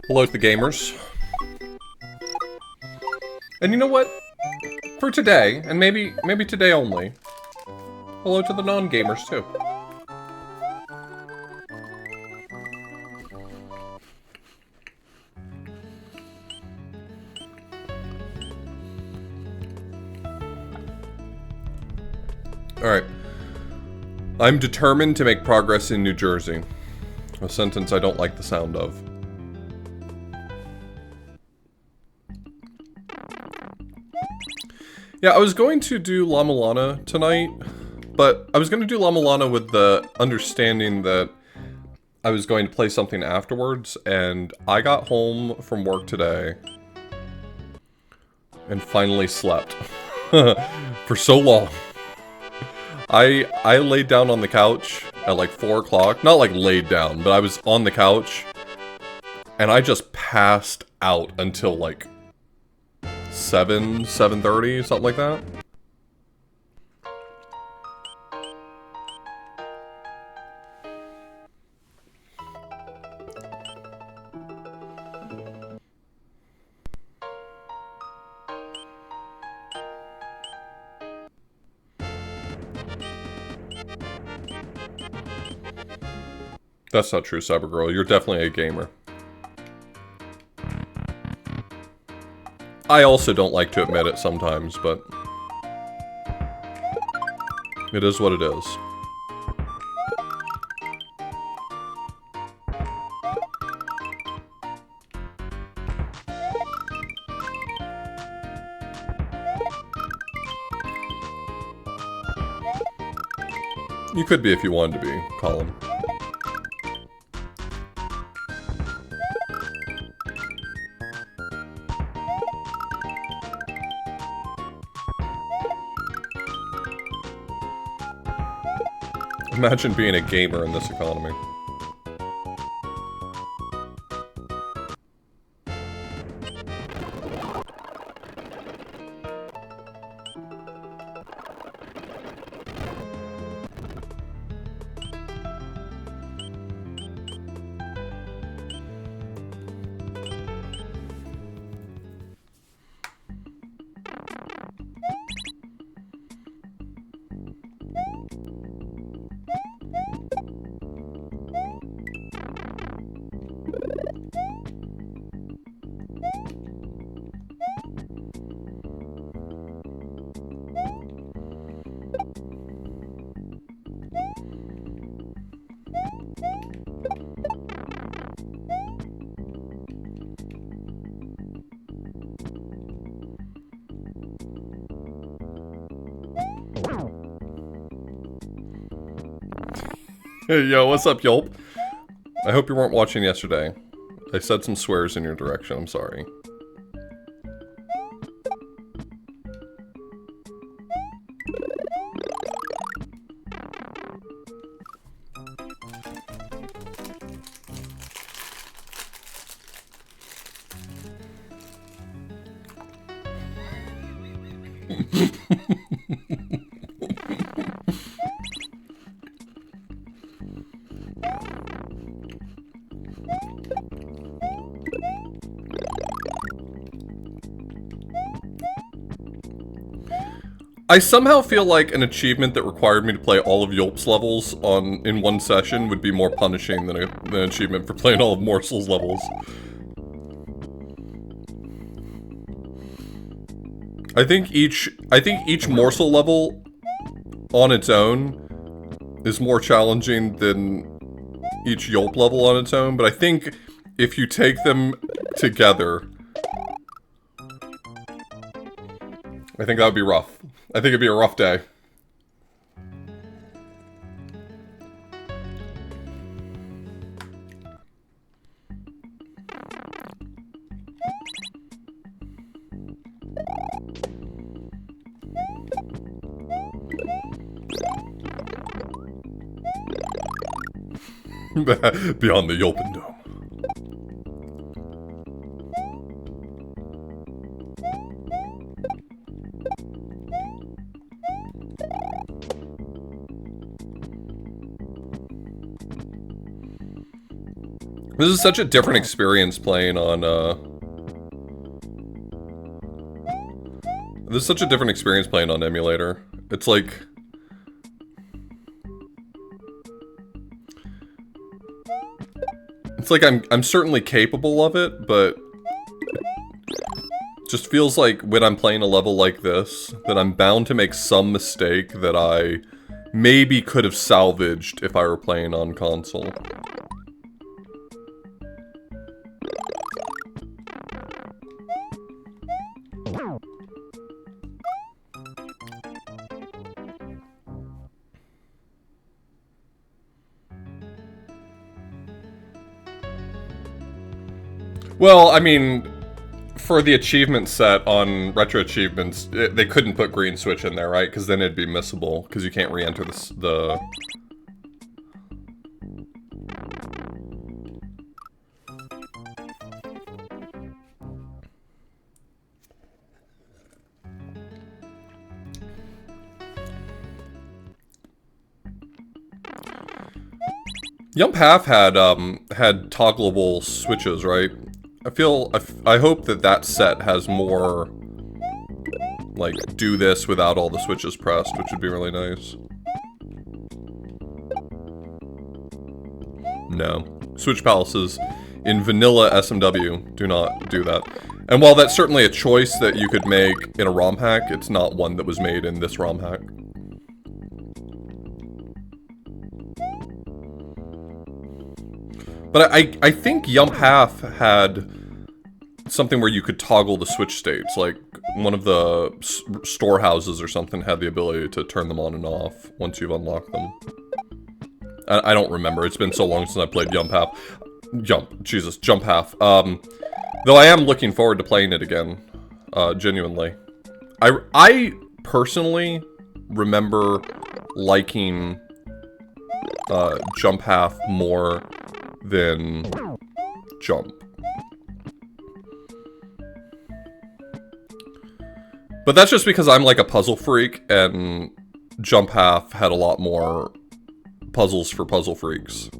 Hello to the gamers. And you know what? For today, and maybe today only, hello to the non-gamers too. Alright. I'm determined to make progress in New Jersey. A sentence I don't like the sound of. Yeah, I was going to do La Milana tonight, but I was going to do La Milana with the understanding that I was going to play something afterwards, and I got home from work today and finally slept for so long. I laid down on the couch at like 4 o'clock. Not like laid down, but I was on the couch. And I just passed out until like 7:30, something like that. That's not true, Cybergirl. You're definitely a gamer. I also don't like to admit it sometimes, but it is what it is. You could be if you wanted to be, Colin. Imagine being a gamer in this economy. Hey, yo, what's up, Yelp? I hope you weren't watching yesterday. I said some swears in your direction, I'm sorry. I somehow feel like an achievement that required me to play all of Yulp's levels in one session would be more punishing than an achievement for playing all of Morsel's levels. I think each Morsel level on its own is more challenging than each Yulp level on its own, but I think if you take them together, I think that would be rough. I think it'd be a rough day. Beyond the open dome. This is such a different experience playing on, This is such a different experience playing on emulator. It's like... It's like I'm certainly capable of it, but... It just feels like when I'm playing a level like this, that I'm bound to make some mistake that I maybe could have salvaged if I were playing on console. Well, I mean, for the achievement set on Retro Achievements, they couldn't put green switch in there, right? Because then it'd be missable, because you can't re-enter the... Jump Half had toggleable switches, right? I hope that set has more, like, do this without all the switches pressed, which would be really nice. No. Switch palaces in vanilla SMW do not do that. And while that's certainly a choice that you could make in a ROM hack, it's not one that was made in this ROM hack. But I think Jump Half had something where you could toggle the switch states, like one of the storehouses or something had the ability to turn them on and off once you've unlocked them. I don't remember, it's been so long since I played Jump Half. Jump Half. Though I am looking forward to playing it again, genuinely. I personally remember liking Jump Half more than Jump. But that's just because I'm like a puzzle freak, and Jump Half had a lot more puzzles for puzzle freaks.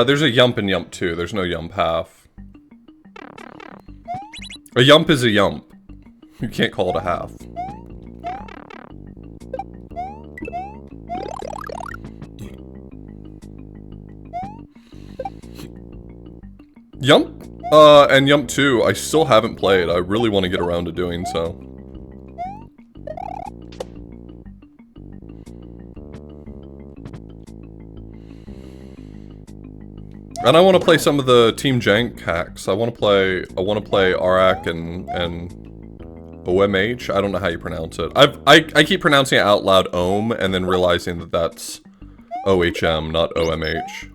There's a Yump in Yump 2. There's no Yump Half. A Yump is a Yump. You can't call it a half. Yump, and Yump 2, I still haven't played. I really want to get around to doing so. And I want to play some of the Team Jank hacks. I want to play Arak and OMH. I don't know how you pronounce it. I keep pronouncing it out loud Ohm and then realizing that that's OHM, not OMH.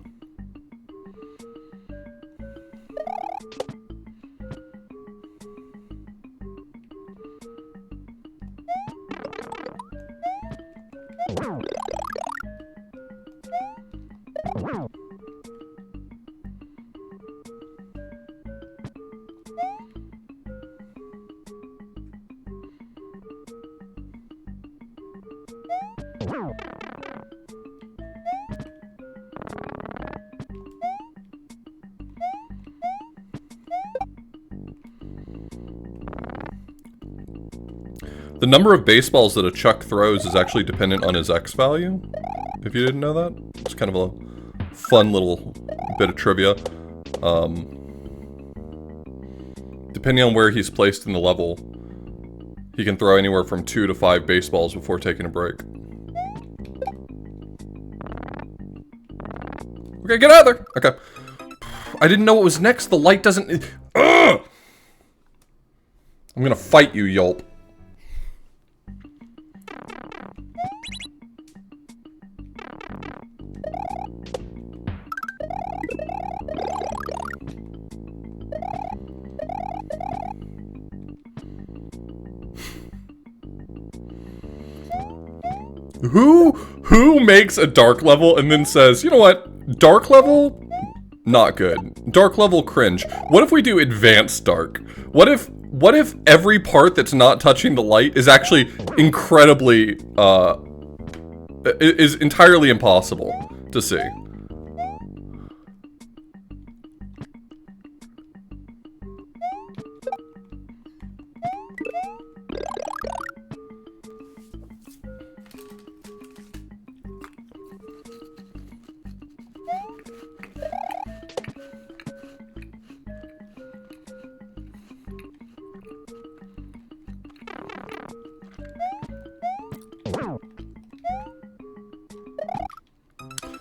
The number of baseballs that a Chuck throws is actually dependent on his X value. If you didn't know that. It's kind of a fun little bit of trivia. Depending on where he's placed in the level, he can throw anywhere from 2 to 5 baseballs before taking a break. Okay, get out of there! Okay. I didn't know what was next. The light doesn't... Ugh! I'm gonna fight you, Yelp. Who makes a dark level and then says, you know what, dark level, not good. Dark level, cringe. What if we do advanced dark? What if every part that's not touching the light is actually incredibly, is entirely impossible to see?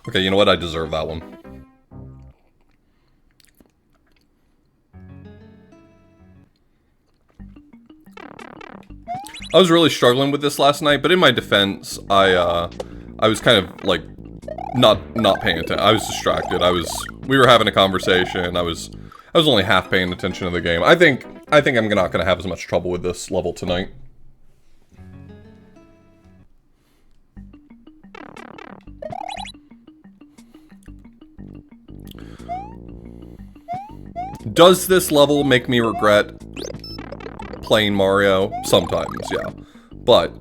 Okay, you know what? I deserve that one. I was really struggling with this last night, but in my defense, I was kind of like not paying attention. I was distracted. We were having a conversation. I was only half paying attention to the game. I think I'm not gonna have as much trouble with this level tonight. Does this level make me regret playing Mario? Sometimes, yeah. But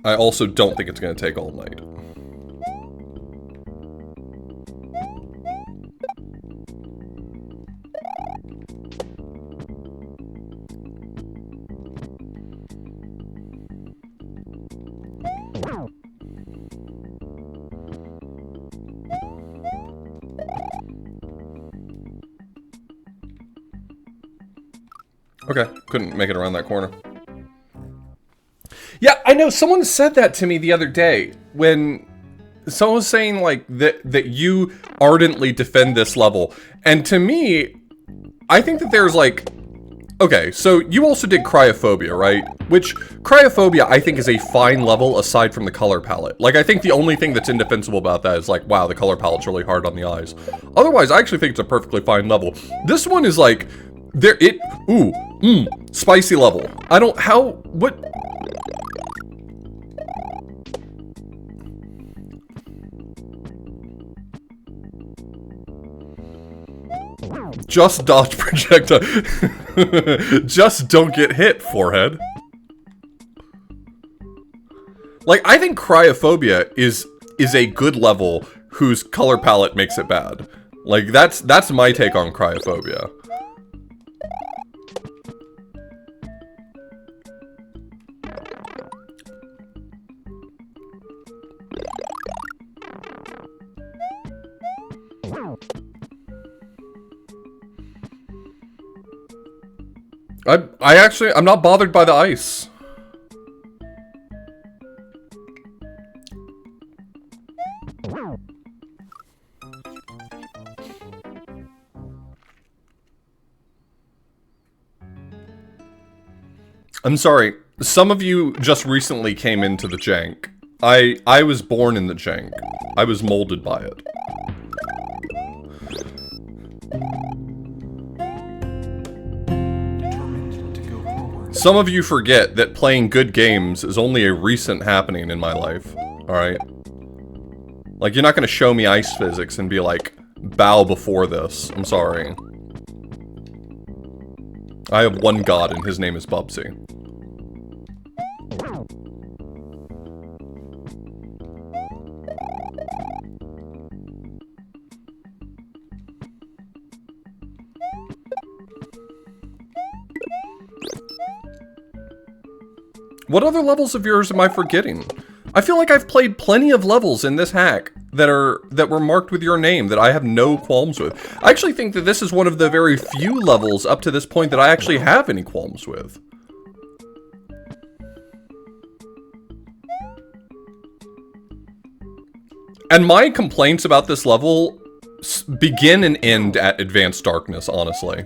I also don't think it's going to take all night. Okay, couldn't make it around that corner. Yeah, I know, someone said that to me the other day, when someone was saying, like, that you ardently defend this level. And to me, I think that there's, like... Okay, so you also did Cryophobia, right? Which, Cryophobia, I think, is a fine level aside from the color palette. Like, I think the only thing that's indefensible about that is, like, wow, the color palette's really hard on the eyes. Otherwise, I actually think it's a perfectly fine level. This one is, like... spicy level. What? Just dodge projectile. Just don't get hit, forehead. Like, I think Cryophobia is a good level whose color palette makes it bad. Like, that's my take on Cryophobia. I'm not bothered by the ice. I'm sorry, some of you just recently came into the jank. I was born in the jank. I was molded by it. Some of you forget that playing good games is only a recent happening in my life, alright? Like, you're not gonna show me ice physics and be like, bow before this. I'm sorry. I have one god and his name is Bubsy. What other levels of yours am I forgetting? I feel like I've played plenty of levels in this hack that were marked with your name that I have no qualms with. I actually think that this is one of the very few levels up to this point that I actually have any qualms with. And my complaints about this level begin and end at Advanced Darkness, honestly.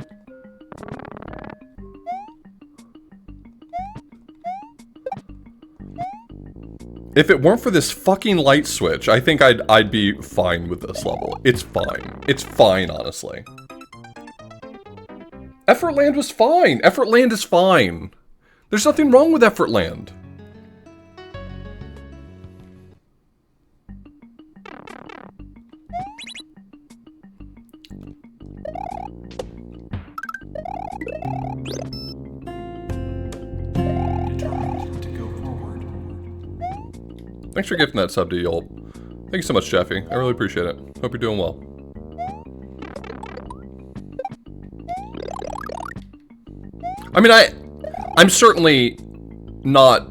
If it weren't for this fucking light switch, I think I'd be fine with this level. It's fine. It's fine, honestly. Effortland was fine. Effortland is fine. There's nothing wrong with Effortland. Thanks for gifting that sub to Yulp. Thank you so much, Jeffy. I really appreciate it. Hope you're doing well. I mean, I'm certainly not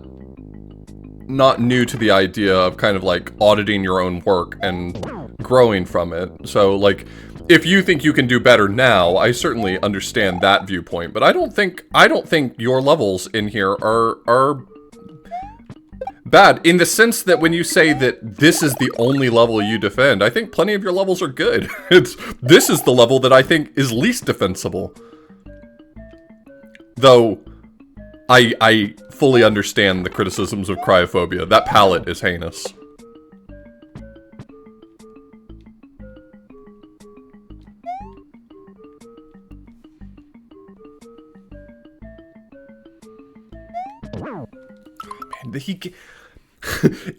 new to the idea of kind of like auditing your own work and growing from it. So like, if you think you can do better now, I certainly understand that viewpoint. But I don't think your levels in here are bad, in the sense that when you say that this is the only level you defend, I think plenty of your levels are good. This is the level that I think is least defensible. Though, I fully understand the criticisms of cryophobia. That palette is heinous.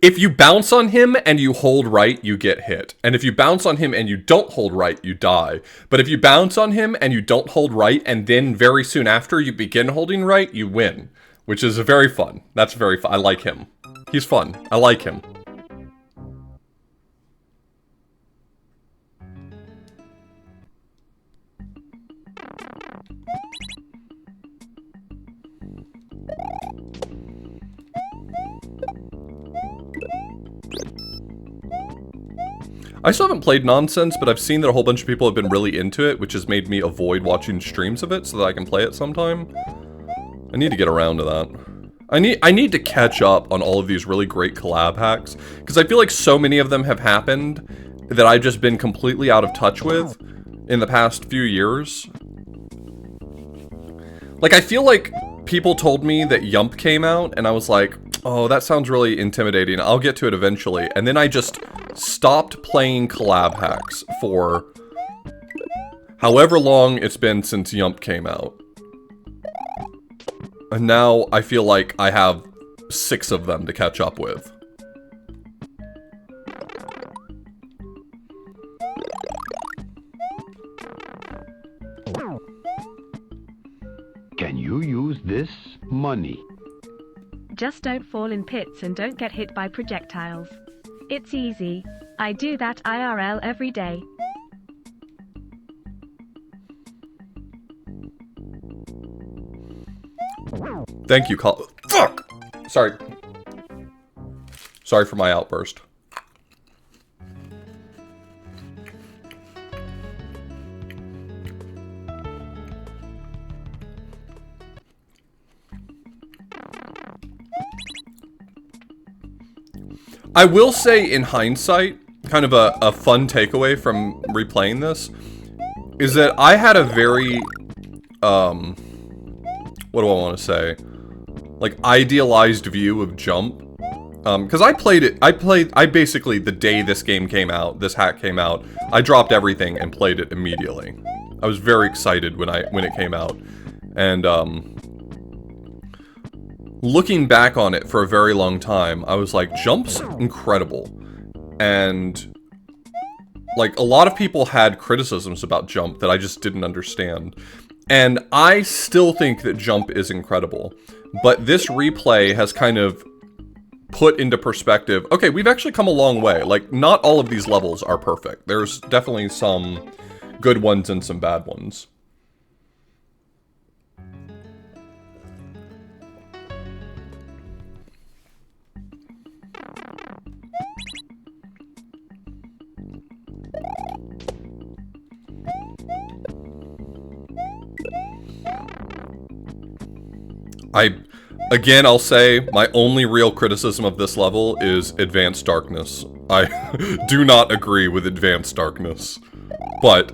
If you bounce on him and you hold right, you get hit. And if you bounce on him and you don't hold right, you die. But if you bounce on him and you don't hold right, and then very soon after you begin holding right, you win. Which is very fun. That's very fun. I like him. He's fun. I like him. I still haven't played Nonsense, but I've seen that a whole bunch of people have been really into it, which has made me avoid watching streams of it so that I can play it sometime. I need to get around to that. I need to catch up on all of these really great collab hacks, because I feel like so many of them have happened that I've just been completely out of touch with in the past few years. Like, I feel like people told me that Yump came out, and I was like, oh, that sounds really intimidating. I'll get to it eventually. And then I just stopped playing collab hacks for however long it's been since Yump came out. And now I feel like I have 6 of them to catch up with. Can you use this money? Just don't fall in pits and don't get hit by projectiles. It's easy. I do that IRL every day. Thank you, Fuck! Sorry. Sorry for my outburst. I will say, in hindsight, kind of a fun takeaway from replaying this, is that I had a very, what do I want to say? Like, idealized view of Jump. Because I basically, the day this game came out, this hack came out, I dropped everything and played it immediately. I was very excited when it came out. And, looking back on it for a very long time, I was like, Jump's incredible. And, like, a lot of people had criticisms about Jump that I just didn't understand. And I still think that Jump is incredible. But this replay has kind of put into perspective, okay, we've actually come a long way. Like, not all of these levels are perfect. There's definitely some good ones and some bad ones. I'll say, my only real criticism of this level is Advanced Darkness. I do not agree with Advanced Darkness. But,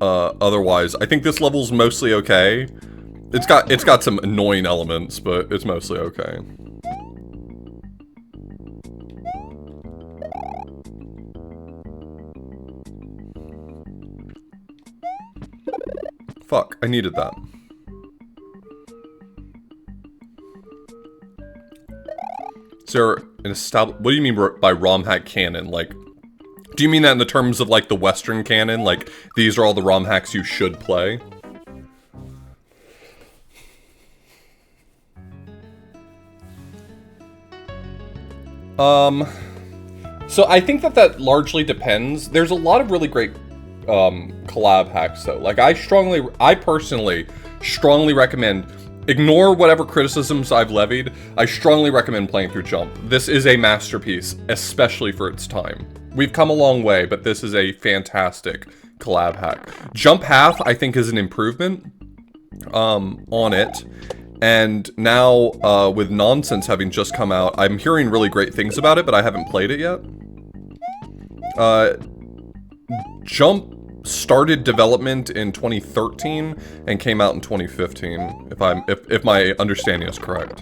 otherwise, I think this level's mostly okay. It's got some annoying elements, but it's mostly okay. Fuck, I needed that. Is there an what do you mean by ROM hack canon? Like, do you mean that in the terms of, like, the Western canon? Like, these are all the ROM hacks you should play? So I think that largely depends. There's a lot of really great collab hacks though. Like I personally strongly recommend, ignore whatever criticisms I've levied, I strongly recommend playing through Jump. This is a masterpiece, especially for its time. We've come a long way, but this is a fantastic collab hack. Jump Half, I think, is an improvement on it. And now, with Nonsense having just come out, I'm hearing really great things about it, but I haven't played it yet. Jump started development in 2013 and came out in 2015, if my understanding is correct.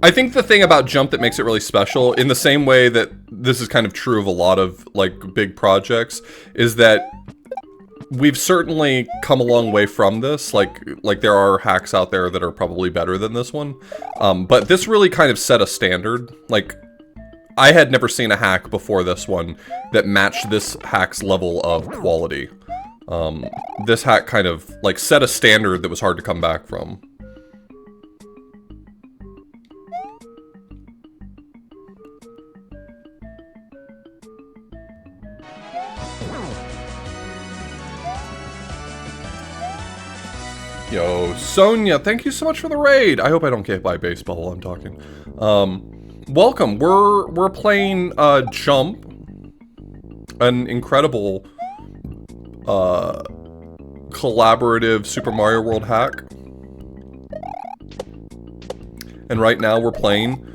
I think the thing about Jump that makes it really special, in the same way that this is kind of true of a lot of, like, big projects, is that we've certainly come a long way from this. Like there are hacks out there that are probably better than this one. But this really kind of set a standard. Like, I had never seen a hack before this one that matched this hack's level of quality. This hack kind of, like, set a standard that was hard to come back from. Yo, Sonia, thank you so much for the raid. I hope I don't get hit by a baseball while I'm talking. Welcome. We're playing Jump, an incredible collaborative Super Mario World hack. And right now we're playing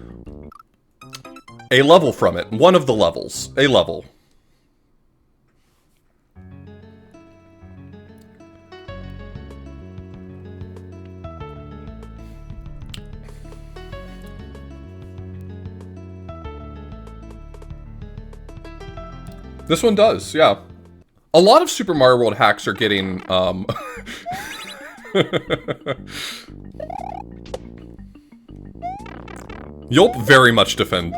a level from it. One of the levels. A level. This one does, yeah. A lot of Super Mario World hacks are getting, Yulp very much defend.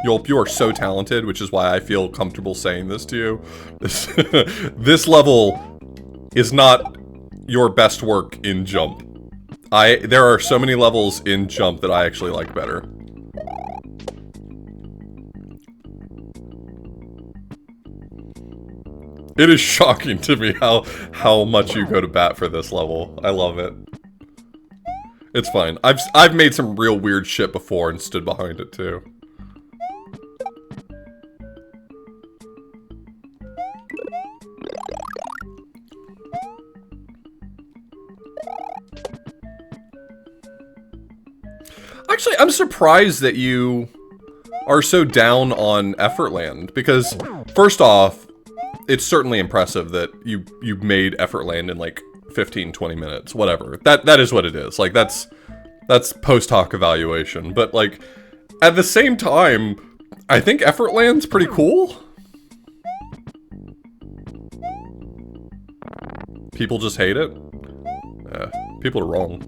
Yulp, you are so talented, which is why I feel comfortable saying this to you. This level is not your best work in Jump. There are so many levels in Jump that I actually like better. It is shocking to me how much you go to bat for this level. I love it. It's fine. I've made some real weird shit before and stood behind it too. Actually, I'm surprised that you are so down on Effortland, because first off, it's certainly impressive that you made Effortland in like 15-20 minutes, whatever. That is what it is. Like, that's post hoc evaluation. But like, at the same time, I think Effortland's pretty cool. People just hate it. People are wrong.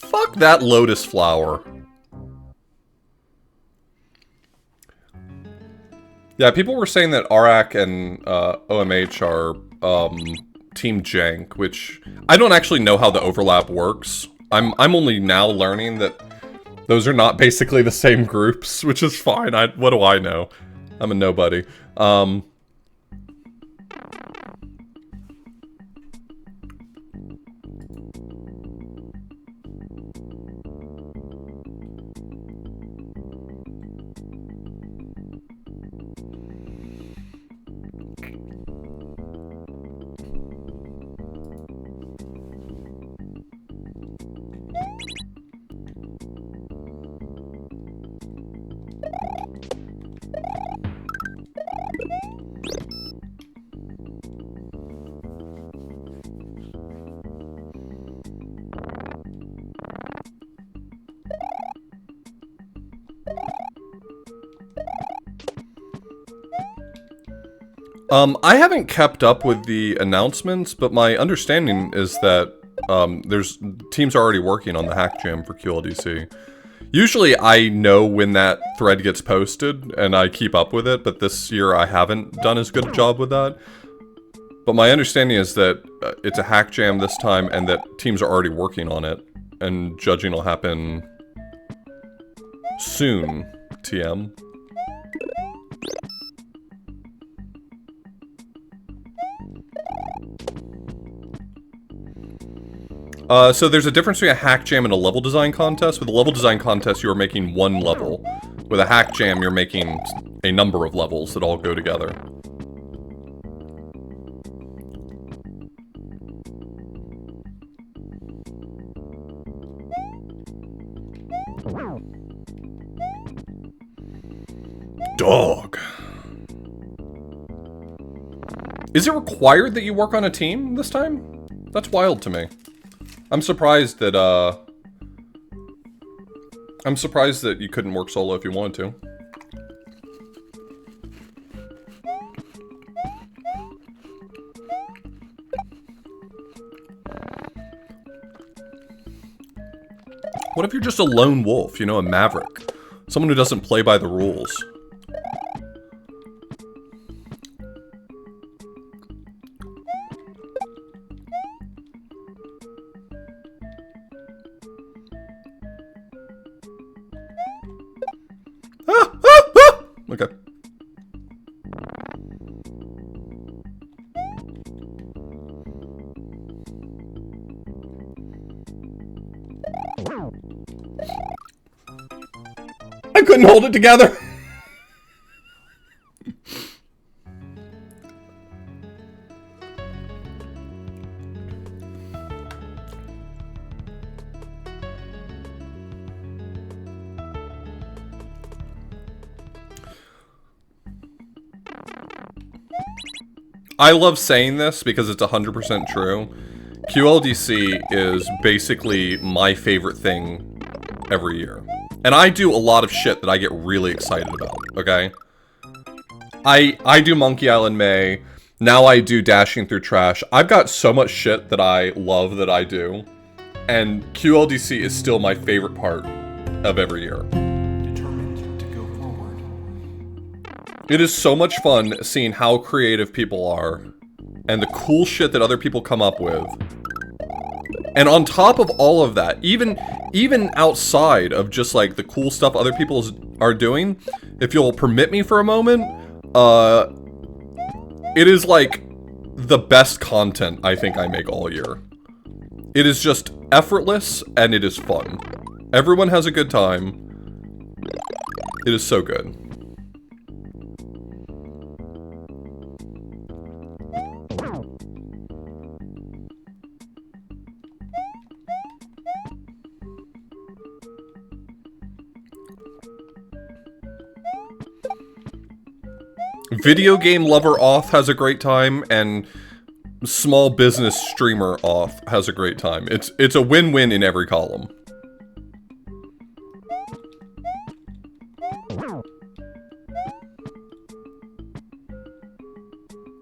Fuck that lotus flower. Yeah, people were saying that Arak and OMH are Team Jank, which I don't actually know how the overlap works. I'm only now learning that those are not basically the same groups, which is fine. What do I know? I'm a nobody. I haven't kept up with the announcements, but my understanding is that there's teams are already working on the hack jam for QLDC. Usually I know when that thread gets posted and I keep up with it, but this year I haven't done as good a job with that. But my understanding is that it's a hack jam this time and that teams are already working on it, and judging will happen soon, TM. So there's a difference between a hack jam and a level design contest. With a level design contest, you are making one level. With a hack jam, you're making a number of levels that all go together. Dog. Is it required that you work on a team this time? That's wild to me. I'm surprised that you couldn't work solo if you wanted to. What if you're just a lone wolf, you know, a maverick? Someone who doesn't play by the rules. Okay. I couldn't hold it together. I love saying this because it's 100% true. QLDC is basically my favorite thing every year. And I do a lot of shit that I get really excited about, okay? I do Monkey Island May. Now I do Dashing Through Trash. I've got so much shit that I love that I do. And QLDC is still my favorite part of every year. It is so much fun seeing how creative people are and the cool shit that other people come up with. And on top of all of that, even outside of just like the cool stuff other people are doing, if you'll permit me for a moment, it is like the best content I think I make all year. It is just effortless and it is fun. Everyone has a good time. It is so good. Video game lover auth has a great time, and small business streamer auth has a great time. It's a win-win in every column.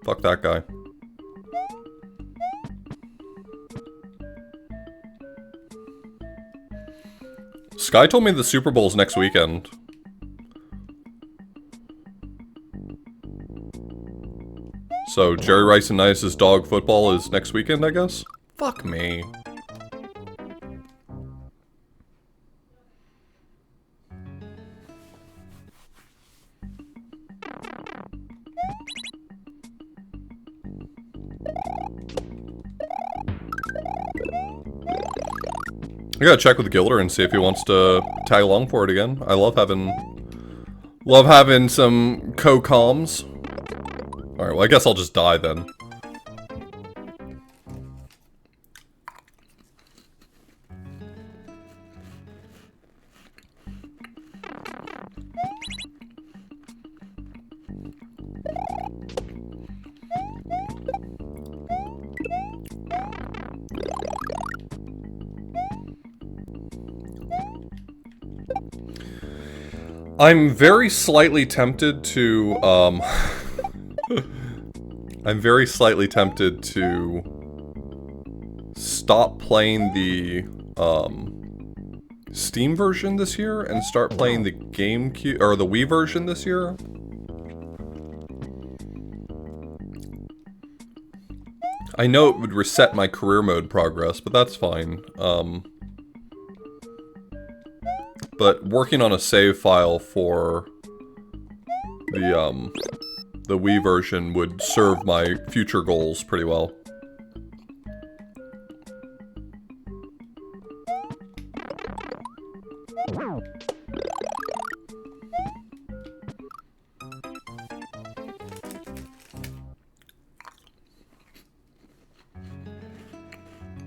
Fuck that guy. Sky told me the Super Bowl's next weekend. So, Jerry Rice and Nice's dog football is next weekend, I guess? Fuck me. I gotta check with Gilder and see if he wants to tag along for it again. I love having some co-coms. Alright, well I guess I'll just die then. I'm very slightly tempted to, I'm very slightly tempted to stop playing the Steam version this year and start playing the GameCube or the Wii version this year. I know it would reset my career mode progress, but that's fine. But working on a save file for the Wii version would serve my future goals pretty well.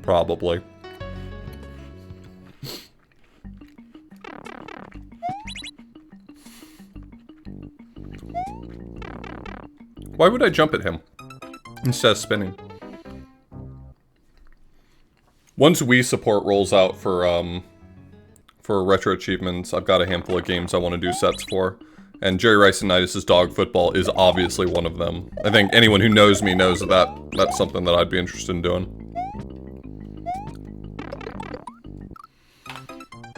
Probably. Why would I jump at him instead of spinning? Once Wii support rolls out for Retro Achievements, I've got a handful of games I want to do sets for. And Jerry Rice-Initis' Dog Football is obviously one of them. I think anyone who knows me knows that that's something that I'd be interested in doing.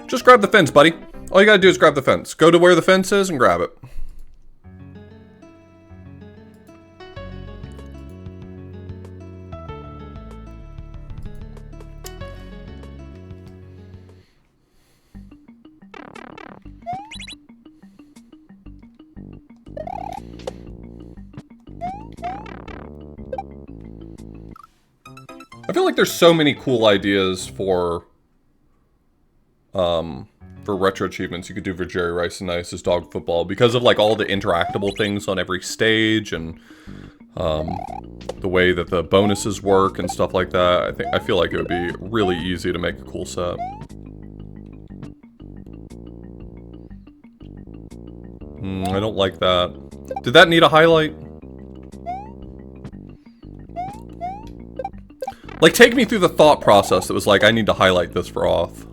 Just grab the fence, buddy. All you gotta do is grab the fence. Go to where the fence is and grab it. I feel like there's so many cool ideas for Retro Achievements you could do for Jerry Rice-Initis' Dog Football because of like all the interactable things on every stage and the way that the bonuses work and stuff like that. I feel like it would be really easy to make a cool set. I don't like that. Did that need a highlight? Like, take me through the thought process that was like, I need to highlight this for off.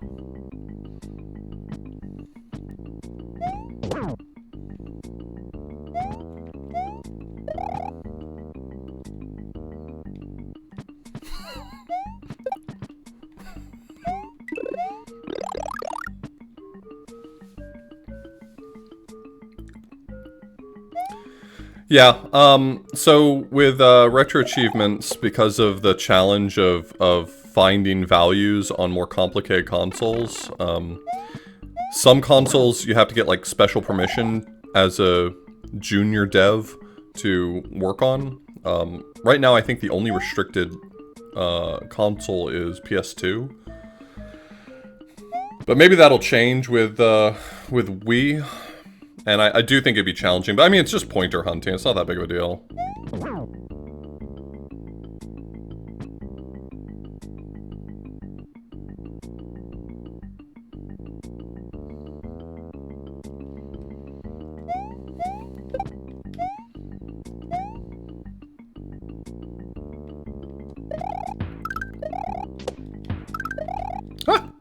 Yeah, so with Retro Achievements, because of the challenge of finding values on more complicated consoles, some consoles you have to get like special permission as a junior dev to work on. Right now I think the only restricted console is PS2. But maybe that'll change with Wii. And I do think it'd be challenging, but I mean, it's just pointer hunting. It's not that big of a deal. Ah!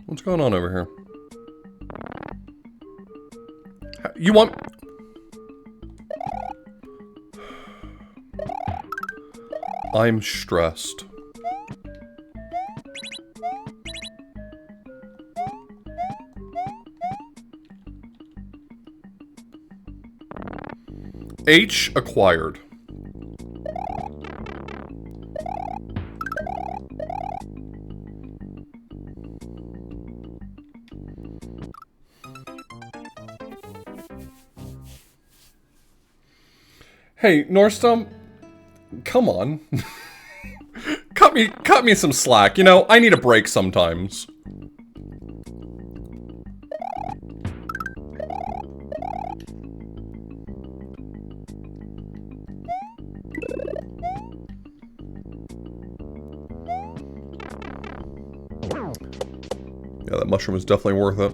What's going on over here? You want... I'm stressed. H acquired. Hey, Norstum, come on. cut me some slack. You know, I need a break sometimes. Yeah, that mushroom is definitely worth it.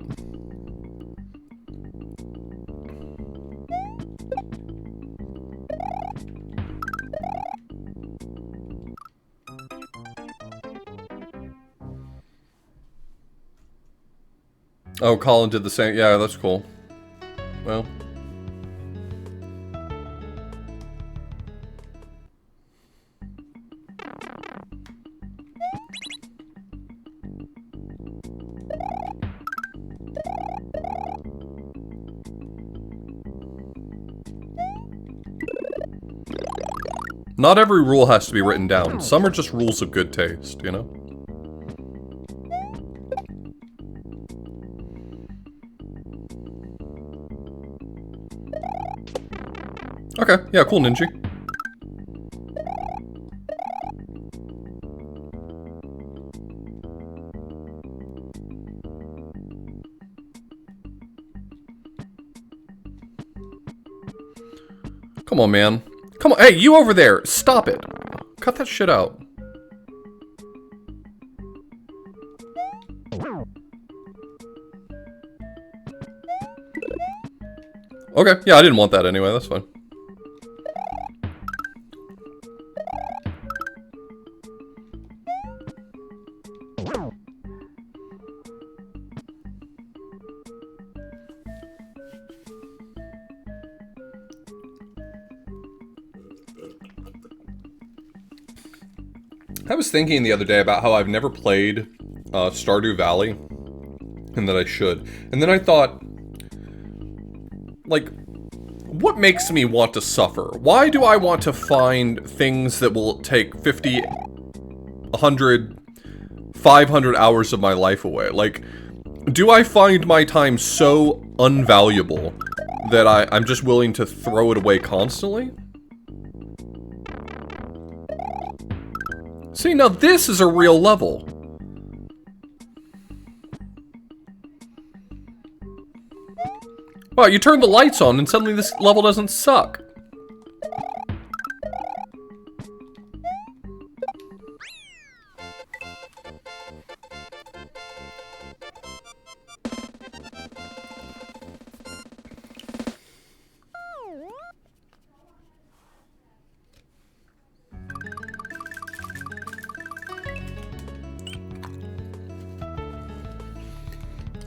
Oh, Colin did the same. Yeah, that's cool. Well. Not every rule has to be written down. Some are just rules of good taste, you know? Okay, yeah, cool, Ninja. Come on, man. Come on. Hey, you over there. Stop it. Cut that shit out. Okay, yeah, I didn't want that anyway. That's fine. I was thinking the other day about how I've never played Stardew Valley, and that I should. And then I thought, like, what makes me want to suffer? Why do I want to find things that will take 50, 100, 500 hours of my life away? Like, do I find my time so unvaluable that I'm just willing to throw it away constantly? See, now this is a real level. Wow, you turn the lights on and suddenly this level doesn't suck.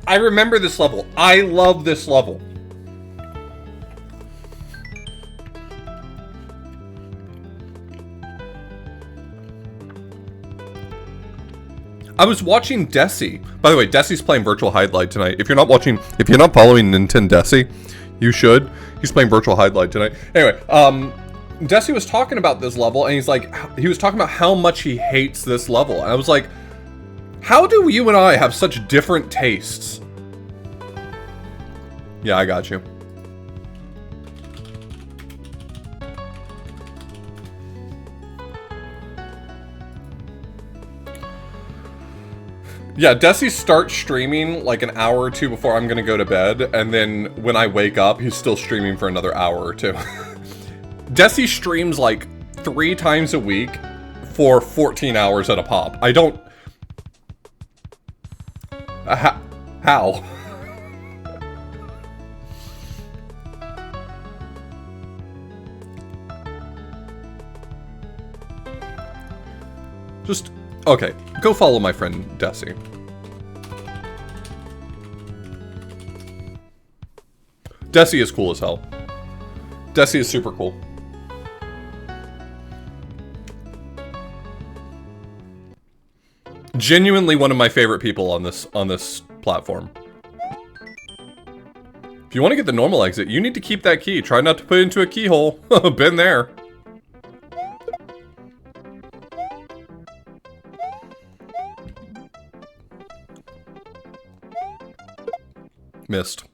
I remember this level. I love this level. I was watching Desi. By the way, Desi's playing Virtual Highlight tonight. If you're not following Nintendo Desi, you should. He's playing Virtual Highlight tonight. Anyway, Desi was talking about this level, and he was talking about how much he hates this level. And I was like, how do you and I have such different tastes? Yeah, I got you. Yeah, Desi starts streaming like an hour or two before I'm gonna go to bed, and then when I wake up, he's still streaming for another hour or two. Desi streams like 3 times a week for 14 hours at a pop. I don't... How? Just... Okay, go follow my friend Desi. Desi is cool as hell. Desi is super cool. Genuinely one of my favorite people on this platform. If you want to get the normal exit, you need to keep that key. Try not to put it into a keyhole. Been there. Missed.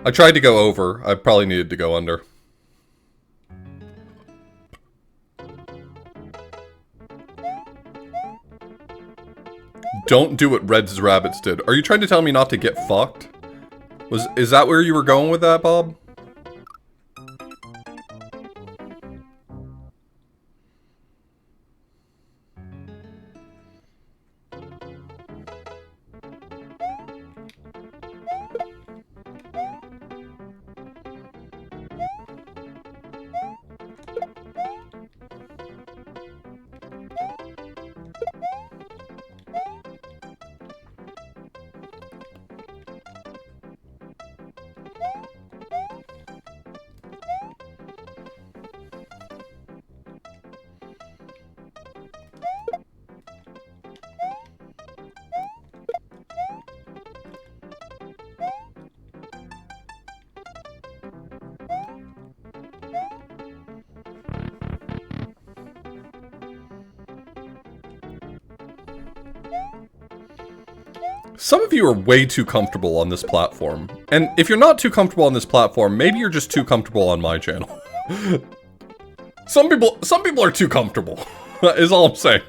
I tried to go over. I probably needed to go under. Don't do what Red's rabbits did. Are you trying to tell me not to get fucked? Is that where you were going with that, Bob? Some of you are way too comfortable on this platform. And if you're not too comfortable on this platform, maybe you're just too comfortable on my channel. Some people are too comfortable, is all I'm saying.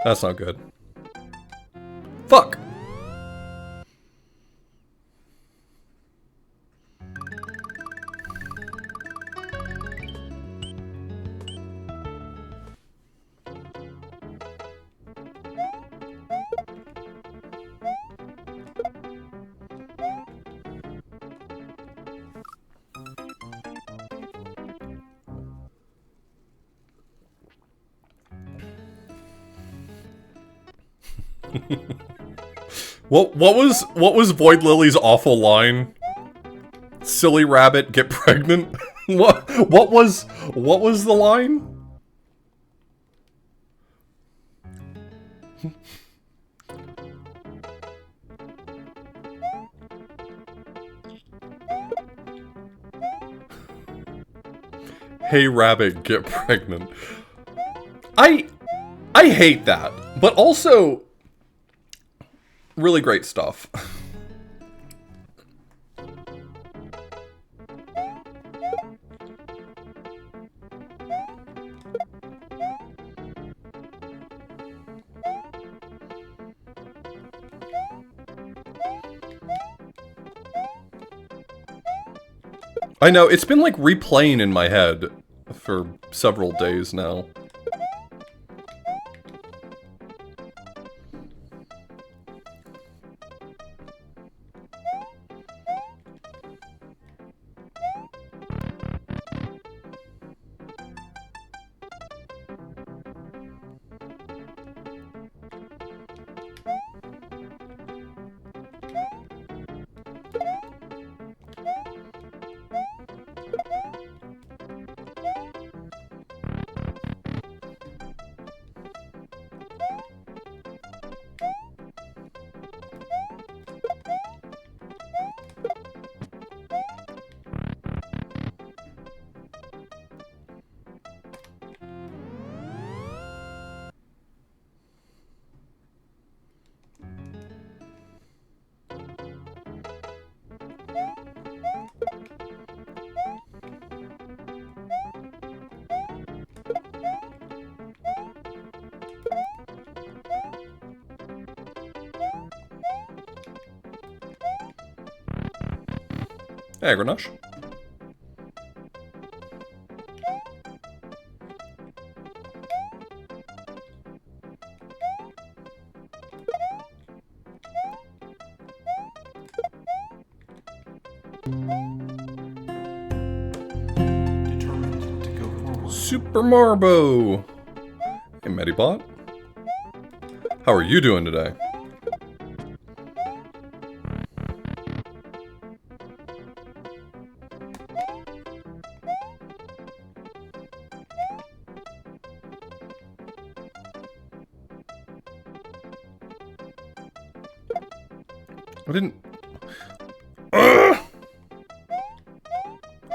That's not good. Fuck! What was Void Lily's awful line? Silly rabbit, get pregnant? What was the line? Hey rabbit, get pregnant. I hate that, but also really great stuff. I know, it's been like replaying in my head for several days now. Hey, Grenache. Determined to go forward. Super Marbo! Hey, Medibot. How are you doing today? I didn't... Ugh!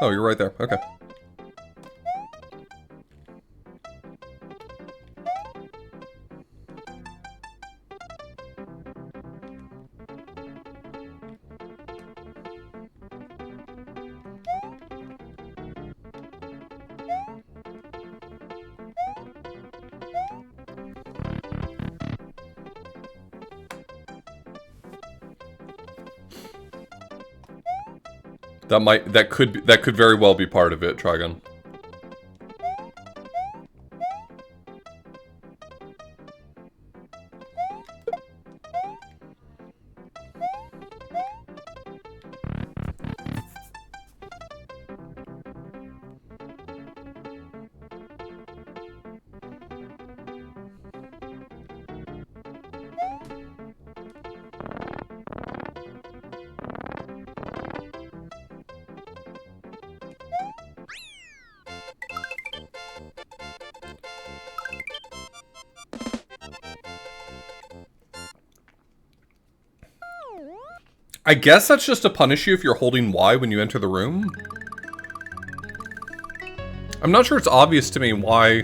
Oh, you're right there. Okay. That could very well be part of it, Trigon. I guess that's just to punish you if you're holding Y when you enter the room. I'm not sure it's obvious to me why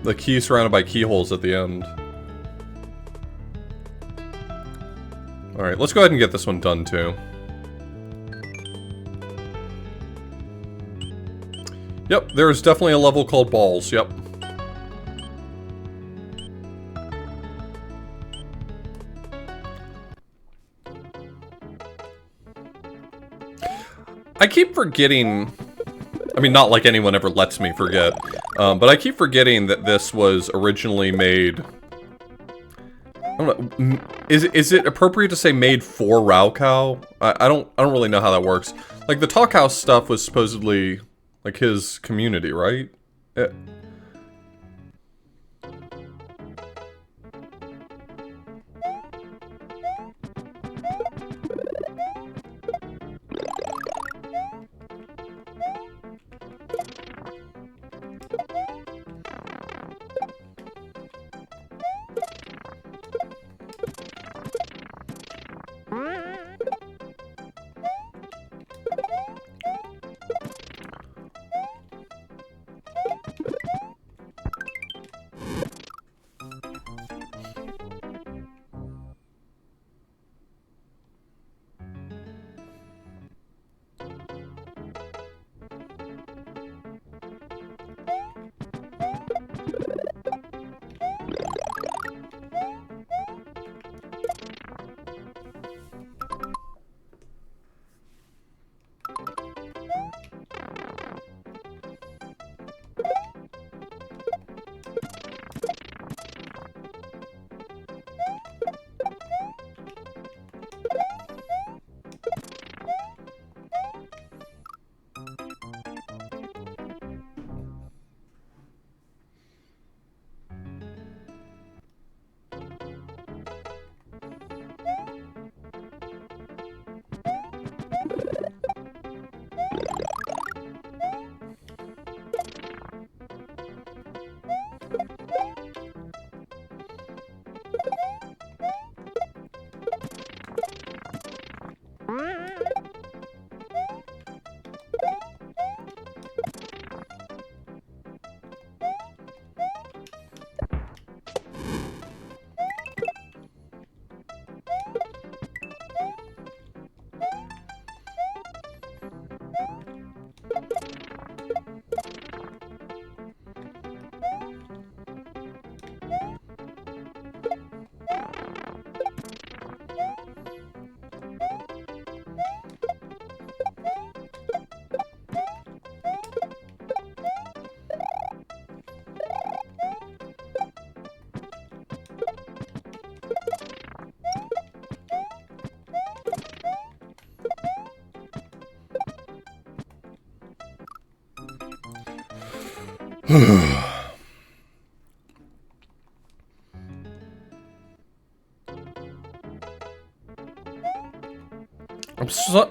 the key is surrounded by keyholes at the end. Alright, let's go ahead and get this one done too. Yep, there is definitely a level called balls, yep. I keep forgetting, I mean, not like anyone ever lets me forget, but I keep forgetting that this was originally made, I don't know, is it appropriate to say made for Raocow? I don't really know how that works. Like, the Talk House stuff was supposedly, like, his community, right?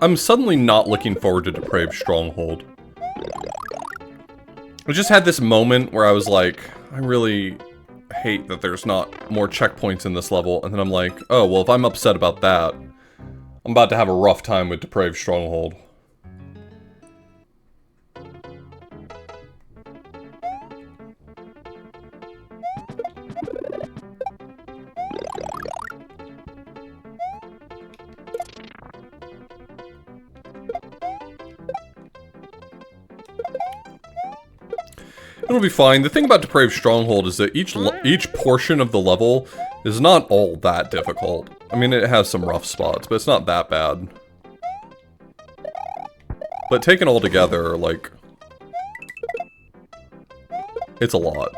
I'm suddenly not looking forward to Depraved Stronghold. I just had this moment where I was like, I really hate that there's not more checkpoints in this level, and then I'm like, oh, well, if I'm upset about that, I'm about to have a rough time with Depraved Stronghold. It'll be fine. The thing about Depraved Stronghold is that each portion of the level is not all that difficult. I mean, it has some rough spots, but it's not that bad. But taken all together, like, it's a lot.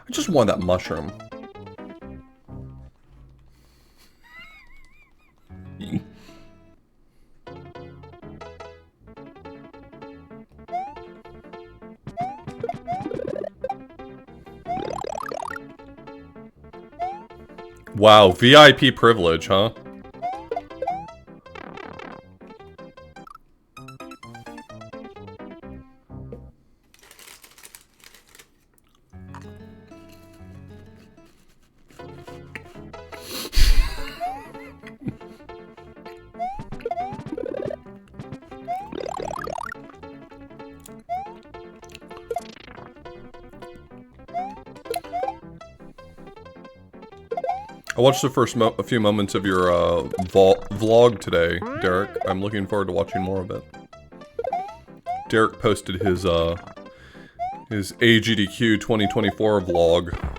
I just want that mushroom. Wow, VIP privilege, huh? I watched the first a few moments of your vlog today, Derek. I'm looking forward to watching more of it. Derek posted his AGDQ 2024 vlog.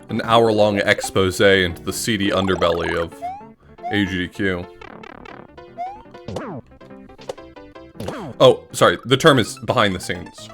An hour-long expose into the seedy underbelly of AGDQ. Oh, sorry, the term is behind the scenes.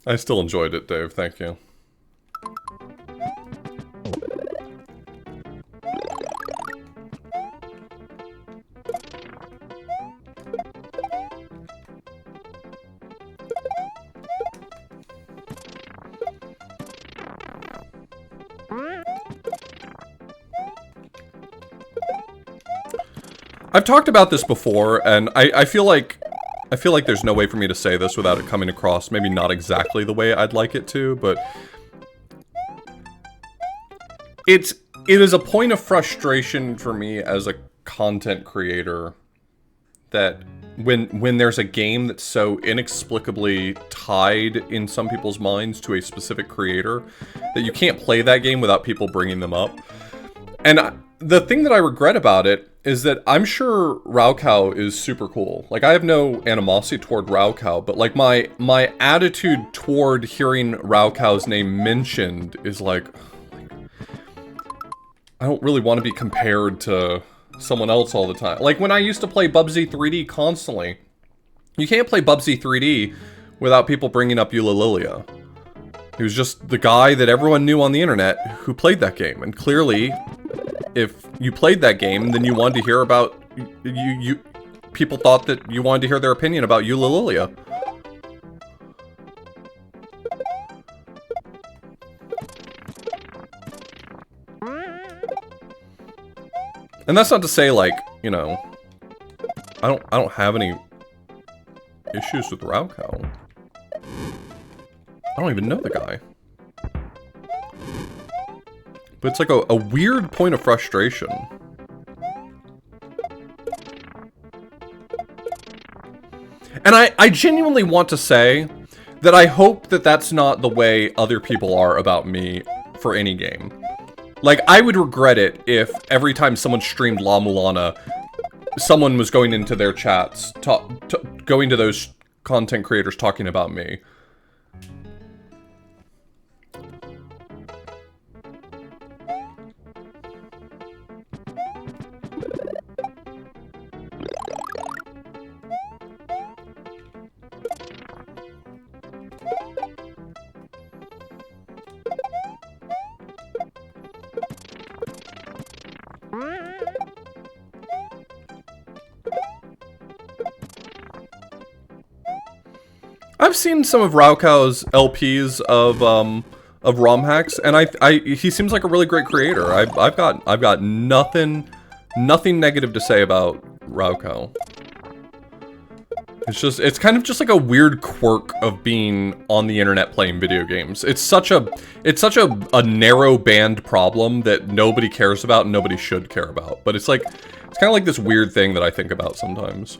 I still enjoyed it, Dave. Thank you. I've talked about this before, and I feel like there's no way for me to say this without it coming across maybe not exactly the way I'd like it to, but it is a point of frustration for me as a content creator that when there's a game that's so inexplicably tied in some people's minds to a specific creator that you can't play that game without people bringing them up. And the thing that I regret about it is that I'm sure Raukau is super cool. Like, I have no animosity toward Raukau, but like my attitude toward hearing Raukau's name mentioned is like, I don't really want to be compared to someone else all the time. Like, when I used to play Bubsy 3D constantly, you can't play Bubsy 3D without people bringing up Eulalilia. He was just the guy that everyone knew on the internet who played that game, and clearly, if you played that game, then you wanted to hear about people thought that you wanted to hear their opinion about Eulalilia. And that's not to say, like, you know, I don't have any issues with Raukau. I don't even know the guy. But it's like a weird point of frustration. And I genuinely want to say that I hope that that's not the way other people are about me for any game. Like, I would regret it if every time someone streamed La Mulana, someone was going into their chats, going to those content creators talking about me. I've seen some of Raukau's LPs of of ROM hacks, and he seems like a really great creator. I've got nothing negative to say about Rauko. It's kind of just like a weird quirk of being on the internet playing video games. It's such a narrow band problem that nobody cares about and nobody should care about. But it's kind of like this weird thing that I think about sometimes.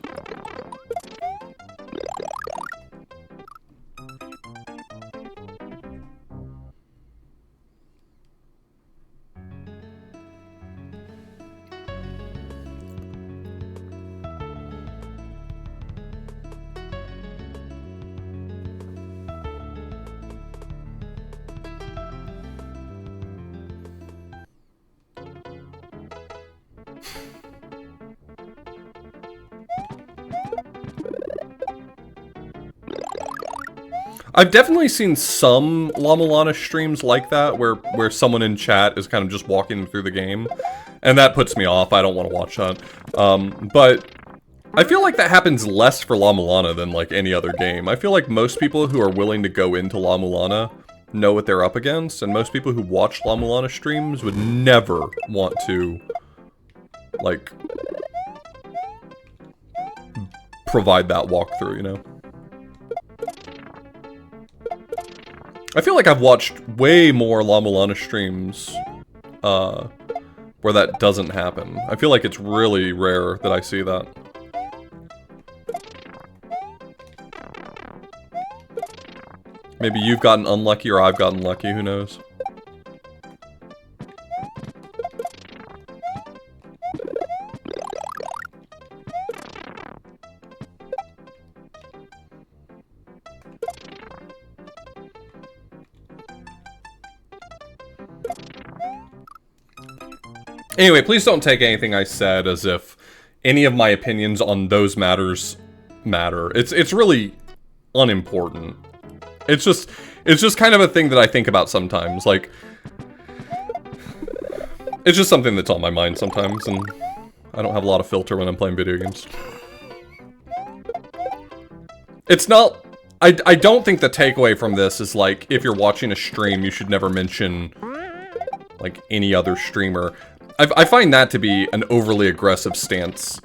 I've definitely seen some Llama Lana streams like that, where someone in chat is kind of just walking through the game, and that puts me off. I don't want to watch that. But I feel like that happens less for Llama Lana than like any other game. I feel like most people who are willing to go into Llama Lana know what they're up against, and most people who watch Llama Lana streams would never want to, like, provide that walkthrough, you know? I feel like I've watched way more Llama Lana streams where that doesn't happen. I feel like it's really rare that I see that. Maybe you've gotten unlucky or I've gotten lucky, who knows? Anyway, please don't take anything I said as if any of my opinions on those matters matter. It's really unimportant. It's just kind of a thing that I think about sometimes. Like, it's just something that's on my mind sometimes, and I don't have a lot of filter when I'm playing video games. It's not... I don't think the takeaway from this is, like, if you're watching a stream, you should never mention, like, any other streamer. I find that to be an overly aggressive stance,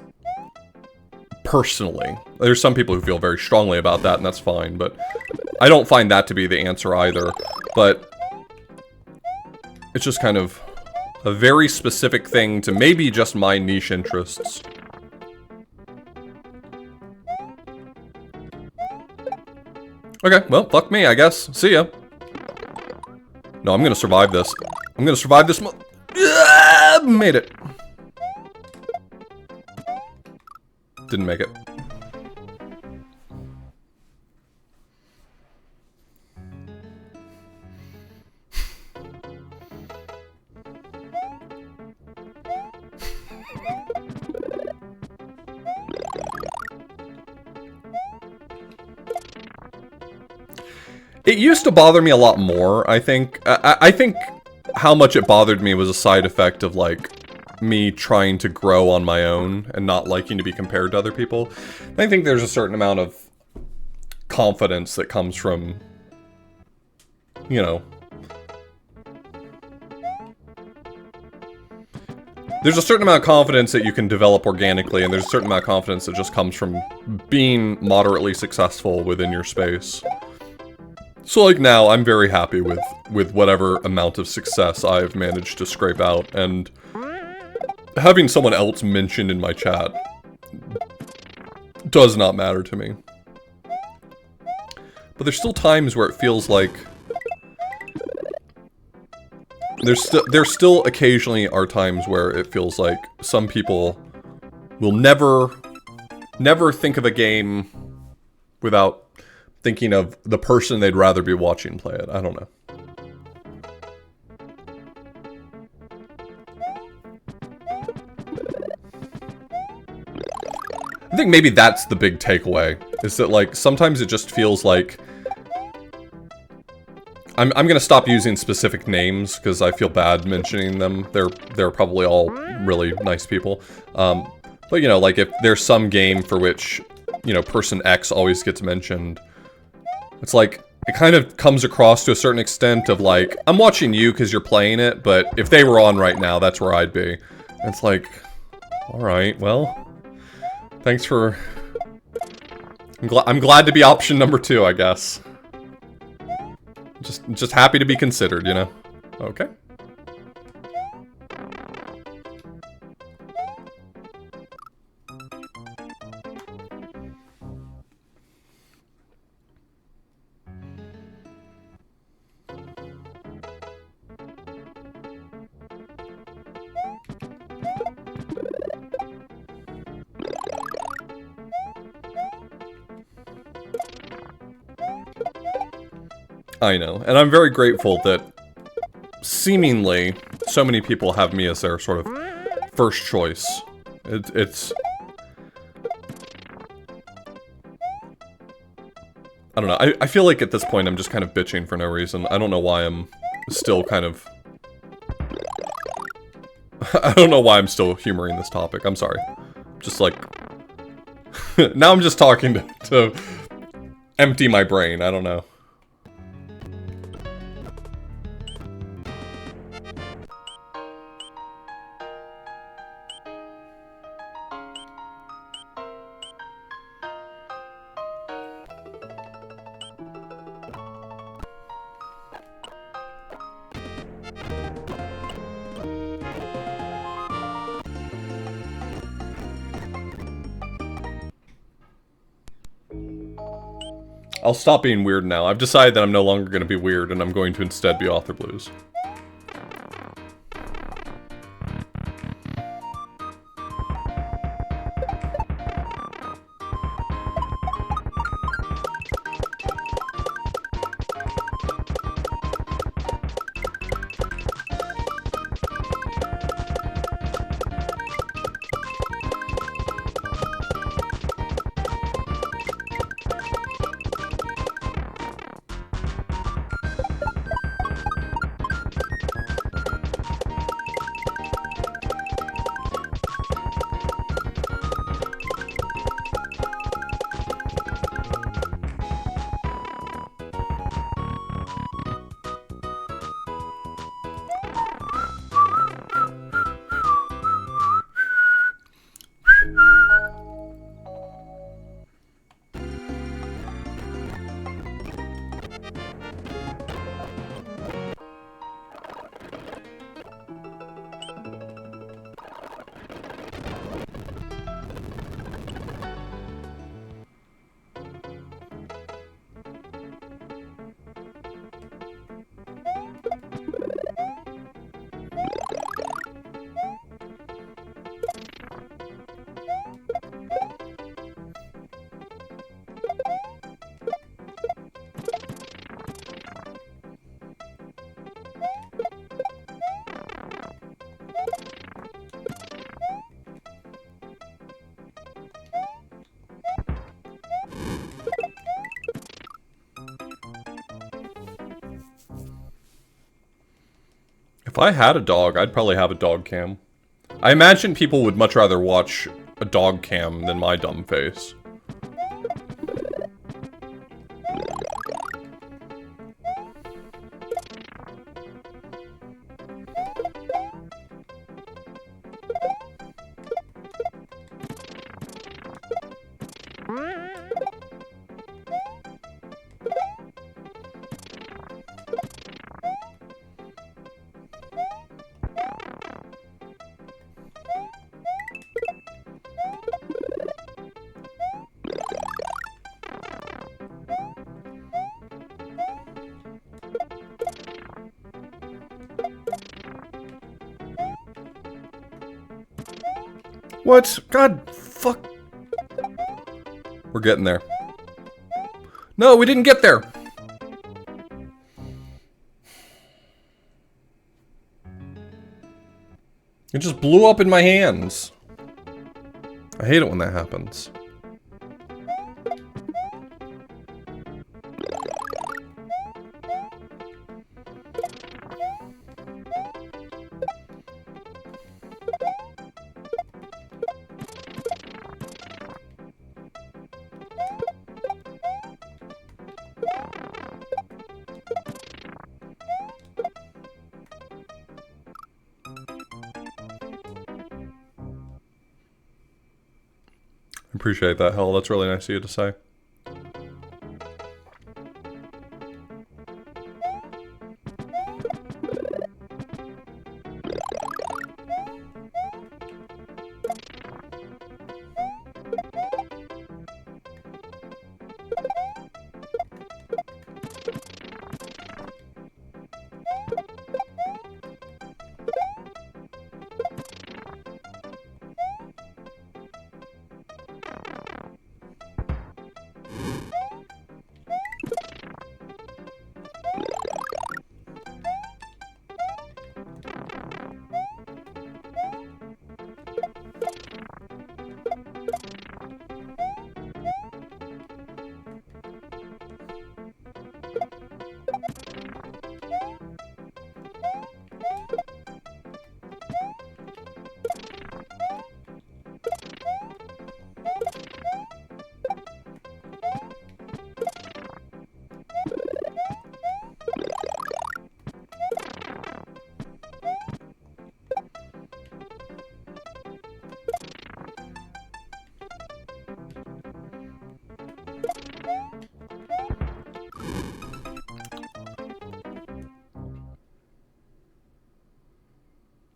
personally. There's some people who feel very strongly about that, and that's fine, but I don't find that to be the answer either. But it's just kind of a very specific thing to maybe just my niche interests. Okay, well, fuck me, I guess. See ya. No, I'm gonna survive this. I'm gonna survive this made it. Didn't make it. It used to bother me a lot more, I think. I think how much it bothered me was a side effect of, like, me trying to grow on my own and not liking to be compared to other people. I think there's a certain amount of confidence that comes from, you know... There's a certain amount of confidence that you can develop organically, and there's a certain amount of confidence that just comes from being moderately successful within your space. So, like, now, I'm very happy with whatever amount of success I've managed to scrape out, and having someone else mentioned in my chat does not matter to me. But there's still times where it feels like... There still occasionally are times where it feels like some people will never think of a game without thinking of the person they'd rather be watching play it. I don't know. I think maybe that's the big takeaway, is that, like, sometimes it just feels like... I'm gonna stop using specific names, because I feel bad mentioning them. They're probably all really nice people. But, you know, like, if there's some game for which, you know, person X always gets mentioned, it's like, it kind of comes across to a certain extent of like, I'm watching you because you're playing it, but if they were on right now, that's where I'd be. And it's like, alright, well, thanks for... I'm glad to be option number 2, I guess. Just happy to be considered, you know? Okay. I know, and I'm very grateful that seemingly so many people have me as their sort of first choice. It's... I don't know, I feel like at this point I'm just kind of bitching for no reason. I don't know why I'm still kind of... I don't know why I'm still humoring this topic, I'm sorry. Just like... now I'm just talking to empty my brain, I don't know. I'll stop being weird now. I've decided that I'm no longer going to be weird, and I'm going to instead be Author Blues. If I had a dog, I'd probably have a dog cam. I imagine people would much rather watch a dog cam than my dumb face. What? God, fuck. We're getting there. No, we didn't get there. It just blew up in my hands. I hate it when that happens. appreciate that, Hell. That's really nice of you to say.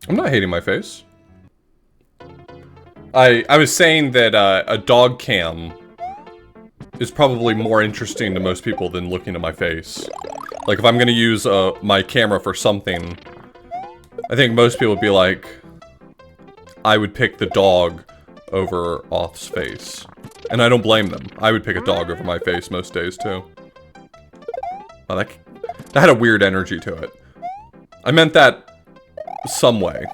I'm not hating my face. I was saying that a dog cam is probably more interesting to most people than looking at my face. Like, if I'm gonna use my camera for something, I think most people would be like, I would pick the dog over Oth's face. And I don't blame them. I would pick a dog over my face most days, too. Oh, that had a weird energy to it. I meant that some way.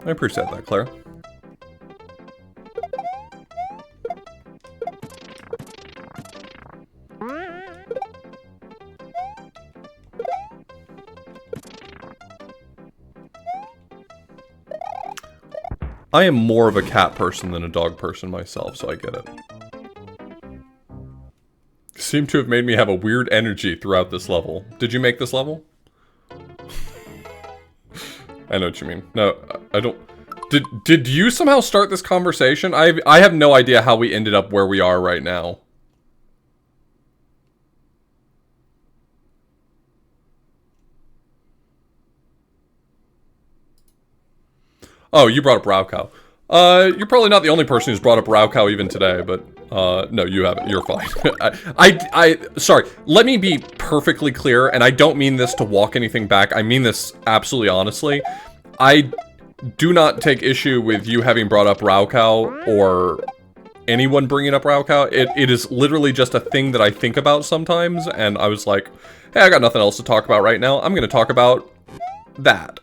I appreciate that, Claire. I am more of a cat person than a dog person myself, so I get it. Seem to have made me have a weird energy throughout this level. Did you make this level? I know what you mean. No, I don't... Did you somehow start this conversation? I have no idea how we ended up where we are right now. Oh, you brought up Raucow. You're probably not the only person who's brought up Raucow even today, but, no, you haven't. You're fine. Sorry, let me be perfectly clear, and I don't mean this to walk anything back. I mean this absolutely honestly. I do not take issue with you having brought up Raucow, or anyone bringing up Raucow. It is literally just a thing that I think about sometimes, and I was like, hey, I got nothing else to talk about right now. I'm gonna talk about that.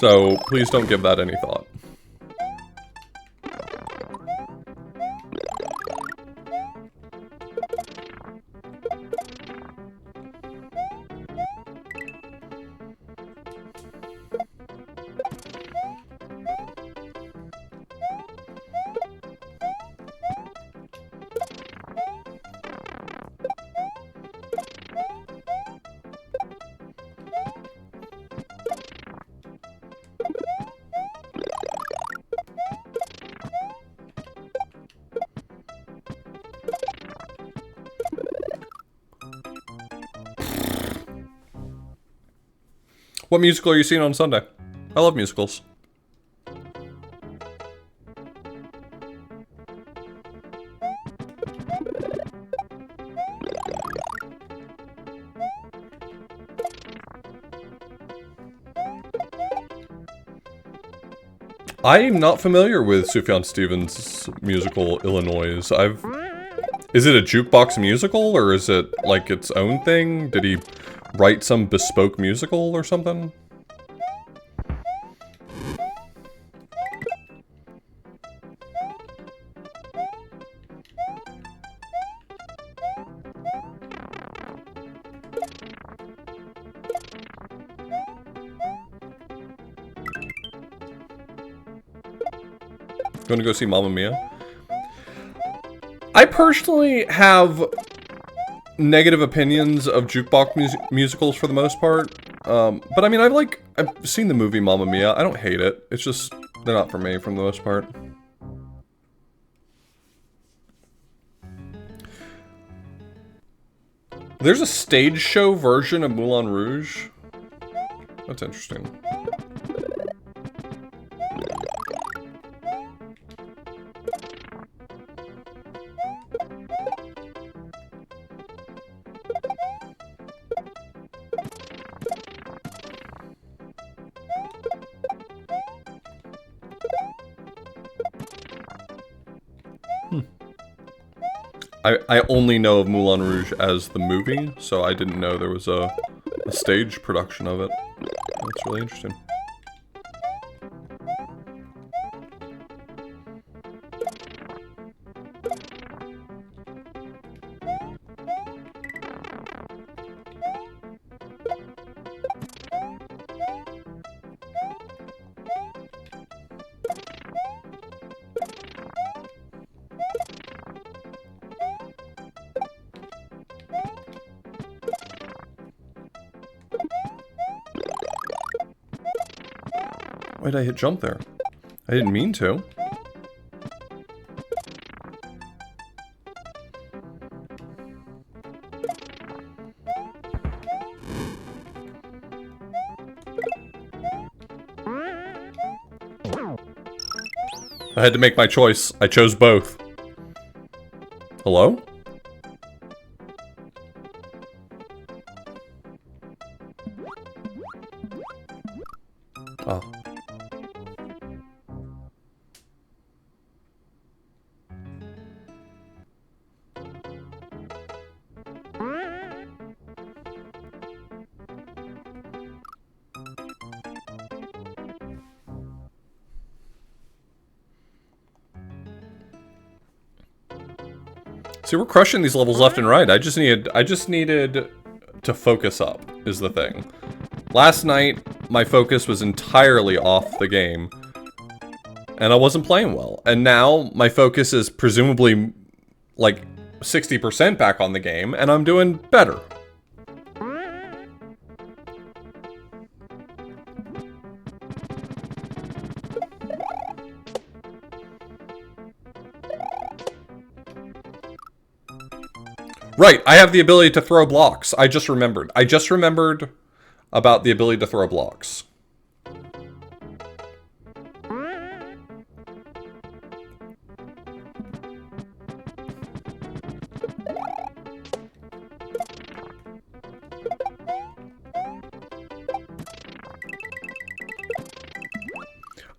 So, please don't give that any thought. What musical are you seeing on Sunday? I love musicals. I'm not familiar with Sufjan Stevens' musical Illinois. Is it a jukebox musical, or is it like its own thing? Did he write some bespoke musical or something? want to go see Mamma Mia? I personally have negative opinions of jukebox musicals for the most part. But I mean, I've seen the movie Mamma Mia. I don't hate it. It's just, they're not for me for the most part. There's a stage show version of Moulin Rouge. That's interesting. I only know of Moulin Rouge as the movie, so I didn't know there was a stage production of it. That's really interesting. Why did I hit jump there? I didn't mean to. I had to make my choice. I chose both. Hello? Oh. See, we're crushing these levels left and right. I just needed to focus up, is the thing. Last night, my focus was entirely off the game, and I wasn't playing well. And now, my focus is presumably, like, 60% back on the game, and I'm doing better. Right, I have the ability to throw blocks. I just remembered. I just remembered about the ability to throw blocks.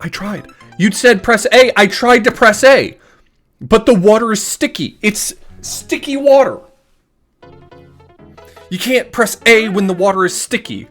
I tried. You'd said press A. I tried to press A. But the water is sticky. It's sticky water. You can't press A when the water is sticky.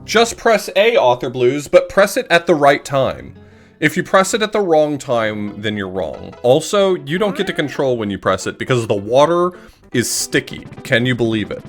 Just press A, Author Blues, but press it at the right time. If you press it at the wrong time, then you're wrong. Also, you don't get to control when you press it because the water is sticky. Can you believe it?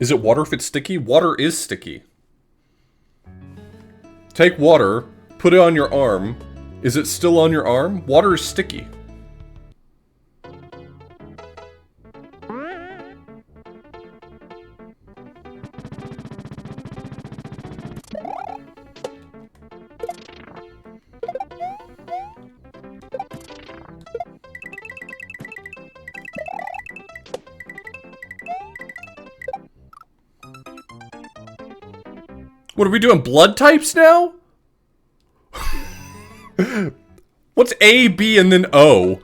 Is it water if it's sticky? Water is sticky. Take water, put it on your arm. Is it still on your arm? Water is sticky. What are we doing? Blood types now? What's A, B, and then O?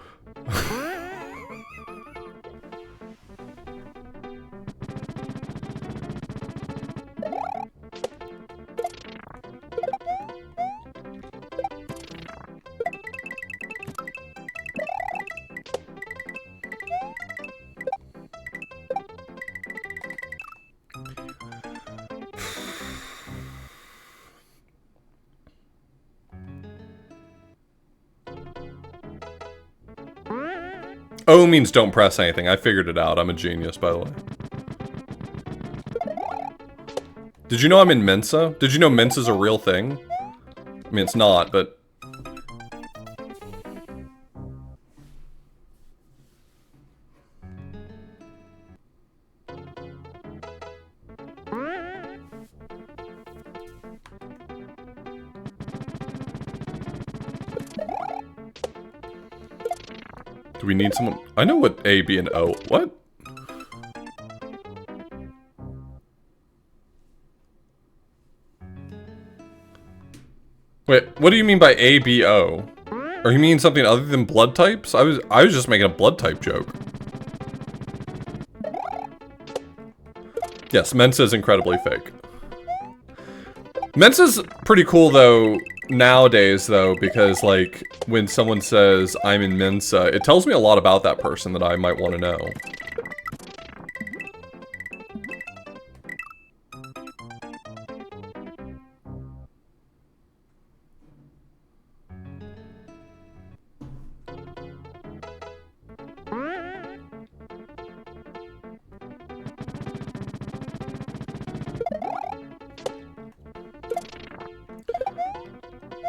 O means don't press anything. I figured it out. I'm a genius, by the way. Did you know I'm in Mensa? Did you know Mensa's a real thing? I mean, it's not, but... Do we need someone? I know what A, B, and O. What? Wait, what do you mean by A, B, O? Or you mean something other than blood types? I was just making a blood type joke. Yes, Mensa is incredibly fake. Mensa's pretty cool though nowadays though, because like when someone says I'm in Mensa, it tells me a lot about that person that I might want to know.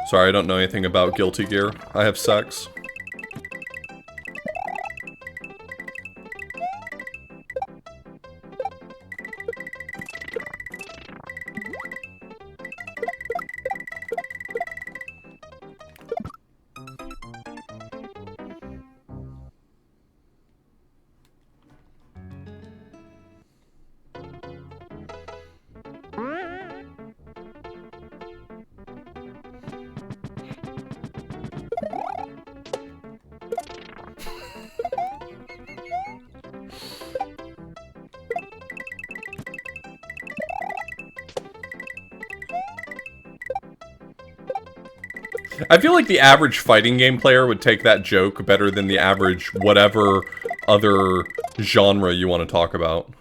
Sorry, I don't know anything about Guilty Gear. I have sex. I feel like the average fighting game player would take that joke better than the average whatever other genre you want to talk about.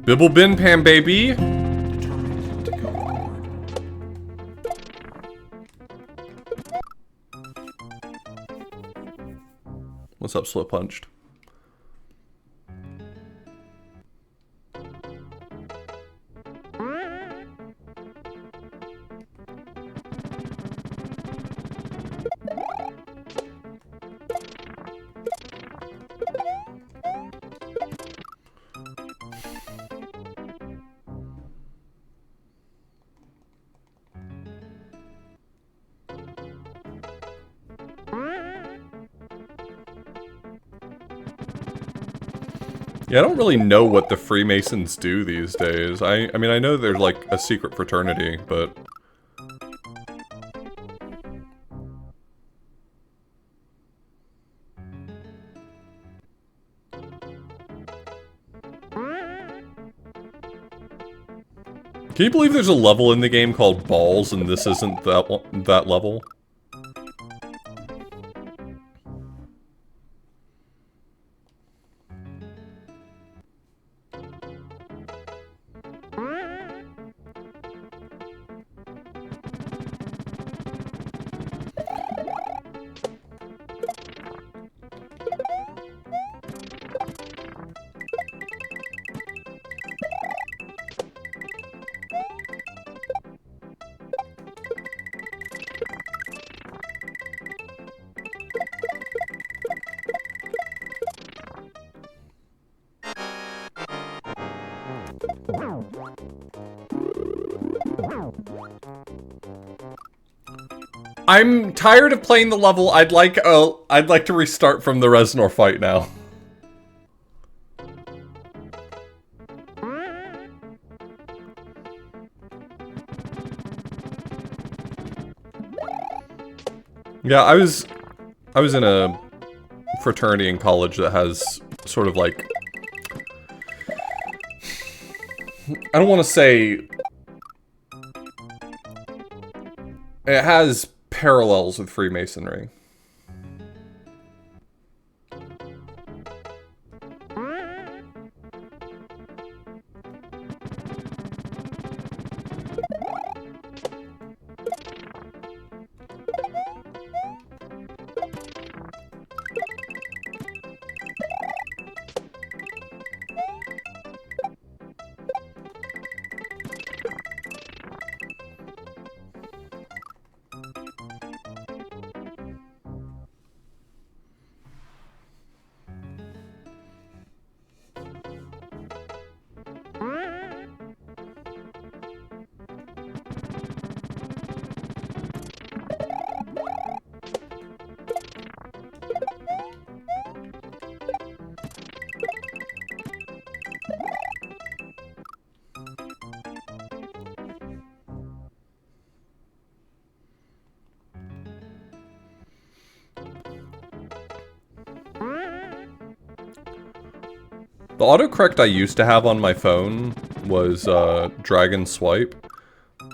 Bibble bin pan baby. Determined to go forward. What's up, Slow Punched? Yeah, I don't really know what the Freemasons do these days. I mean, I know they're like a secret fraternity, but... Can you believe there's a level in the game called Balls and this isn't that level? I'm tired of playing the level. I'd like to restart from the Reznor fight now. Yeah, I was in a fraternity in college that has sort of like, I don't want to say it has parallels with Freemasonry. The autocorrect I used to have on my phone was Dragon Swipe,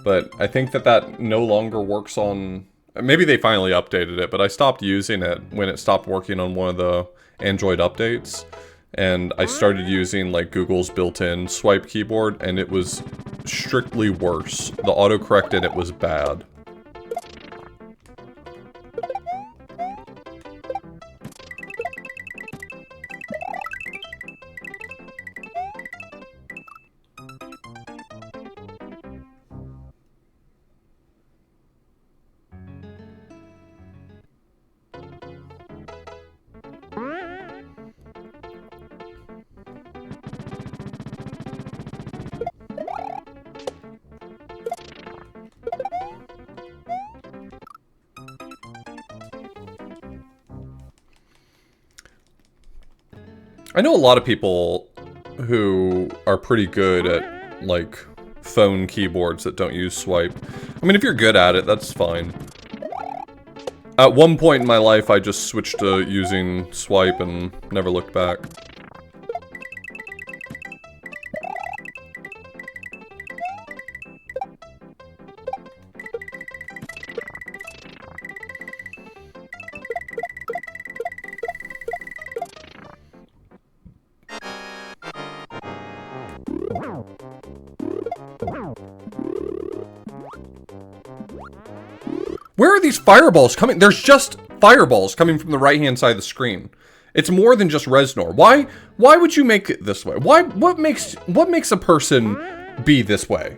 but I think that no longer works on... Maybe they finally updated it, but I stopped using it when it stopped working on one of the Android updates, and I started using like Google's built-in swipe keyboard, and it was strictly worse. The autocorrect in it was bad. I know a lot of people who are pretty good at, like, phone keyboards that don't use swipe. I mean, if you're good at it, that's fine. At one point in my life, I just switched to using swipe and never looked back. Where are these fireballs coming? There's just fireballs coming from the right-hand side of the screen. It's more than just Reznor. Why would you make it this way? What makes a person be this way?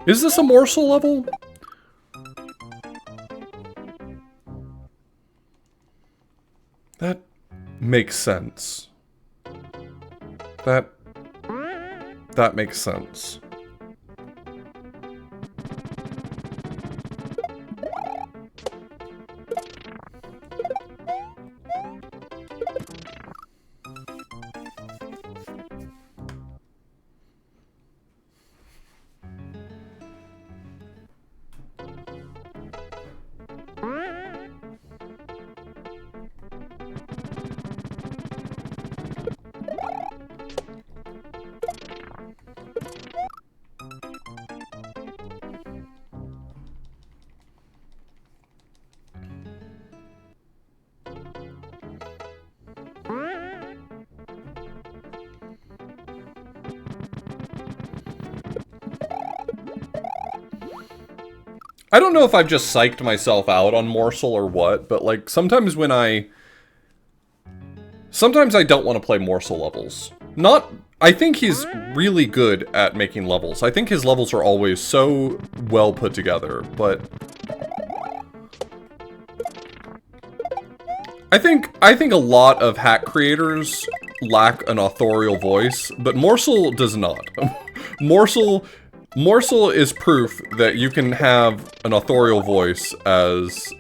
Is this a morsel level? That makes sense. That makes sense. I don't know if I've just psyched myself out on Morsel or what, but like sometimes sometimes I don't want to play Morsel levels. I think he's really good at making levels. I think his levels are always so well put together, but I think a lot of hack creators lack an authorial voice, but Morsel does not. Morsel is proof that you can have an authorial voice as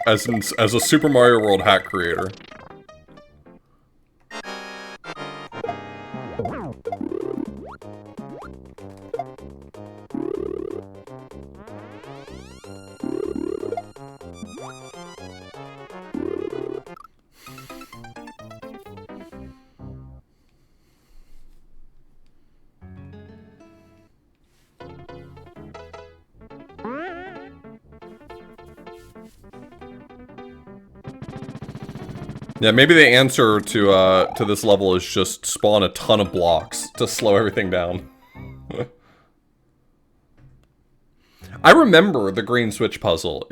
a Super Mario World hack creator. Yeah, maybe the answer to this level is just spawn a ton of blocks to slow everything down. I remember the green switch puzzle.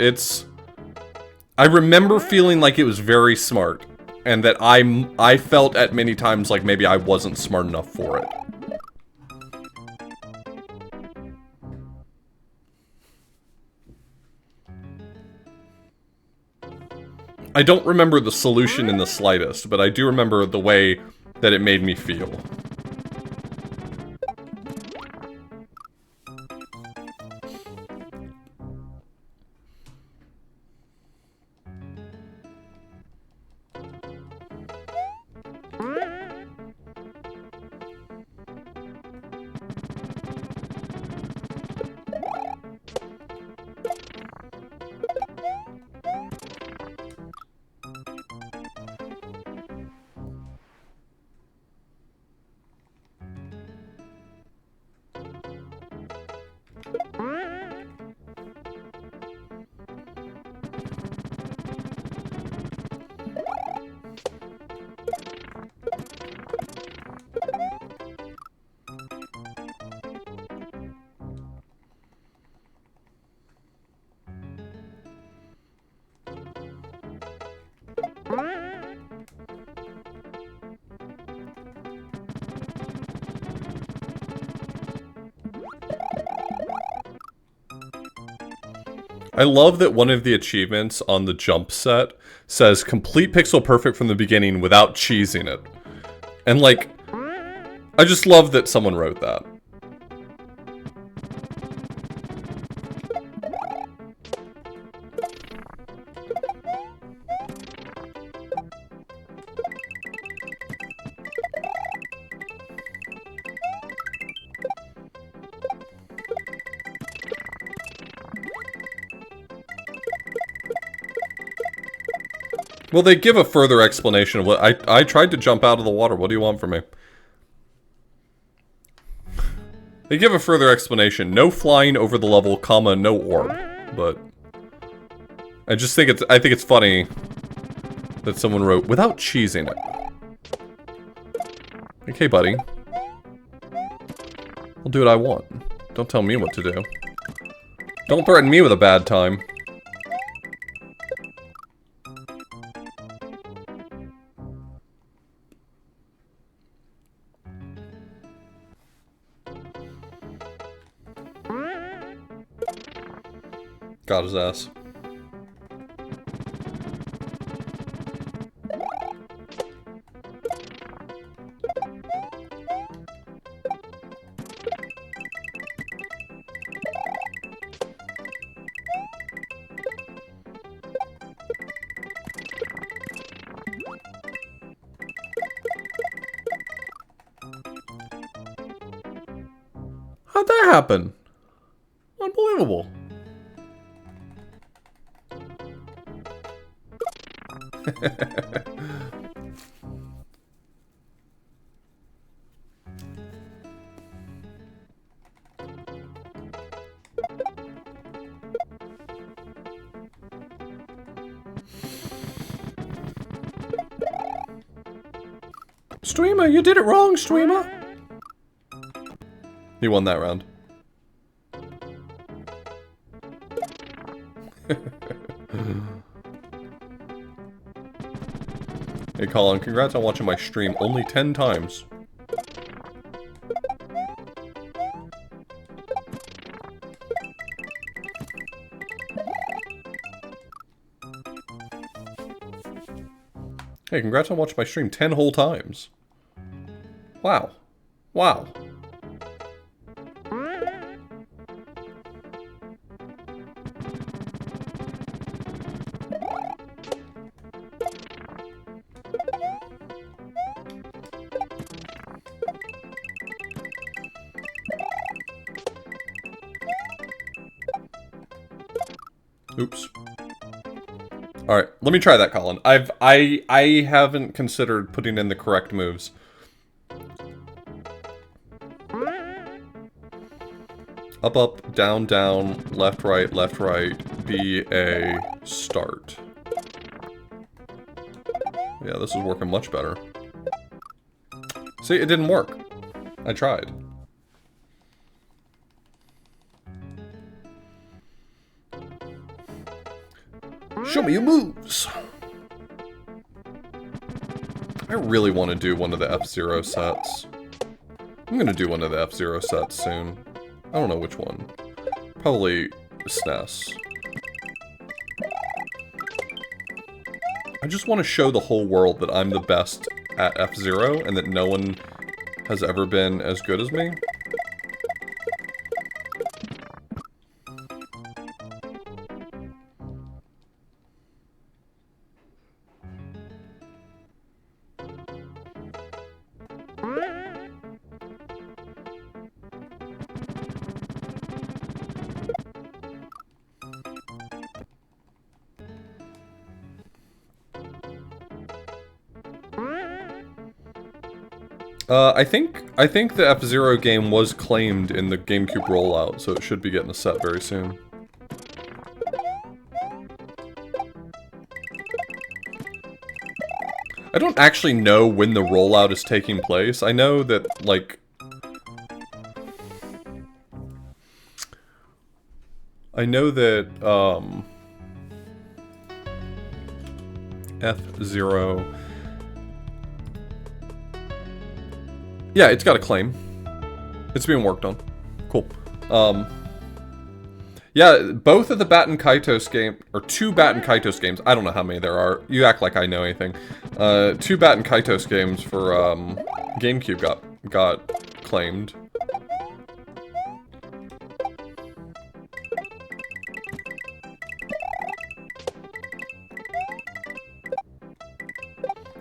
I remember feeling like it was very smart, and that I felt at many times like maybe I wasn't smart enough for it. I don't remember the solution in the slightest, but I do remember the way that it made me feel. I love that one of the achievements on the jump set says complete pixel perfect from the beginning without cheesing it. And like, I just love that someone wrote that. Well, they give a further explanation of what I tried to jump out of the water. What do you want from me? They give a further explanation. No flying over the level, comma, no orb. But I just think it's funny that someone wrote without cheesing it. Okay, buddy. I'll do what I want. Don't tell me what to do. Don't threaten me with a bad time. Got his ass. How'd that happen? Unbelievable. Streamer, you did it wrong, Streamer! He won that round. Hey Colin, congrats on watching my stream only 10 times. Hey, congrats on watching my stream 10 whole times. Wow. Wow. Oops. Alright, let me try that, Colin. I haven't considered putting in the correct moves. Up, up, down, down, left, right, B, A, start. Yeah, this is working much better. See, it didn't work. I tried. Show me your moves! I really want to do one of the F-Zero sets. I'm gonna do one of the F-Zero sets soon. I don't know which one. Probably SNES. I just want to show the whole world that I'm the best at F-Zero and that no one has ever been as good as me. I think the F-Zero game was claimed in the GameCube rollout, so it should be getting a set very soon. I don't actually know when the rollout is taking place. I know that, like... I know that, F-Zero... Yeah, it's got a claim. It's being worked on. Cool. Yeah, both of the Baten Kaitos game, or two Baten Kaitos games, I don't know how many there are, you act like I know anything. Two Baten Kaitos games for, GameCube got claimed.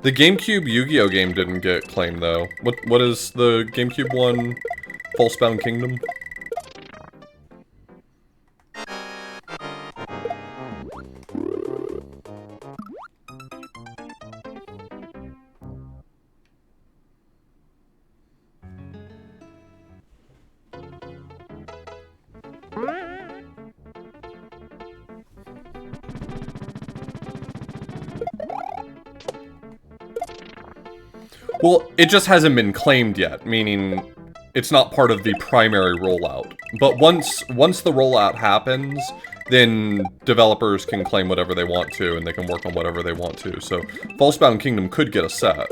The GameCube Yu-Gi-Oh game didn't get claimed though. What is the GameCube one? Falsebound Kingdom? Well, it just hasn't been claimed yet, meaning it's not part of the primary rollout. But once the rollout happens, then developers can claim whatever they want to, and they can work on whatever they want to. So, Falsebound Kingdom could get a set.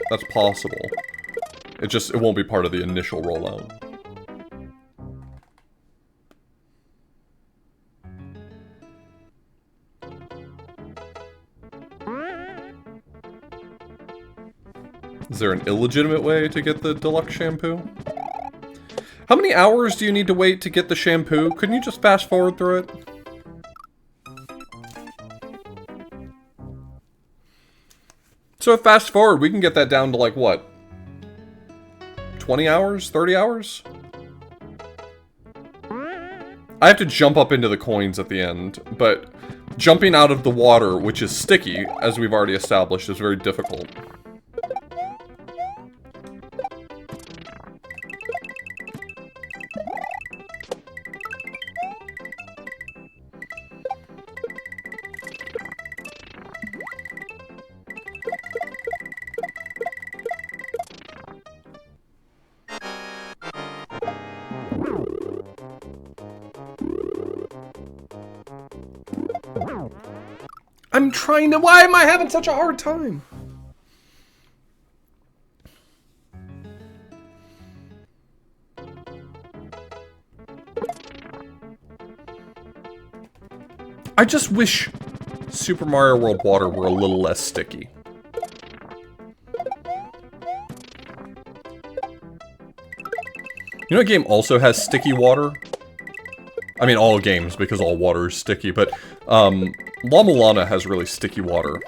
That's possible. It won't be part of the initial rollout. Is there an illegitimate way to get the deluxe shampoo? How many hours do you need to wait to get the shampoo? Couldn't you just fast forward through it? So if fast forward, we can get that down to like what? 20 hours? 30 hours? I have to jump up into the coins at the end, but jumping out of the water, which is sticky, as we've already established, is very difficult. I'm trying to- why am I having such a hard time? I just wish Super Mario World water were a little less sticky. You know what game also has sticky water? I mean, all games, because all water is sticky, but, La Mulana has really sticky water.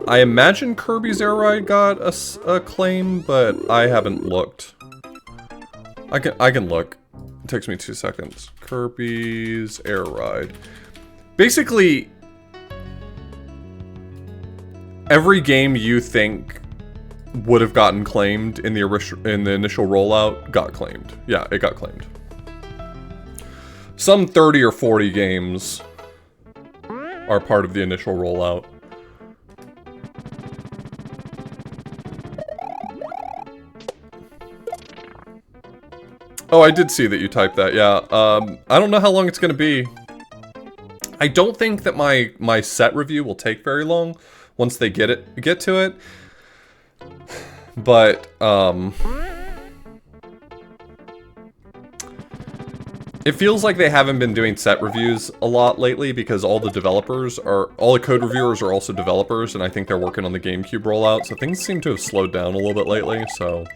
I imagine Kirby's Air Ride got a claim, but I haven't looked. I can look. It takes me 2 seconds. Kirby's Air Ride. Basically, every game you think would have gotten claimed in the initial rollout got claimed. Yeah, it got claimed. Some 30 or 40 games are part of the initial rollout. Oh, I did see that you typed that, yeah. I don't know how long it's gonna be. I don't think that my set review will take very long once they get to it. But, it feels like they haven't been doing set reviews a lot lately because all the code reviewers are also developers, and I think they're working on the GameCube rollout, so things seem to have slowed down a little bit lately, so...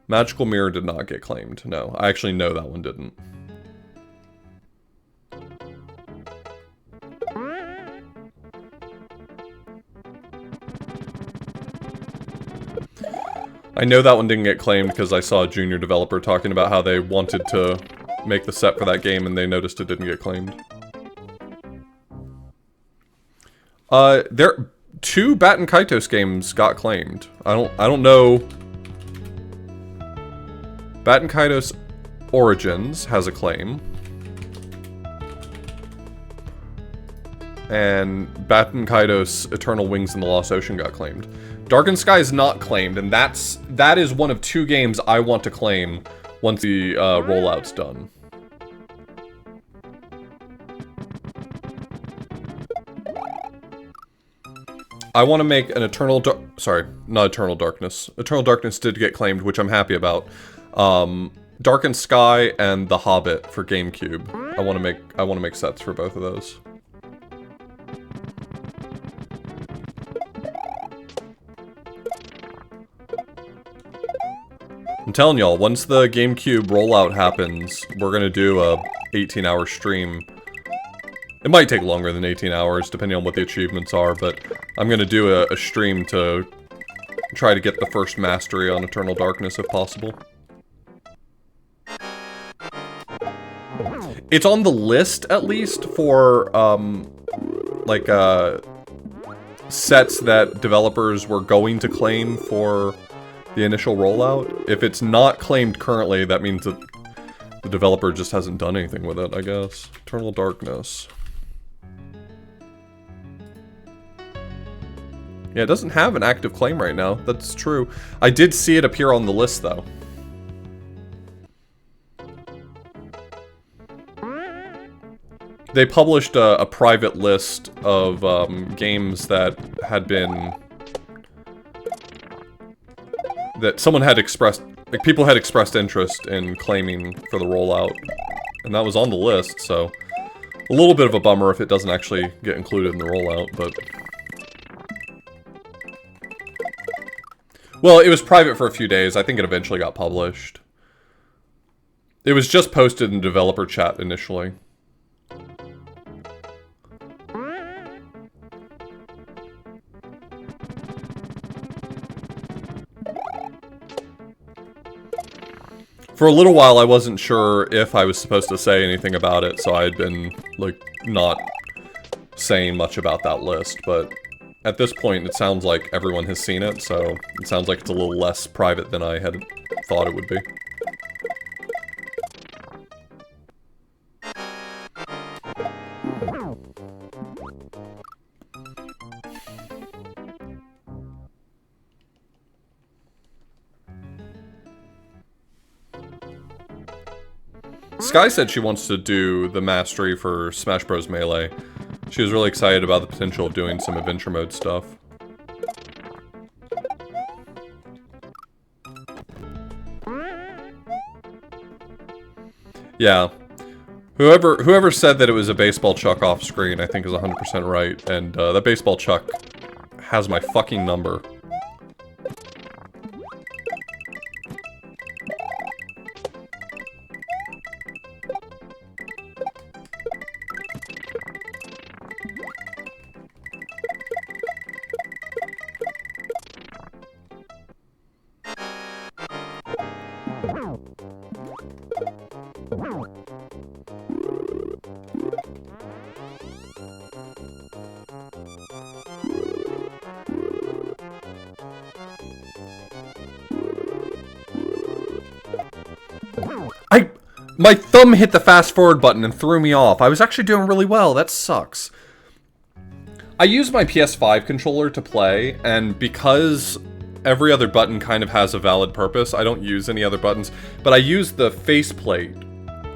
Magical Mirror did not get claimed. No, I actually know that one didn't. I know that one didn't get claimed because I saw a junior developer talking about how they wanted to make the set for that game and they noticed it didn't get claimed. Two Baten Kaitos games got claimed. I don't know. Baten Kaitos Origins has a claim. And Baten Kaitos Eternal Wings in the Lost Ocean got claimed. Darkened Sky is not claimed, and that is one of 2 games I want to claim once the rollout's done. I want to make an not Eternal Darkness. Eternal Darkness did get claimed, which I'm happy about. Darkened Sky and The Hobbit for GameCube. I want to make sets for both of those. I'm telling y'all, once the GameCube rollout happens, we're gonna do a 18-hour stream. It might take longer than 18 hours, depending on what the achievements are, but I'm gonna do a stream to try to get the first mastery on Eternal Darkness if possible. It's on the list, at least, for, sets that developers were going to claim for the initial rollout. If it's not claimed currently, that means that the developer just hasn't done anything with it, I guess. Eternal Darkness. Yeah, it doesn't have an active claim right now. That's true. I did see it appear on the list, though. They published a private list of games that had been... that someone had expressed... like, people had expressed interest in claiming for the rollout. And that was on the list, so... a little bit of a bummer if it doesn't actually get included in the rollout, but... well, it was private for a few days. I think it eventually got published. It was just posted in developer chat initially. For a little while, I wasn't sure if I was supposed to say anything about it, so I had been, like, not saying much about that list, but at this point, it sounds like everyone has seen it, so it sounds like it's a little less private than I had thought it would be. Sky said she wants to do the mastery for Smash Bros. Melee. She was really excited about the potential of doing some adventure mode stuff. Yeah. Whoever said that it was a baseball chuck off screen, I think is 100% right. And that baseball chuck has my fucking number. My thumb hit the fast forward button and threw me off. I was actually doing really well. That sucks. I use my PS5 controller to play, and because every other button kind of has a valid purpose, I don't use any other buttons, but I use the faceplate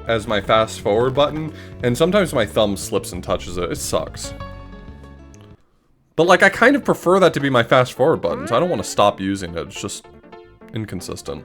as my fast forward button, and sometimes my thumb slips and touches it. It sucks. But like, I kind of prefer that to be my fast forward buttons. I don't want to stop using it. It's just inconsistent.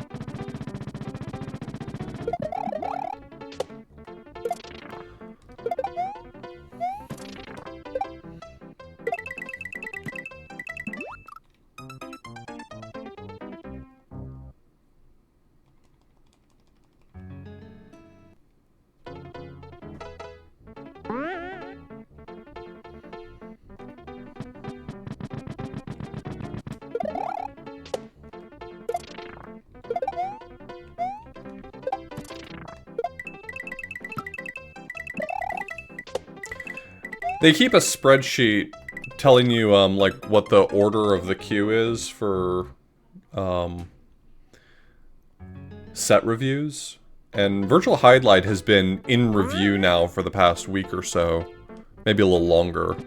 They keep a spreadsheet telling you, like, what the order of the queue is for, set reviews. And Virtual Highlight has been in review now for the past week or so. Maybe a little longer.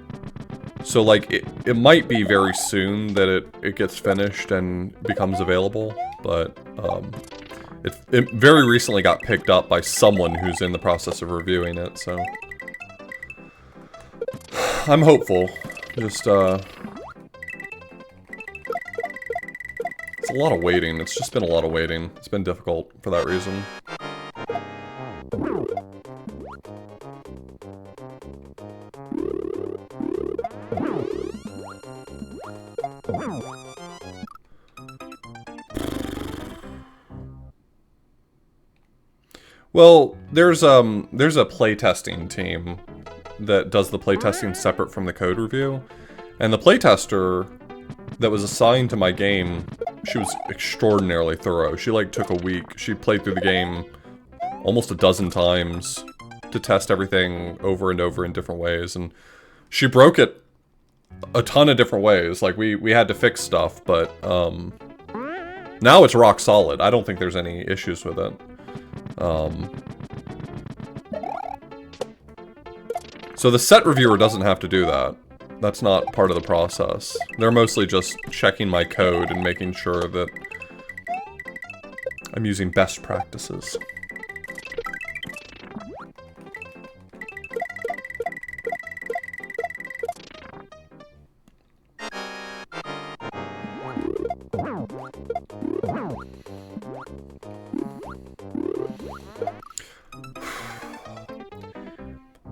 So, like, it might be very soon that it gets finished and becomes available. But, it very recently got picked up by someone who's in the process of reviewing it, so... I'm hopeful. Just, it's a lot of waiting. It's just been a lot of waiting. It's been difficult for that reason. Well, there's a playtesting team that does the playtesting separate from the code review. And the playtester that was assigned to my game, she was extraordinarily thorough. She like took a week. She played through the game almost a dozen times to test everything over and over in different ways. And she broke it a ton of different ways. Like we had to fix stuff, but now it's rock solid. I don't think there's any issues with it. So the set reviewer doesn't have to do that. That's not part of the process. They're mostly just checking my code and making sure that I'm using best practices.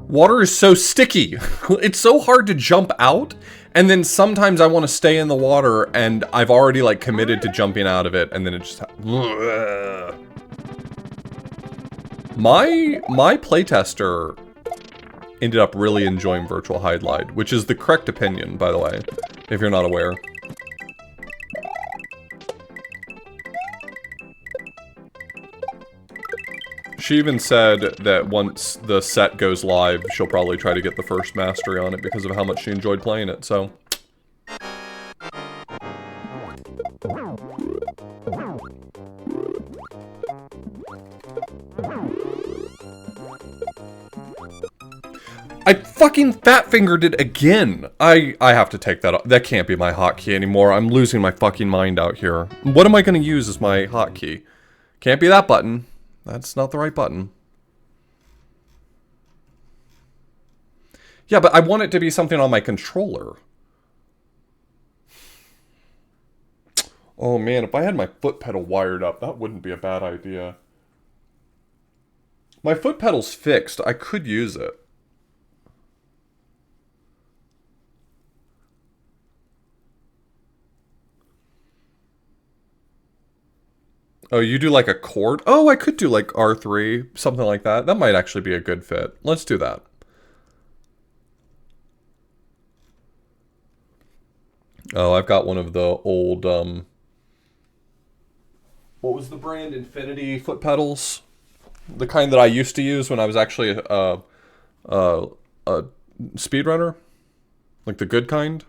Water is so sticky. It's so hard to jump out, and then sometimes I want to stay in the water, and I've already like committed to jumping out of it, and then it just... My playtester ended up really enjoying Virtual Highlight, which is the correct opinion, by the way, if you're not aware. She even said that once the set goes live, she'll probably try to get the first mastery on it because of how much she enjoyed playing it, so... I fucking fat-fingered it again! I have to take that off. That can't be my hotkey anymore. I'm losing my fucking mind out here. What am I gonna use as my hotkey? Can't be that button. That's not the right button. Yeah, but I want it to be something on my controller. Oh man, if I had my foot pedal wired up, that wouldn't be a bad idea. My foot pedal's fixed. I could use it. Oh, you do like a chord? Oh, I could do like R3, something like that. That might actually be a good fit. Let's do that. Oh, I've got one of the old, what was the brand? Infinity foot pedals? The kind that I used to use when I was actually a speedrunner? Like the good kind?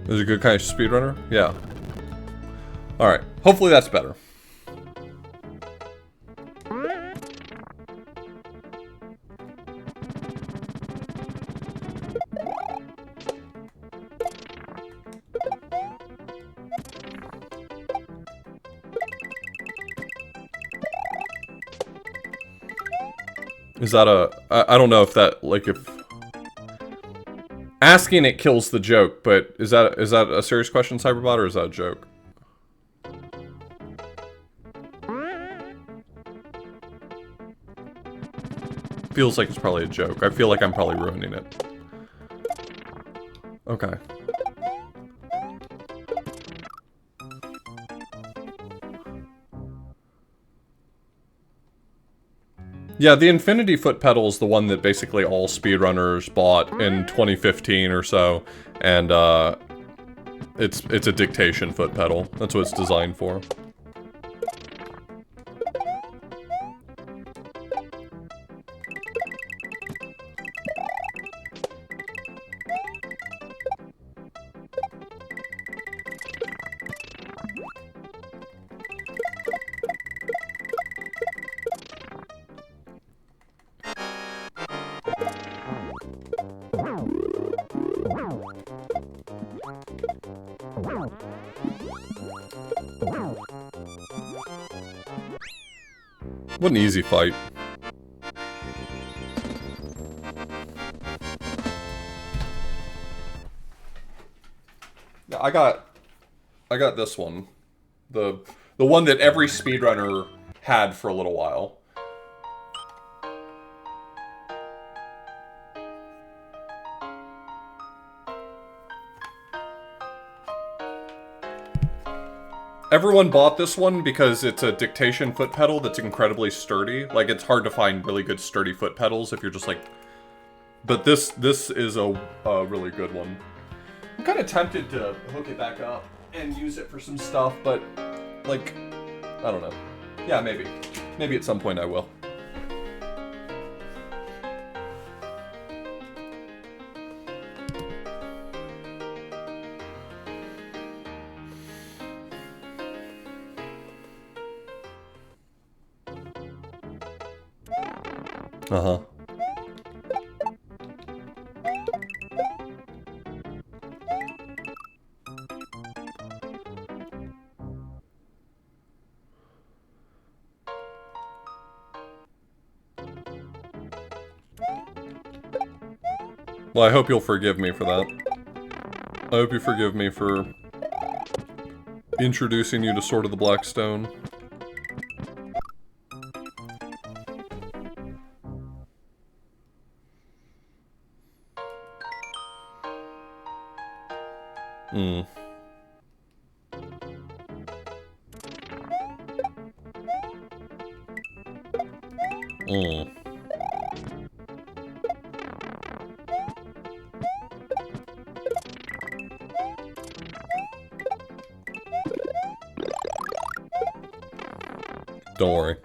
Is it a good kind of speedrunner? Yeah. Alright. Hopefully that's better. Is that a... I don't know if that, like, if... Asking it kills the joke, but is that a serious question, Cyberbot, or is that a joke? Feels like it's probably a joke. I feel like I'm probably ruining it. Okay. Yeah, the Infinity foot pedal is the one that basically all speedrunners bought in 2015 or so, and it's a dictation foot pedal. That's what it's designed for. What an easy fight. Yeah, I got this one. The one that every speedrunner had for a little while. Everyone bought this one because it's a dictation foot pedal that's incredibly sturdy. Like, it's hard to find really good sturdy foot pedals if you're just like... But this is a really good one. I'm kind of tempted to hook it back up and use it for some stuff, but, like, I don't know. Yeah, maybe. Maybe at some point I will. Uh-huh. Well, I hope you'll forgive me for that. I hope you forgive me for introducing you to Sword of the Black Stone. Mm. Mm. Don't worry.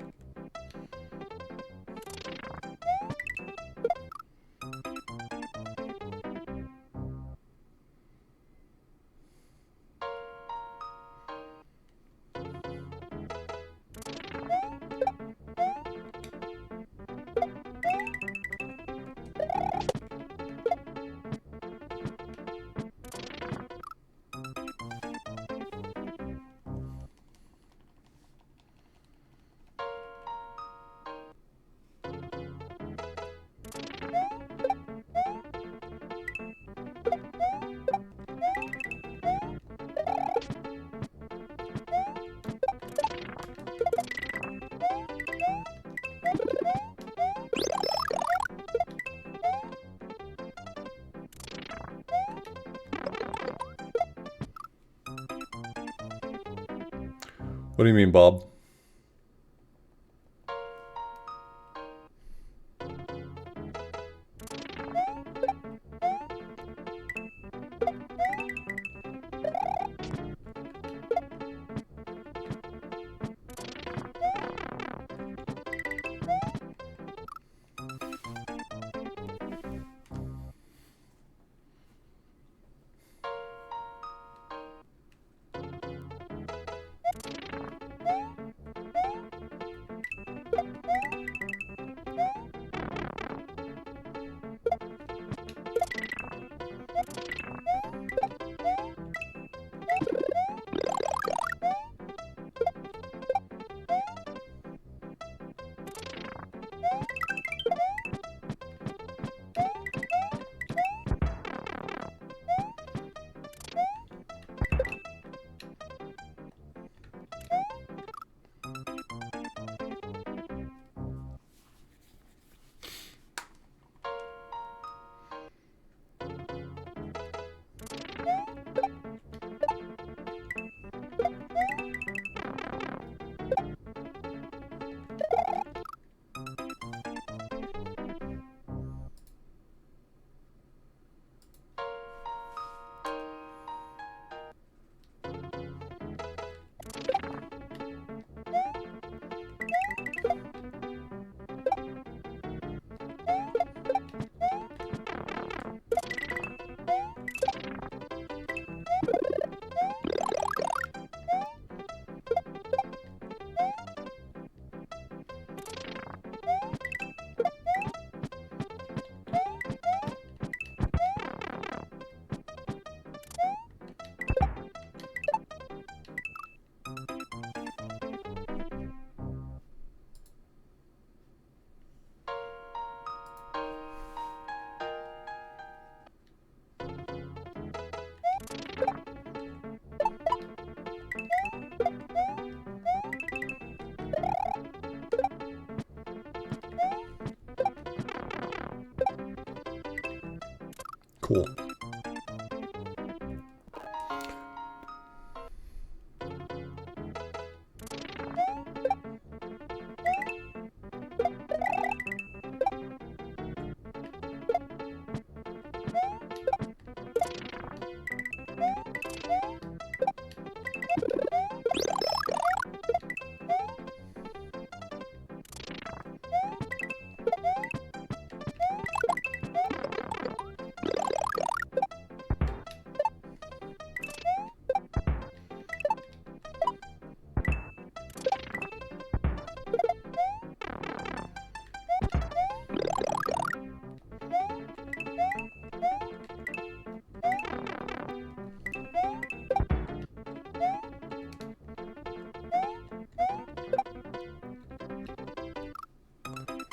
What do you mean, Bob? Cool.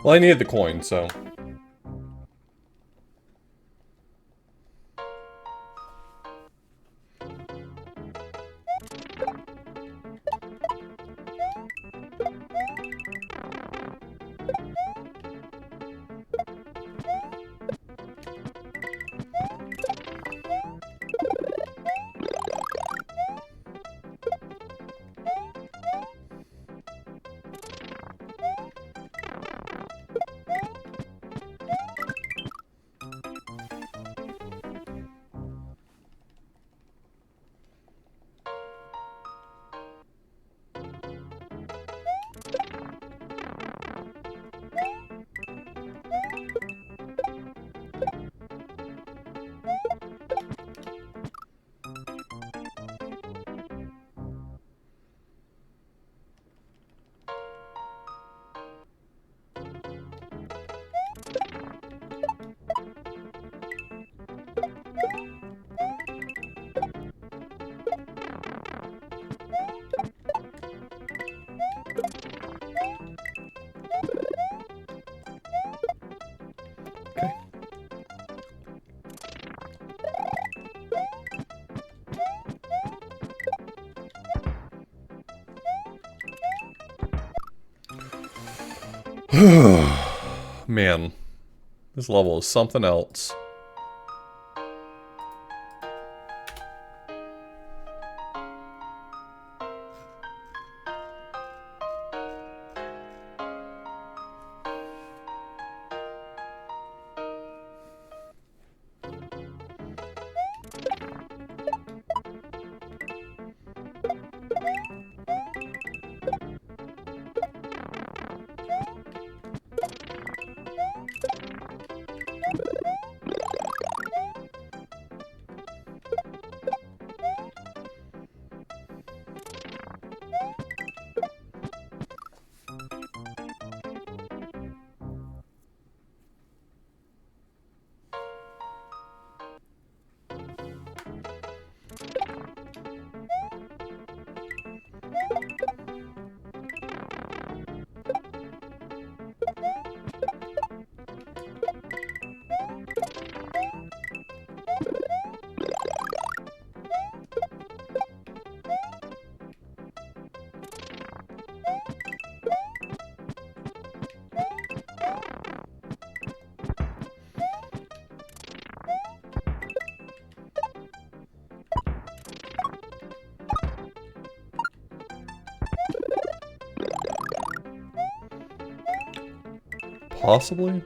Well, I needed the coin, so... Man, this level is something else. Possibly?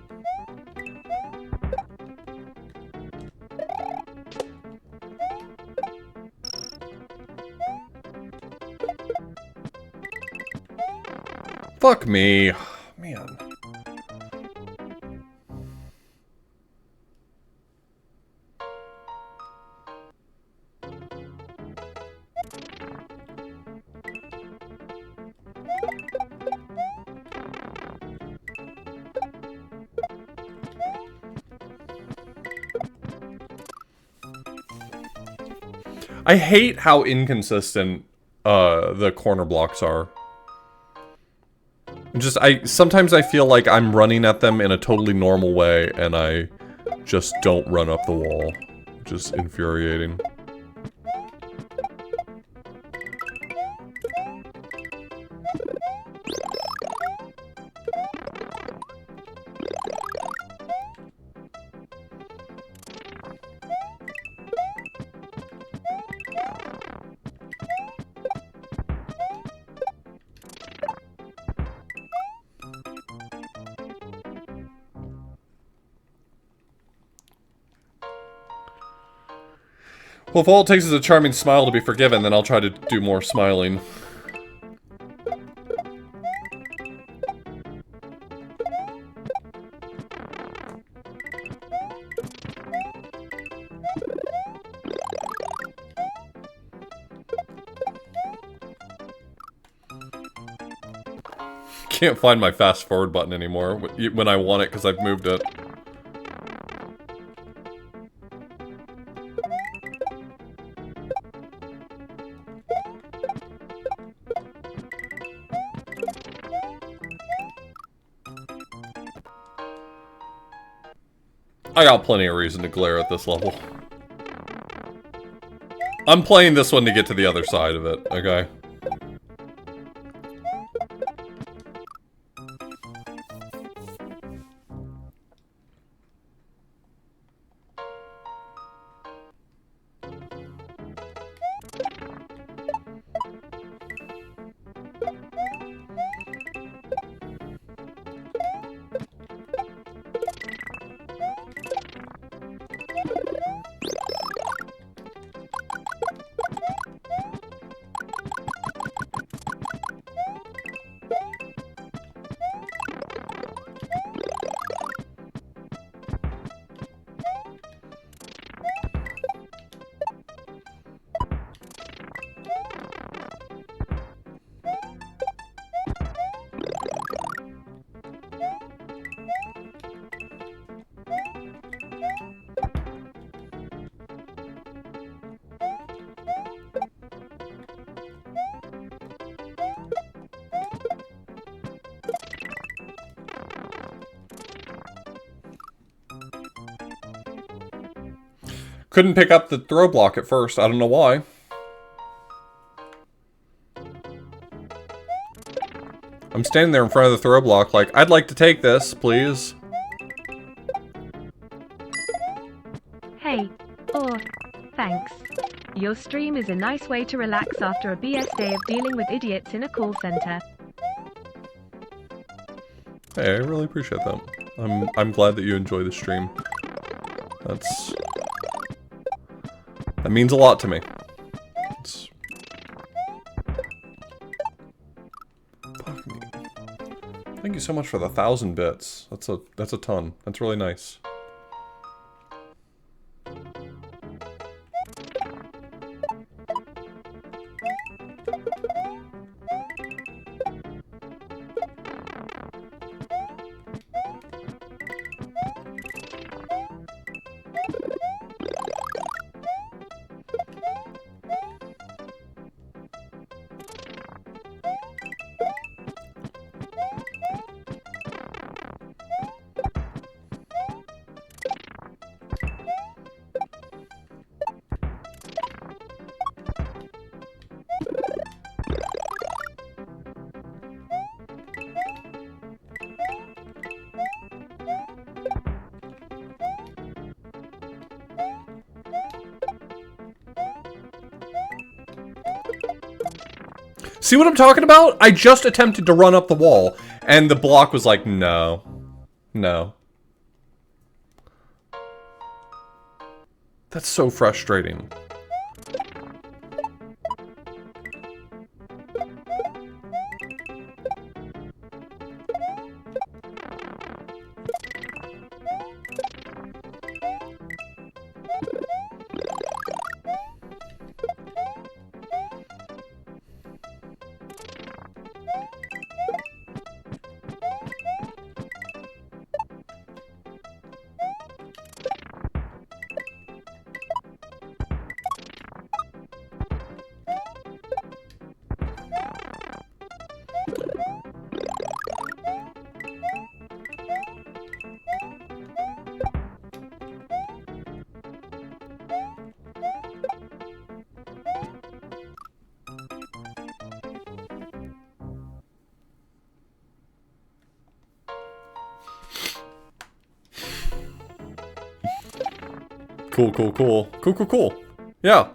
Fuck me. Man. I hate how inconsistent the corner blocks are. Sometimes I feel like I'm running at them in a totally normal way and I just don't run up the wall. Which is infuriating. Well, if all it takes is a charming smile to be forgiven, then I'll try to do more smiling. Can't find my fast forward button anymore when I want it because I've moved it. I got plenty of reason to glare at this level. I'm playing this one to get to the other side of it, okay? Couldn't pick up the throw block at first. I don't know why. I'm standing there in front of the throw block like, I'd like to take this, please. Hey. Or, thanks. Your stream is a nice way to relax after a BS day of dealing with idiots in a call center. Hey, I really appreciate that. I'm glad that you enjoy the stream. That means a lot to me. Fuck me. Thank you so much for the 1,000 bits. That's a ton. That's really nice. See what I'm talking about? I just attempted to run up the wall, and the block was like, no. No. That's so frustrating. Cool, cool, cool. Cool, cool, cool. Yeah.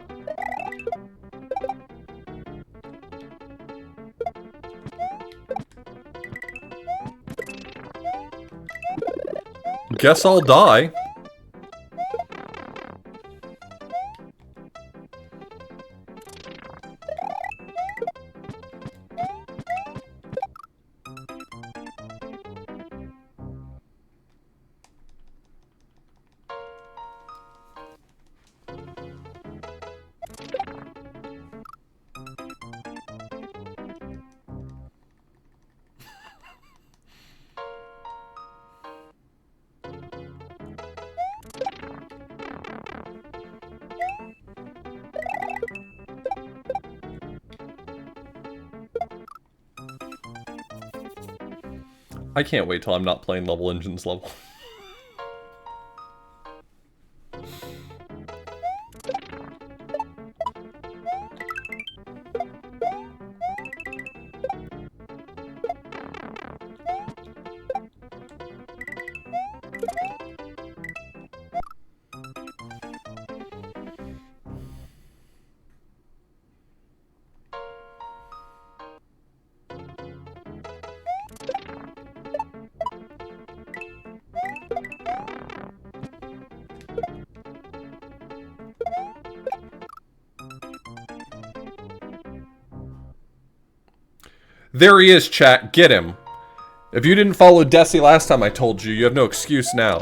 Guess I'll die. I can't wait till I'm not playing Level Engines level. There he is, chat. Get him. If you didn't follow Desi last time I told you, you have no excuse now.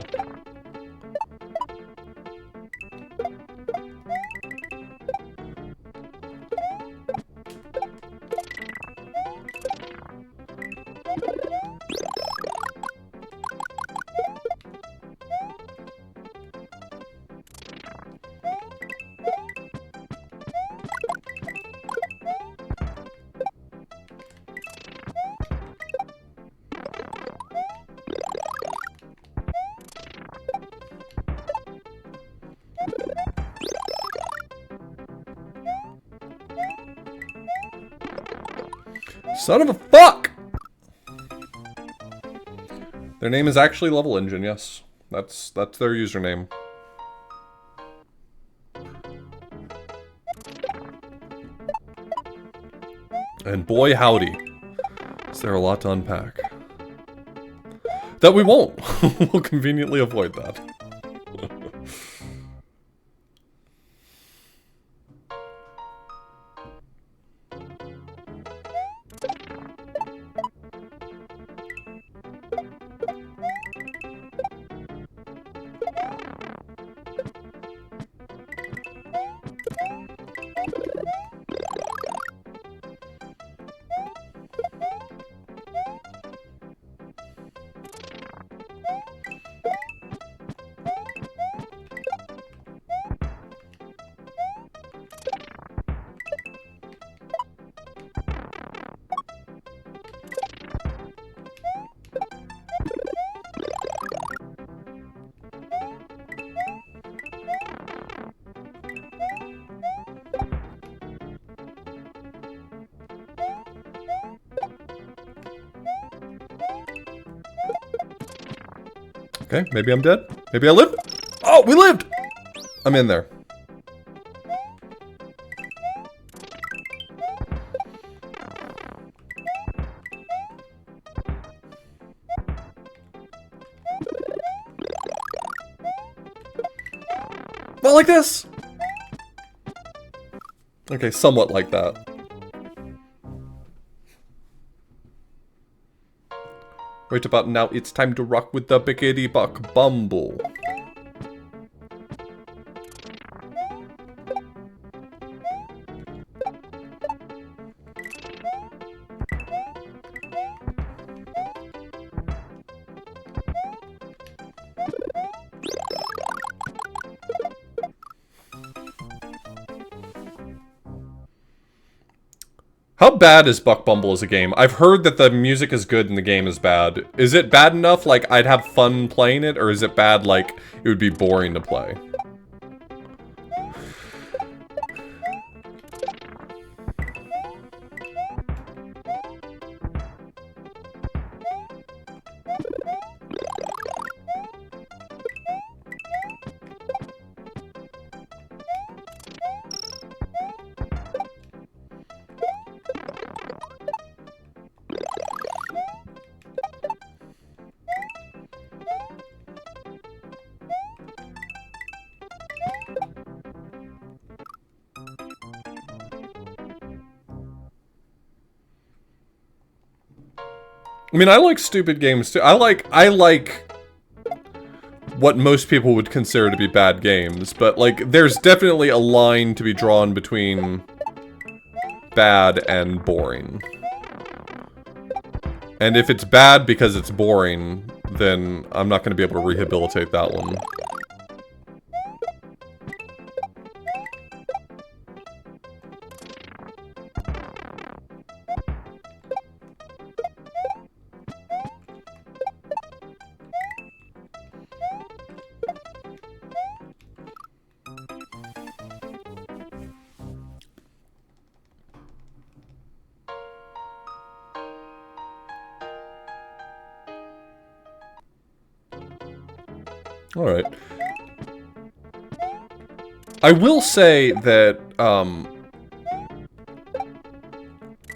Son of a fuck! Their name is actually Level Engine, yes. That's their username. And boy howdy, is there a lot to unpack. That we won't! We'll conveniently avoid that. Okay, maybe I'm dead. Maybe I live. Oh, we lived! I'm in there. Not like this? Okay, somewhat like that. Right about now, it's time to rock with the Bickety Buck Bumble. How bad is Buck Bumble as a game? I've heard that the music is good and the game is bad. Is it bad enough, like, I'd have fun playing it, or is it bad, like, it would be boring to play? I mean, I like stupid games too. I like what most people would consider to be bad games, but like, there's definitely a line to be drawn between bad and boring. And if it's bad because it's boring, then I'm not going to be able to rehabilitate that one. Alright. I will say that,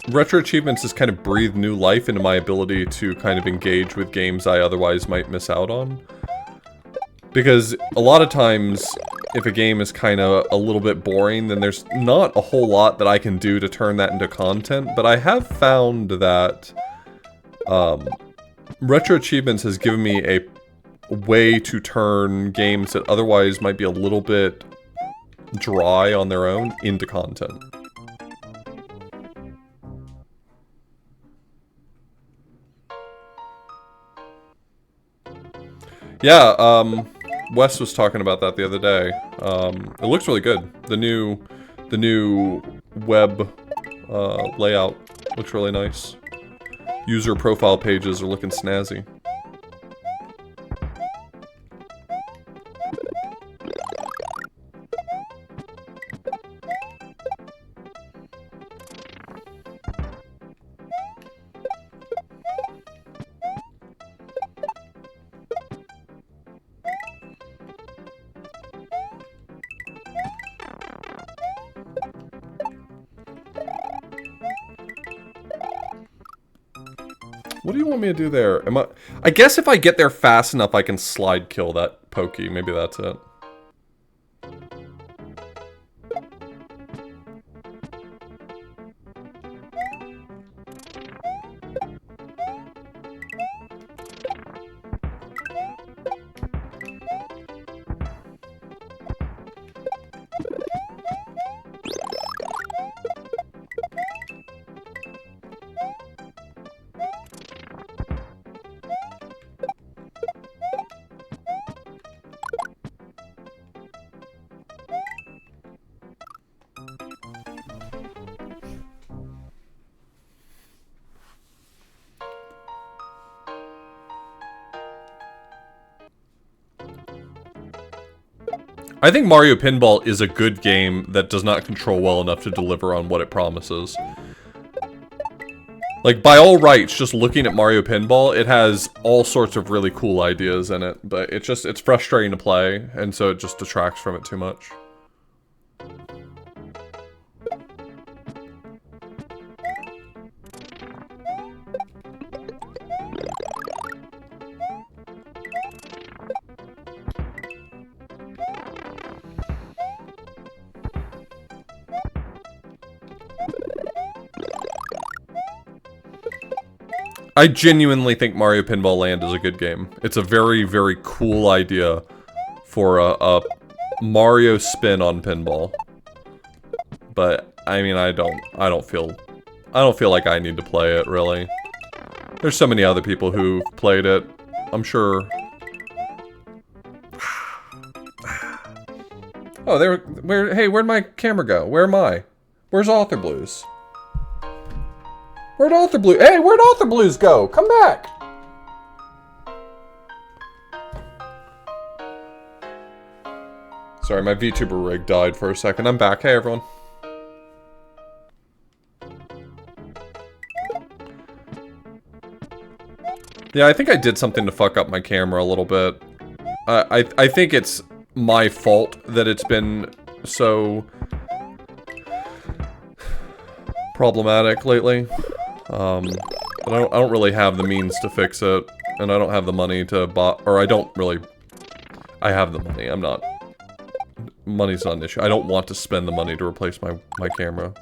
RetroAchievements has kind of breathed new life into my ability to kind of engage with games I otherwise might miss out on. Because a lot of times, if a game is kind of a little bit boring, then there's not a whole lot that I can do to turn that into content, but I have found that, RetroAchievements has given me a way to turn games that otherwise might be a little bit dry on their own into content. Yeah, Wes was talking about that the other day. It looks really good. The new web layout looks really nice. User profile pages are looking snazzy. What do you want me to do there? I guess if I get there fast enough, I can slide kill that pokey. Maybe that's it. I think Mario Pinball is a good game that does not control well enough to deliver on what it promises. Like, by all rights, just looking at Mario Pinball, it has all sorts of really cool ideas in it, but it's frustrating to play, and so it just detracts from it too much. I genuinely think Mario Pinball Land is a good game. It's a very, very cool idea for a Mario spin on pinball. But I mean, I don't feel like I need to play it really. There's so many other people who've played it. I'm sure. Oh, hey, where'd my camera go? Where am I? Where's Author Blues? Where'd Author Blues? Hey, where'd Author Blues go? Come back! Sorry, my VTuber rig died for a second. I'm back. Hey, everyone. Yeah, I think I did something to fuck up my camera a little bit. I think it's my fault that it's been so problematic lately. But I don't really have the means to fix it, and I don't have the money to buy, or I have the money. Money's not an issue. I don't want to spend the money to replace my camera.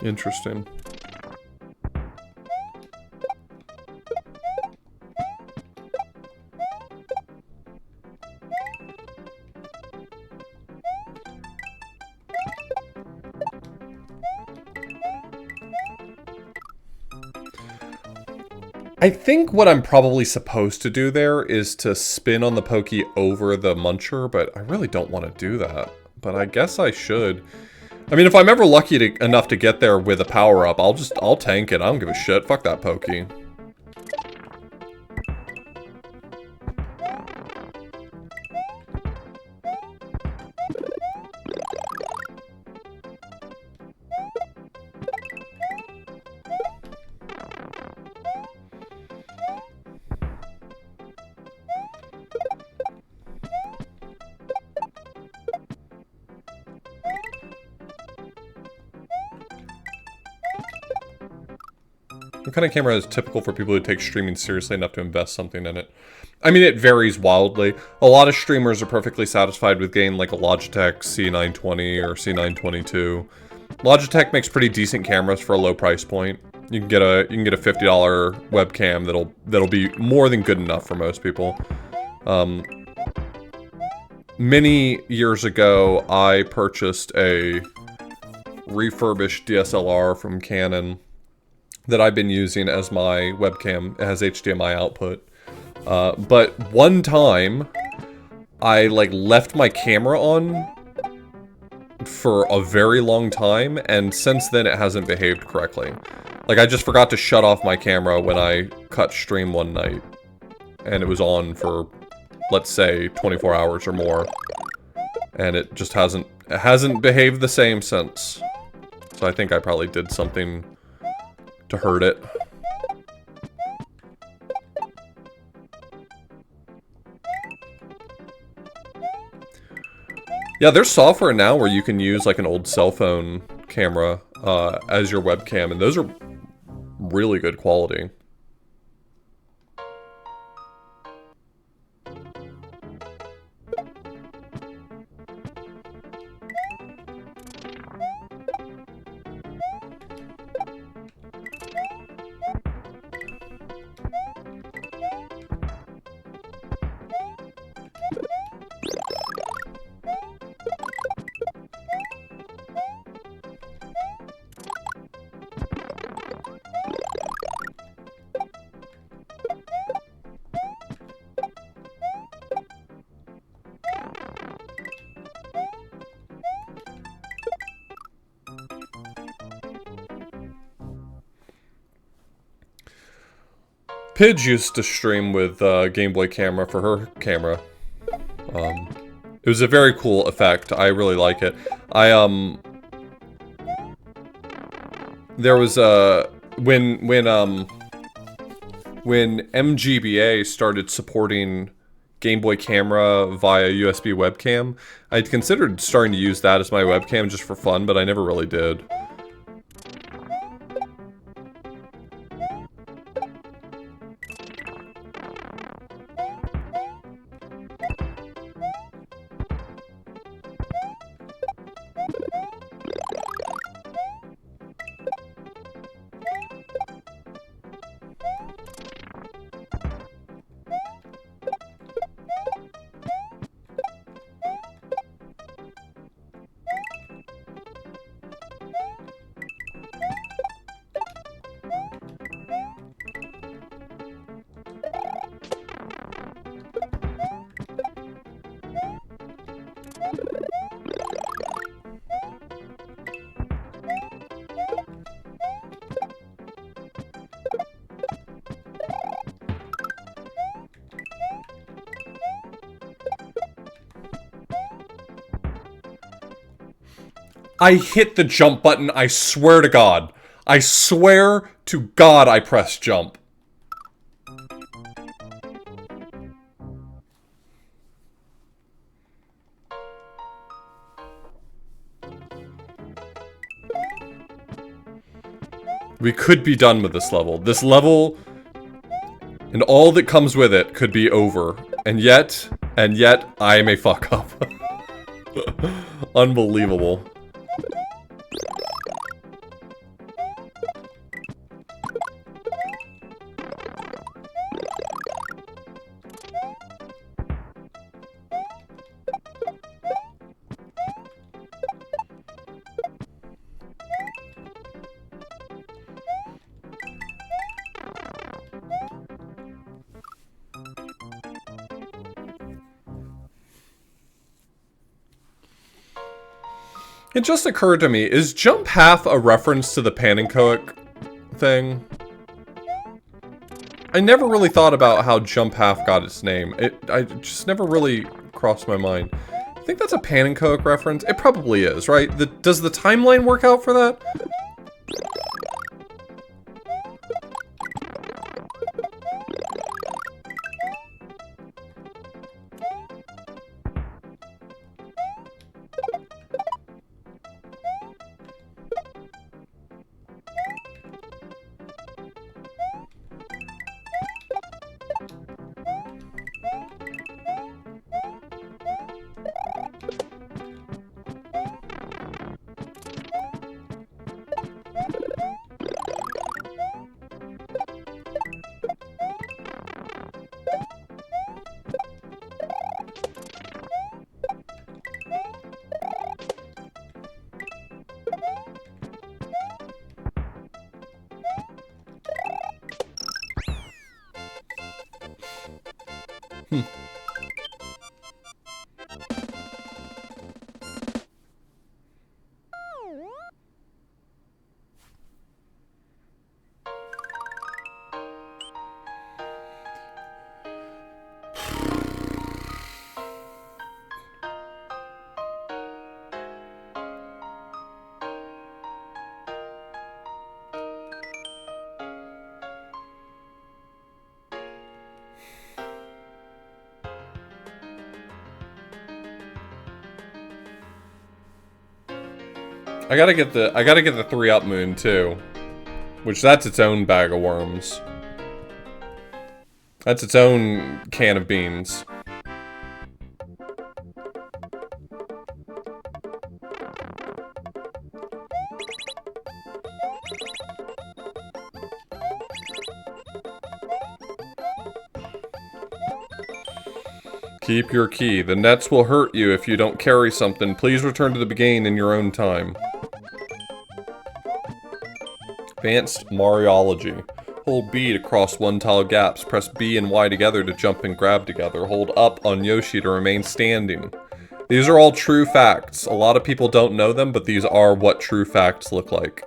Interesting. I think what I'm probably supposed to do there is to spin on the pokey over the muncher, but I really don't want to do that. But I guess I should. I mean, if I'm ever lucky enough to get there with a power-up, I'll tank it. I don't give a shit. Fuck that pokey. What kind of camera is typical for people who take streaming seriously enough to invest something in it? I mean, it varies wildly. A lot of streamers are perfectly satisfied with getting like a Logitech C920 or C922. Logitech makes pretty decent cameras for a low price point. You can get a $50 webcam that'll be more than good enough for most people. Many years ago, I purchased a refurbished DSLR from Canon that I've been using as my webcam. It has HDMI output. But one time, I like left my camera on for a very long time, and since then it hasn't behaved correctly. Like, I just forgot to shut off my camera when I cut stream one night, and it was on for, let's say, 24 hours or more, and it just hasn't behaved the same since. So I think I probably did something to hurt it. Yeah, there's software now where you can use like an old cell phone camera as your webcam, and those are really good quality. Pidge used to stream with Game Boy camera for her camera. It was a very cool effect. I really like it. There was when MGBA started supporting Game Boy camera via USB webcam, I'd considered starting to use that as my webcam just for fun, but I never really did. I hit the jump button, I swear to God. I swear to God I pressed jump. We could be done with this level. This level and all that comes with it could be over. And yet, I may fuck up. Unbelievable. It just occurred to me, is jump half a reference to the Panenkoic thing? I never really thought about how jump half got its name. I just never really crossed my mind. I think that's a Panenkoic reference. It probably is, right? Does the timeline work out for that? I gotta get the 3-up moon too. Which that's its own bag of worms. That's its own can of beans. Keep your key. The nets will hurt you if you don't carry something. Please return to the beginning in your own time. Advanced Mariology. Hold B to cross one-tile gaps. Press B and Y together to jump and grab together. Hold up on Yoshi to remain standing. These are all true facts. A lot of people don't know them, but these are what true facts look like.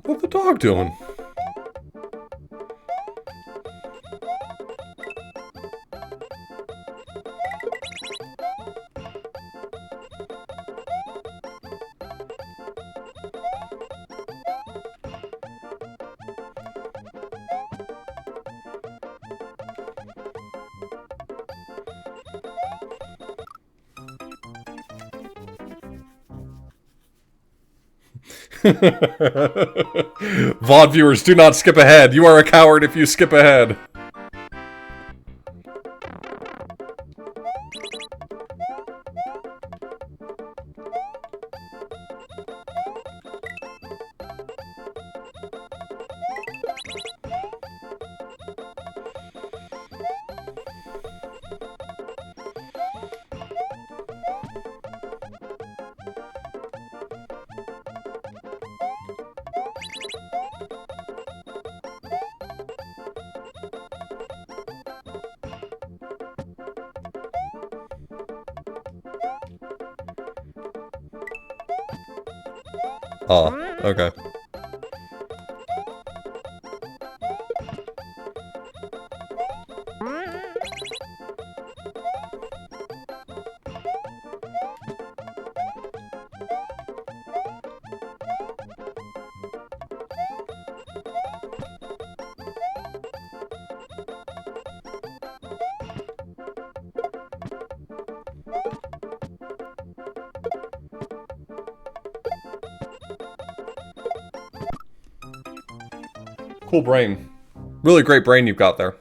What's the dog doing? VOD viewers, do not skip ahead. You are a coward if you skip ahead. Oh, okay. Cool brain. Really great brain you've got there.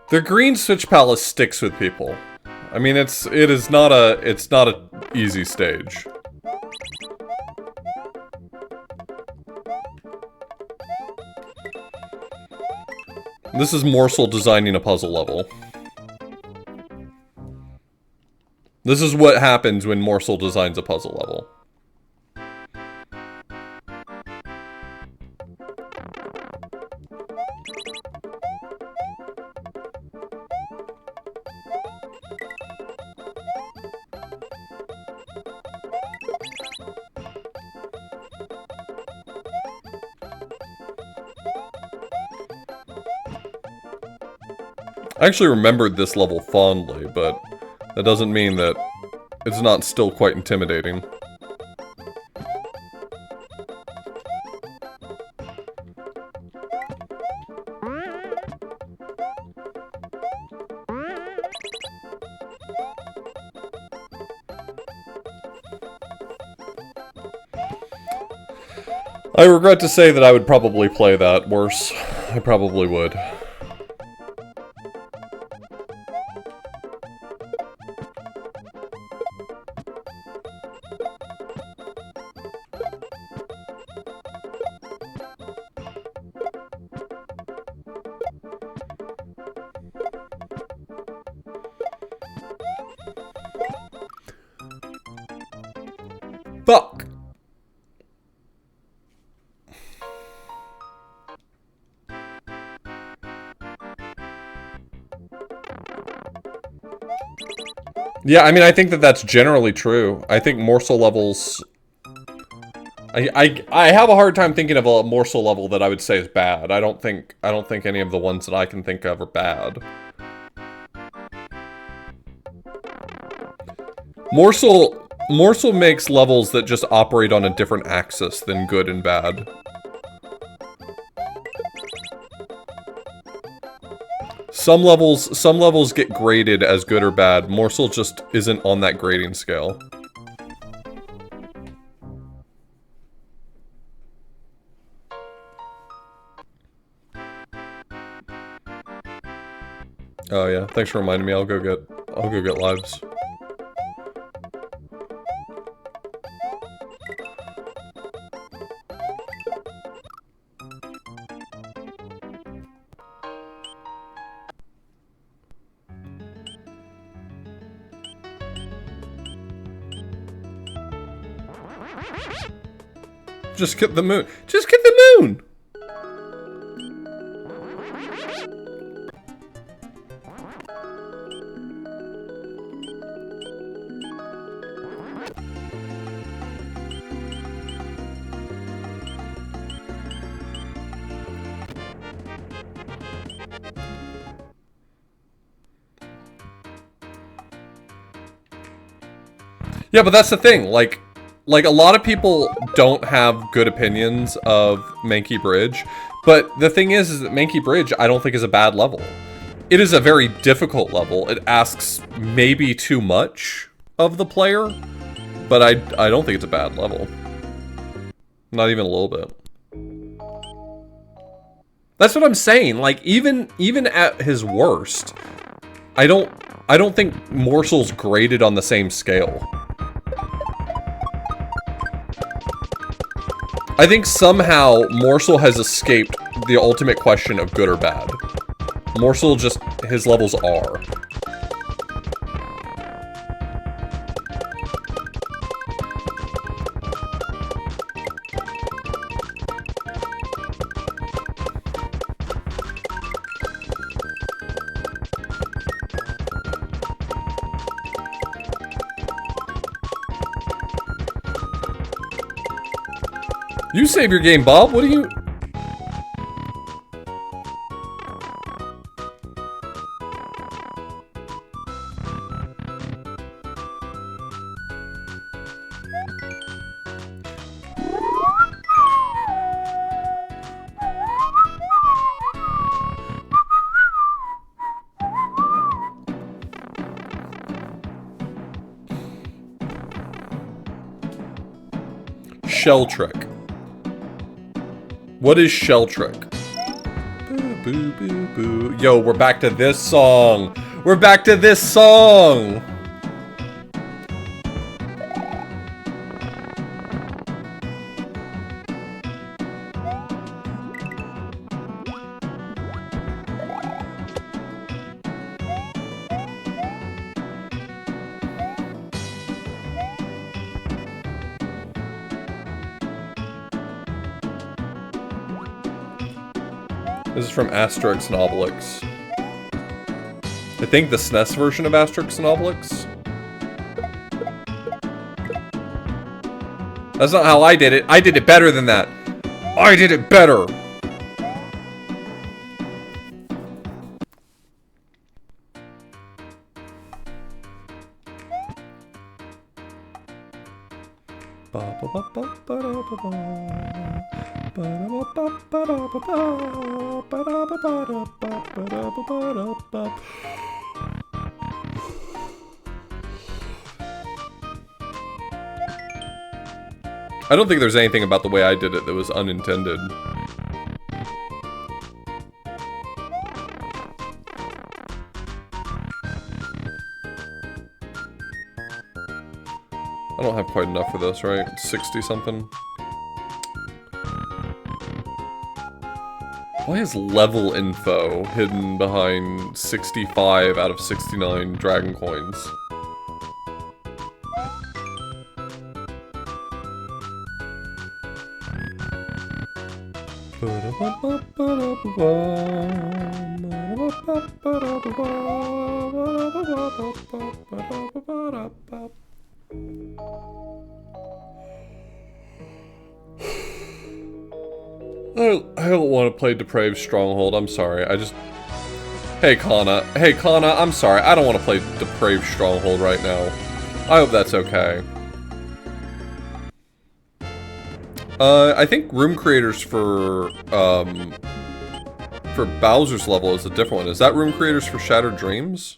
The green switch palace sticks with people. I mean, it's not a easy stage. This is Morsel designing a puzzle level. This is what happens when Morsel designs a puzzle level. I actually remembered this level fondly, but that doesn't mean that it's not still quite intimidating. I regret to say that I would probably play that worse. I probably would. Fuck! Yeah, I mean, I think that that's generally true. I think morsel levels... I have a hard time thinking of a morsel level that I would say is bad. I don't think any of the ones that I can think of are bad. Morsel makes levels that just operate on a different axis than good and bad. Some levels get graded as good or bad. Morsel just isn't on that grading scale. Oh yeah, thanks for reminding me. I'll go get lives. Just get the moon. Just get the moon! Yeah, but that's the thing, like a lot of people don't have good opinions of Mankey Bridge, but the thing is that Mankey Bridge I don't think is a bad level. It is a very difficult level. It asks maybe too much of the player, but I don't think it's a bad level. Not even a little bit. That's what I'm saying, like even at his worst, I don't think Morsel's graded on the same scale. I think somehow Morsel has escaped the ultimate question of good or bad. Morsel just, his levels are. You save your game, Bob. What do you... Shell trick. What is shell trick? Boo, boo, boo, boo. Yo, we're back to this song. We're back to this song. This is from Asterix and Obelix. I think the SNES version of Asterix and Obelix. That's not how I did it. I did it better than that. I did it better. I don't think there's anything about the way I did it that was unintended. I don't have quite enough for this, right? 60 something. Why is level info hidden behind 65 out of 69 dragon coins? I don't want to play Depraved Stronghold, I'm sorry, I just... Hey Kana, I'm sorry, I don't want to play Depraved Stronghold right now. I hope that's okay. I think room creators for Bowser's level is a different one. Is that room creators for Shattered Dreams?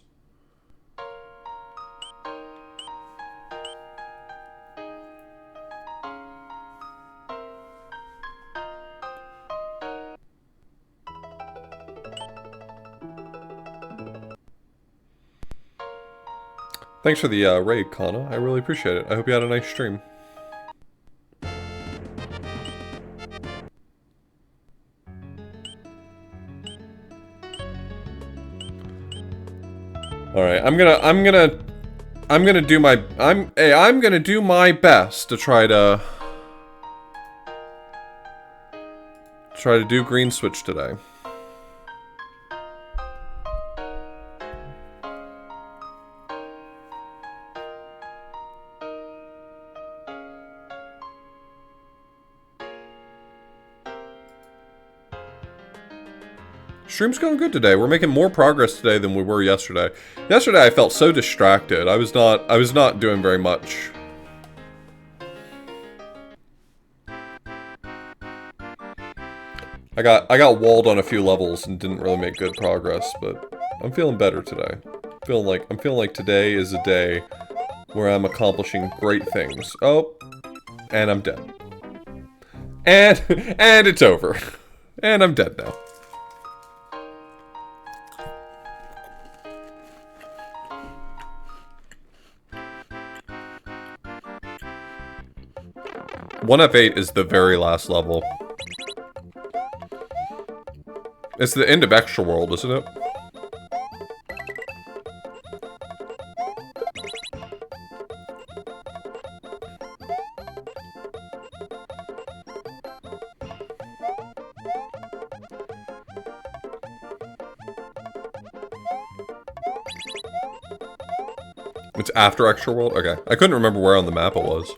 Thanks for the raid, Kana. I really appreciate it. I hope you had a nice stream. All right, I'm gonna do my best to try to try to do green switch today. Stream's going good today. We're making more progress today than we were yesterday. Yesterday I felt so distracted. I was not doing very much. I got walled on a few levels and didn't really make good progress, but I'm feeling better today. I'm feeling like today is a day where I'm accomplishing great things. Oh, and I'm dead. And it's over. And I'm dead now. One F8 is the very last level. It's the end of Extra World, isn't it? It's after Extra World? Okay. I couldn't remember where on the map it was.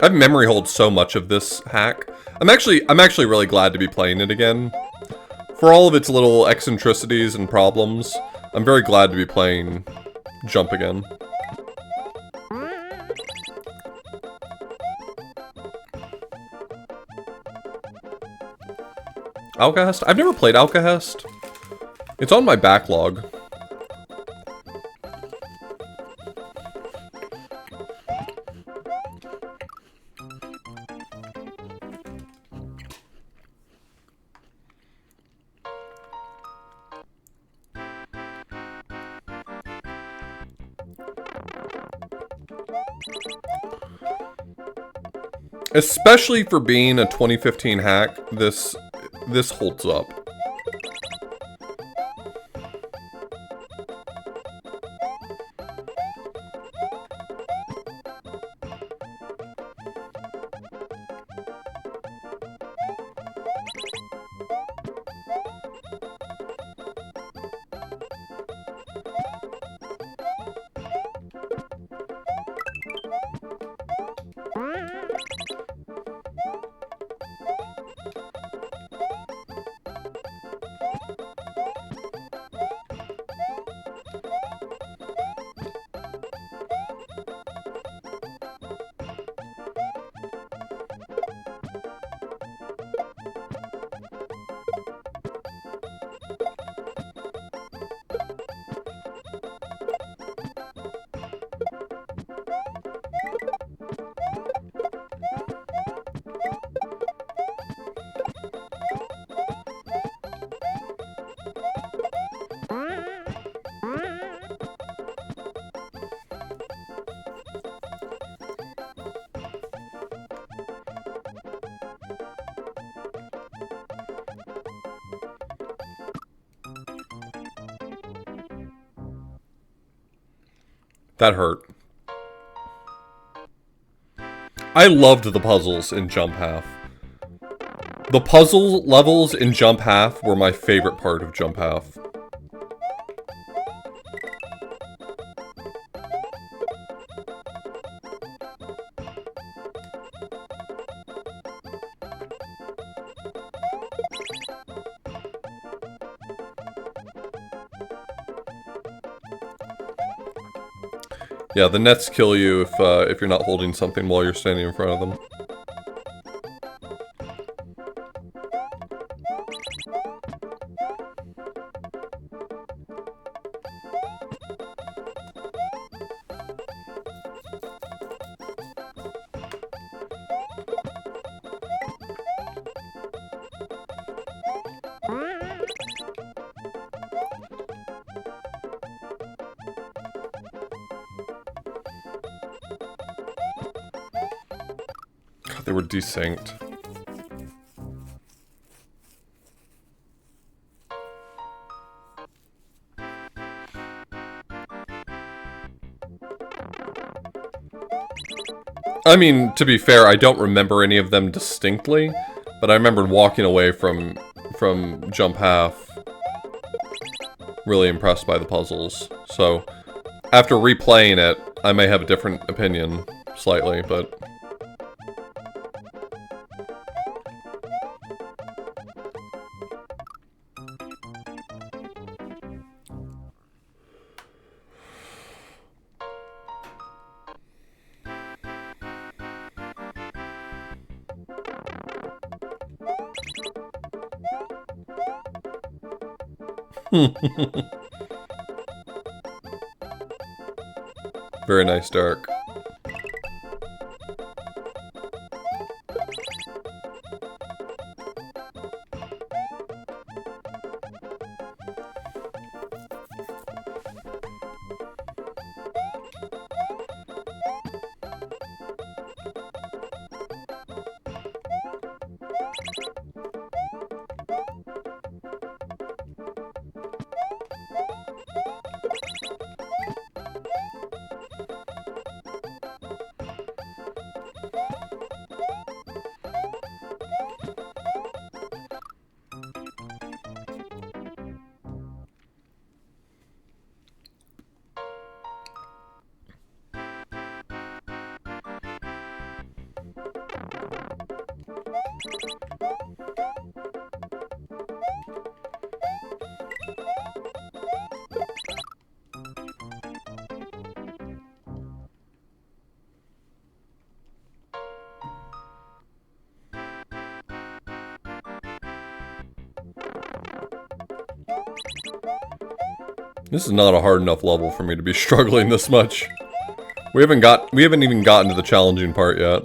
I've memory hold so much of this hack. I'm actually really glad to be playing it again. For all of its little eccentricities and problems, I'm very glad to be playing Jump again. Alcahest? I've never played Alcahest. It's on my backlog. Especially for being a 2015 hack, this holds up. That hurt. I loved the puzzles in Jump Half. The puzzle levels in Jump Half were my favorite part of Jump Half. Yeah, the nets kill you if you're not holding something while you're standing in front of them. God, they were desynced. I mean, to be fair, I don't remember any of them distinctly, but I remembered walking away from Jump Half really impressed by the puzzles. So, after replaying it, I may have a different opinion, slightly, but... Very nice, Dark. This is not a hard enough level for me to be struggling this much. We haven't even gotten to the challenging part yet.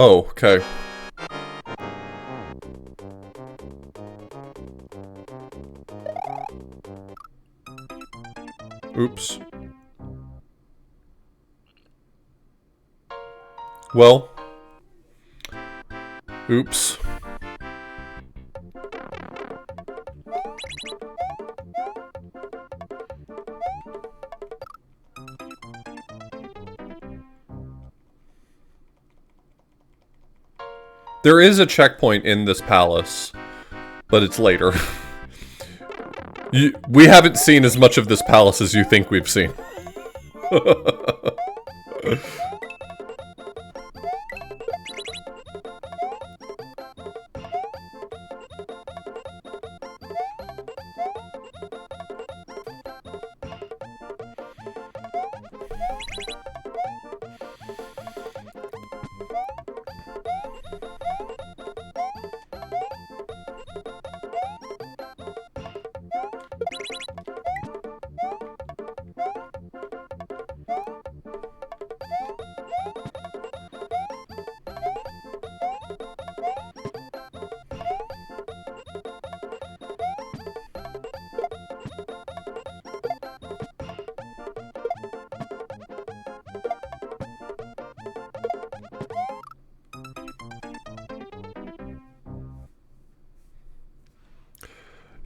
Oh, okay. Oops. Well. Oops. There is a checkpoint in this palace, but it's later. We haven't seen as much of this palace as you think we've seen.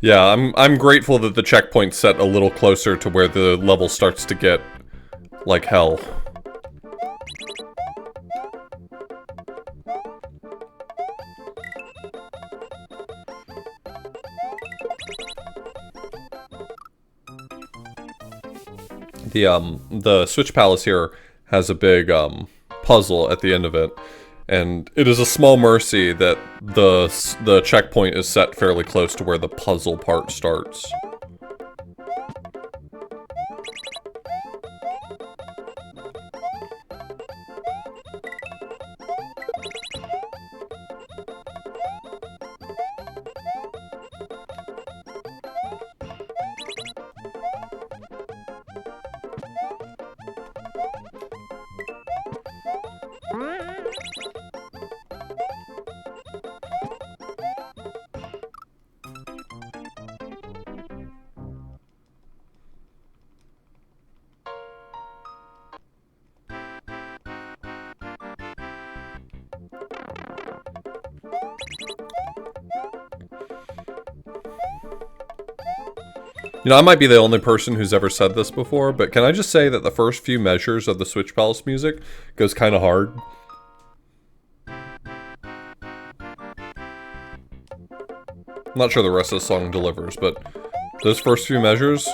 Yeah, I'm grateful that the checkpoint's set a little closer to where the level starts to get like hell. The Switch Palace here has a big puzzle at the end of it. And it is a small mercy that the checkpoint is set fairly close to where the puzzle part starts. You know, I might be the only person who's ever said this before, but can I just say that the first few measures of the Switch Palace music goes kind of hard? I'm not sure the rest of the song delivers, but those first few measures,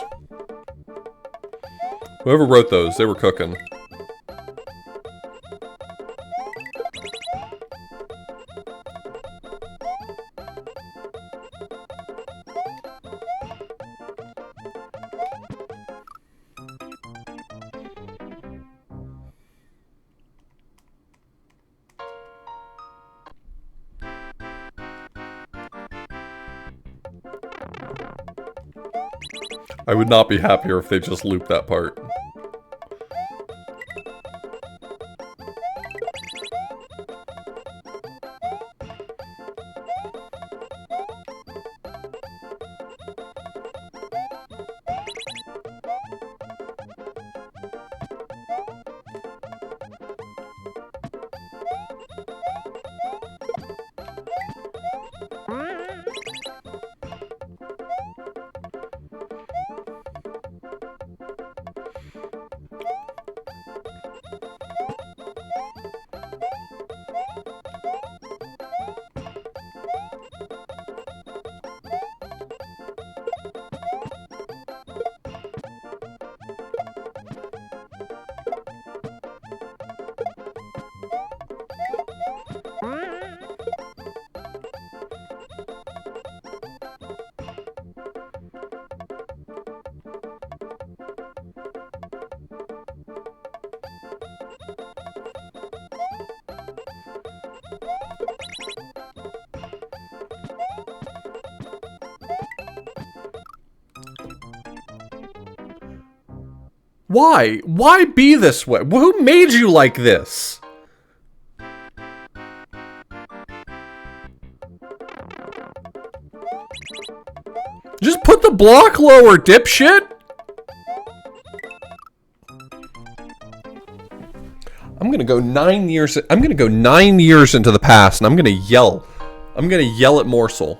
whoever wrote those, they were cooking. I would not be happier if they just looped that part. Why? Why be this way? Who made you like this? Just put the block lower, dipshit! I'm gonna go 9 years. I'm gonna go 9 years into the past, and I'm gonna yell. I'm gonna yell at Morsel.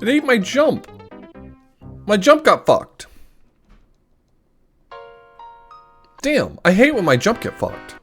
It ate my jump. My jump got fucked. Damn, I hate when my jump get fucked.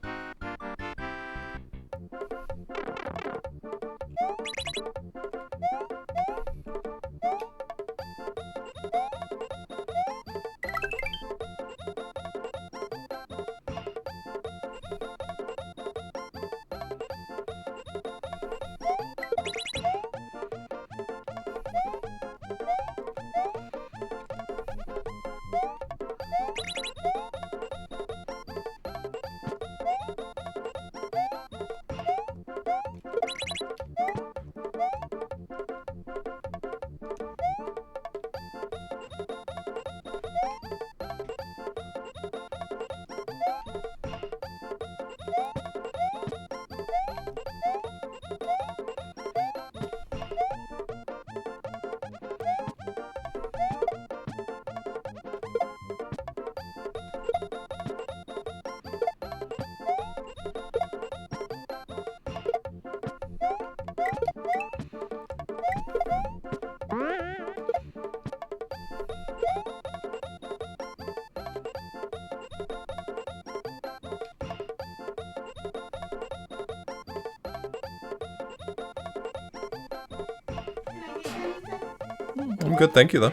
I'm good, thank you, though.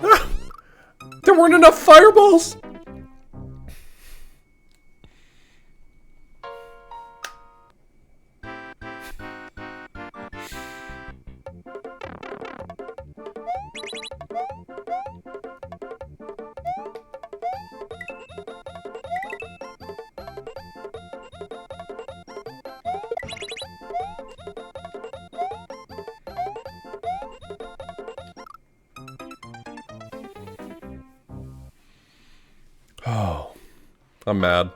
Ah! There weren't enough fireballs! Oh, I'm mad.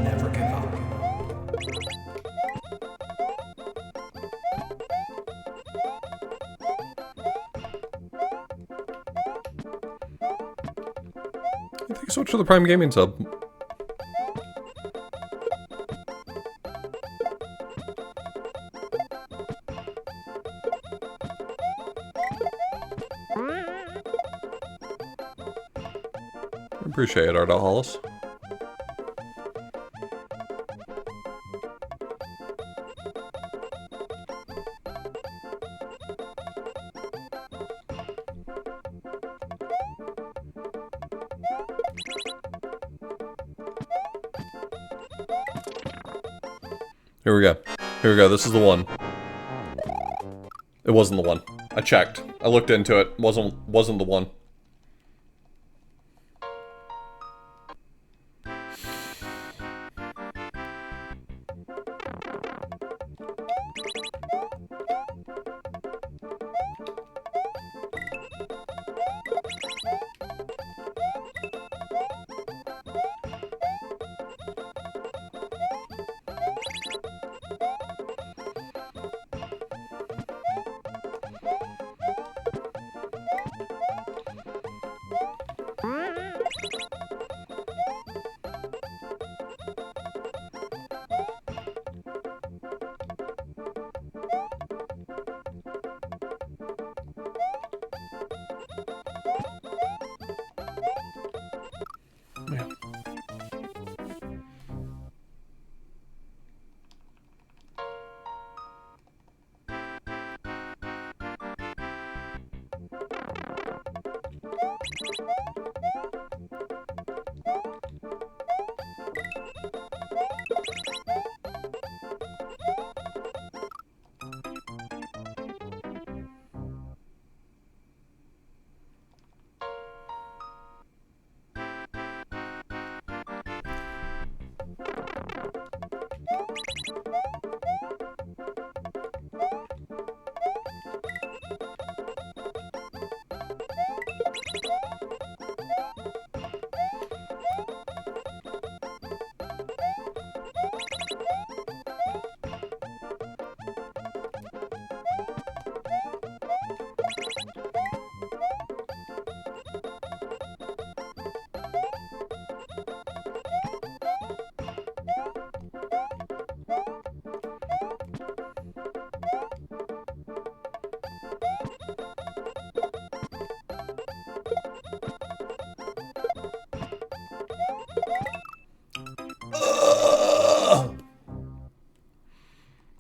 Never give up. Thanks so much for the Prime Gaming sub. Appreciate it, Ardell Hollis. Here we go. Here we go. This is the one. It wasn't the one. I checked. I looked into it. Wasn't the one.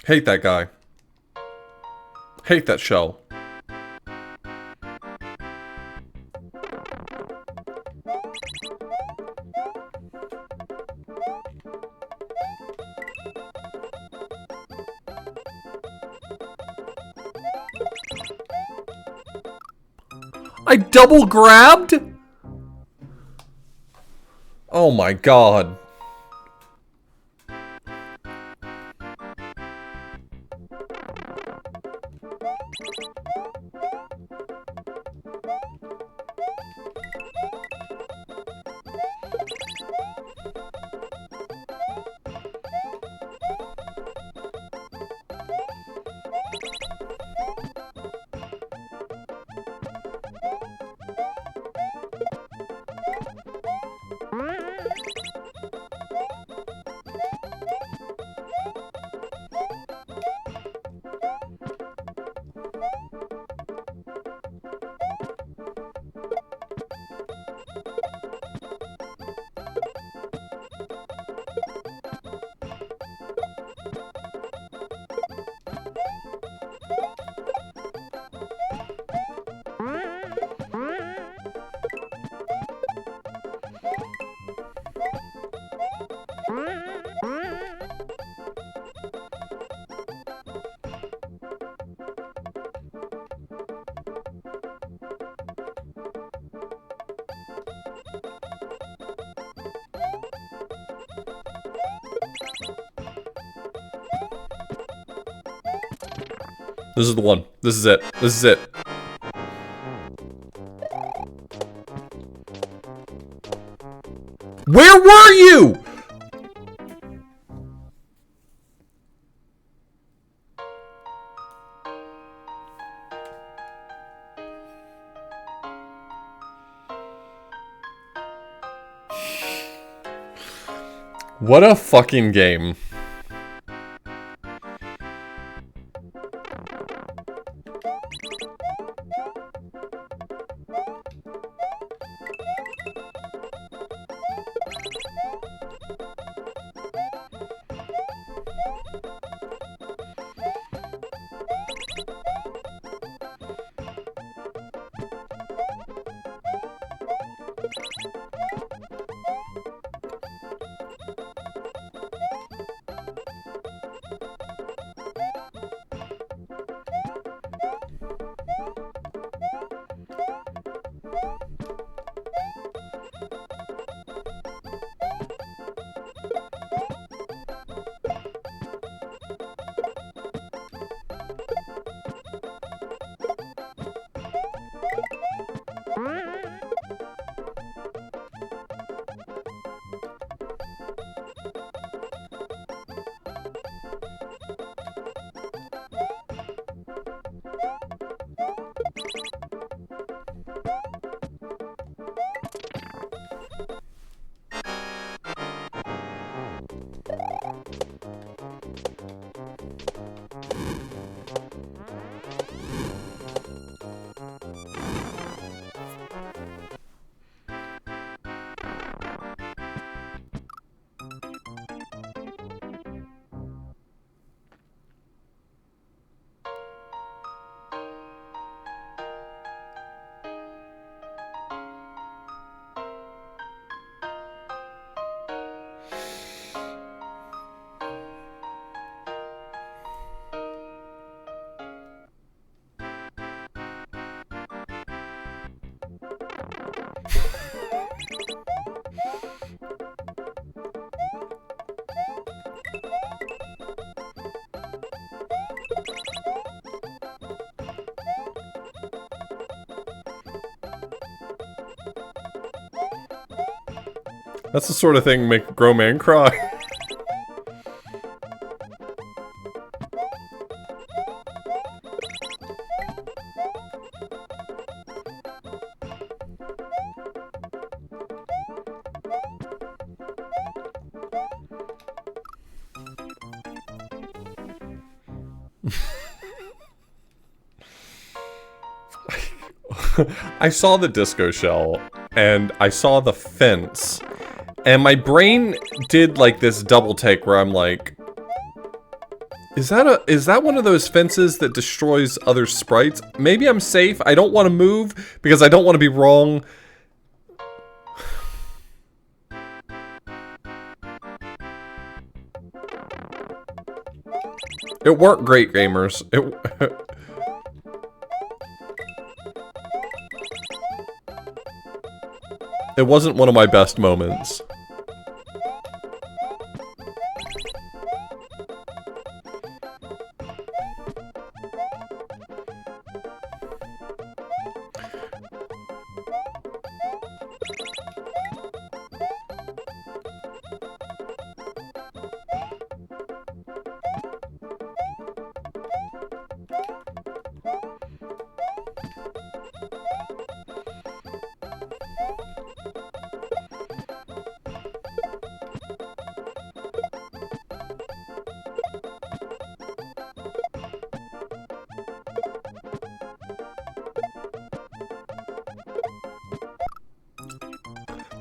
Hate that guy. Hate that shell. I double grabbed? Oh my god. This is the one. This is it. This is it. Where were you? What a fucking game. That's the sort of thing make a grown man cry. I saw the disco shell, and I saw the fence, and my brain did like this double take where I'm like, is that one of those fences that destroys other sprites? Maybe I'm safe. I don't want to move because I don't want to be wrong. It weren't great, gamers. It wasn't one of my best moments.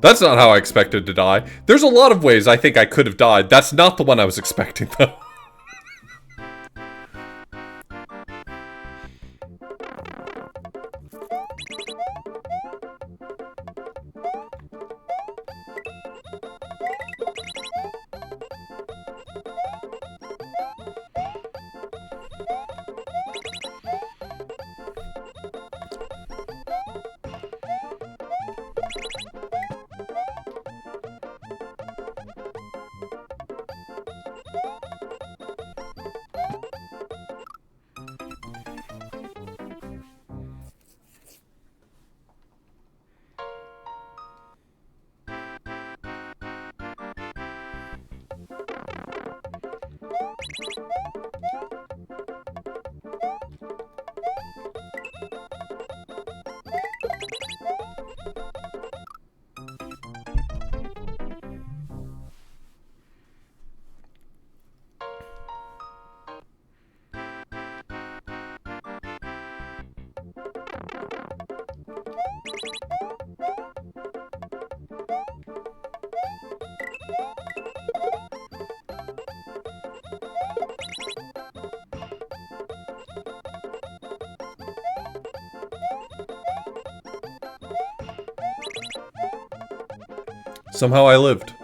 That's not how I expected to die. There's a lot of ways I think I could have died. That's not the one I was expecting, though. Somehow I lived.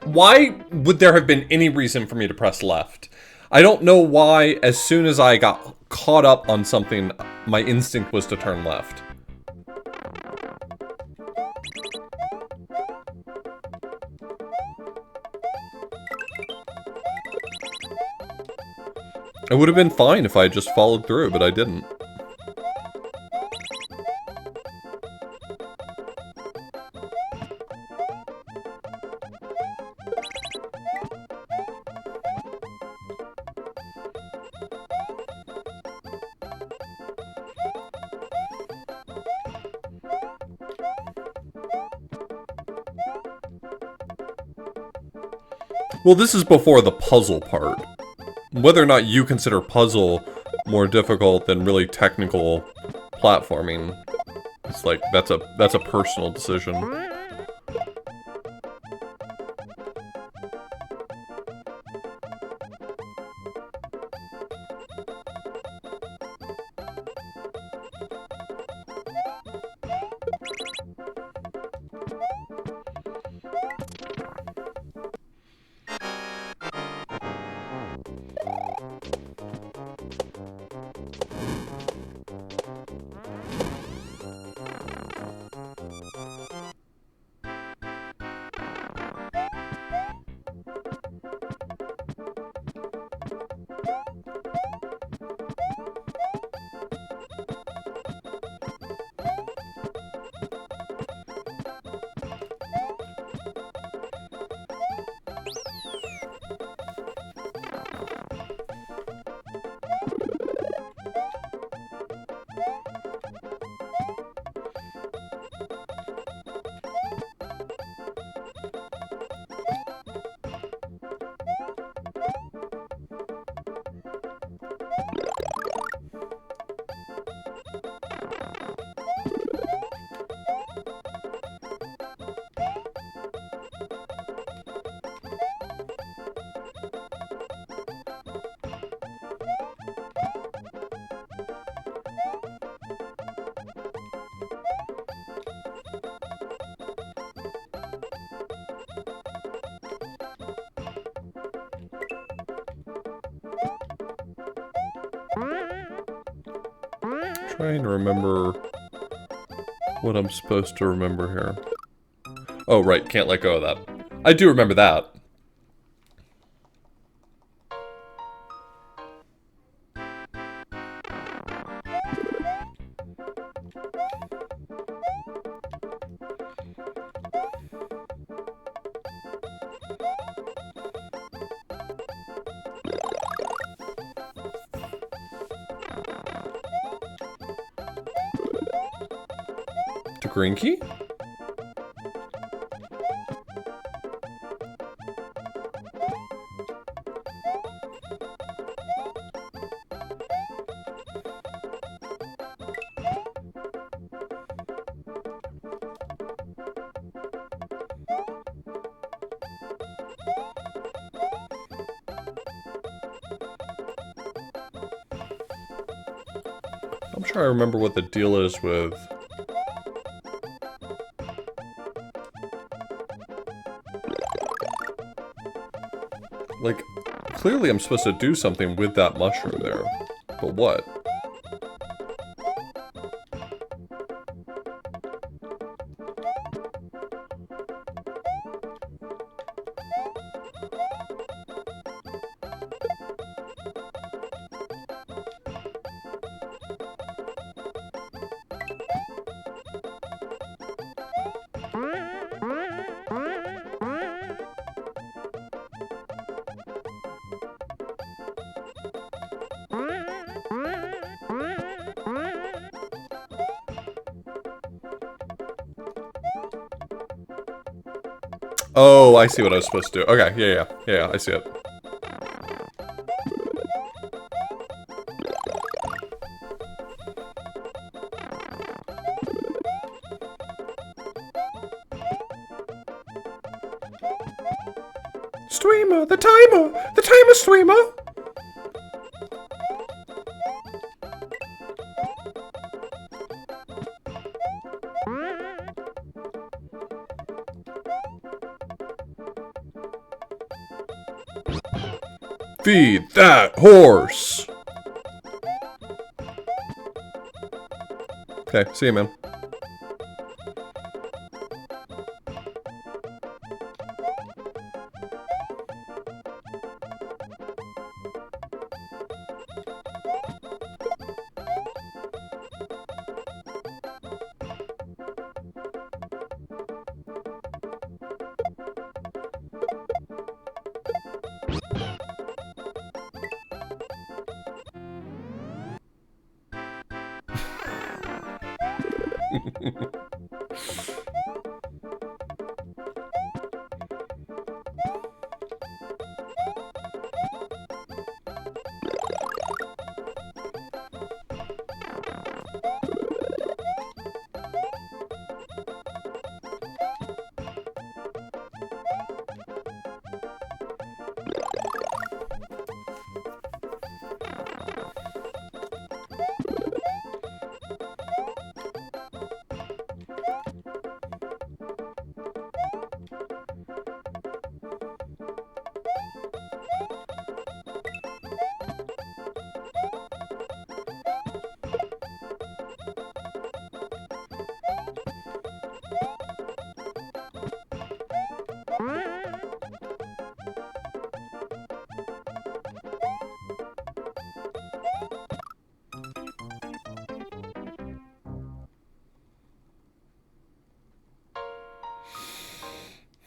Why would there have been any reason for me to press left? I don't know why, as soon as I got caught up on something, my instinct was to turn left. It would have been fine if I had just followed through, but I didn't. Well, this is before the puzzle part. Whether or not you consider puzzle more difficult than really technical platforming, it's like, that's a personal decision. Trying to remember what I'm supposed to remember here. Oh, right, can't let go of that. I do remember that. To green key? I'm trying to remember what the deal is with... Like, clearly I'm supposed to do something with that mushroom there. But what? Oh, I see what I was supposed to do. Okay, yeah, I see it. Streamer, the timer streamer! Feed that horse! Okay, see you, man.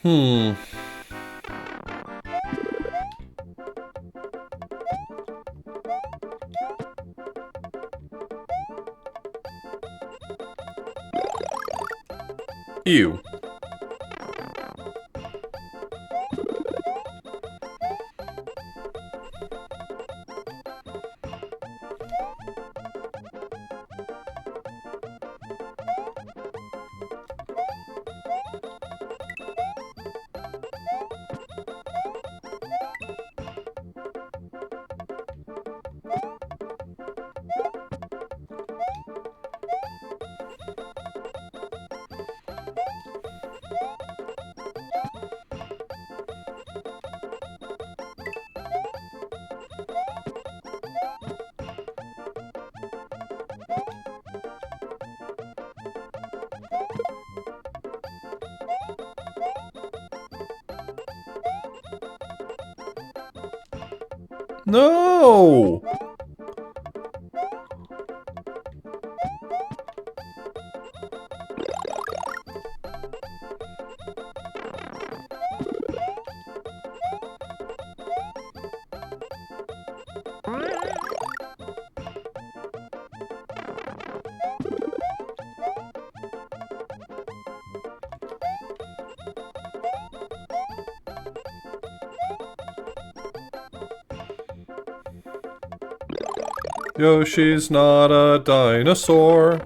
Hmm. Ew. No! Yoshi's not a dinosaur.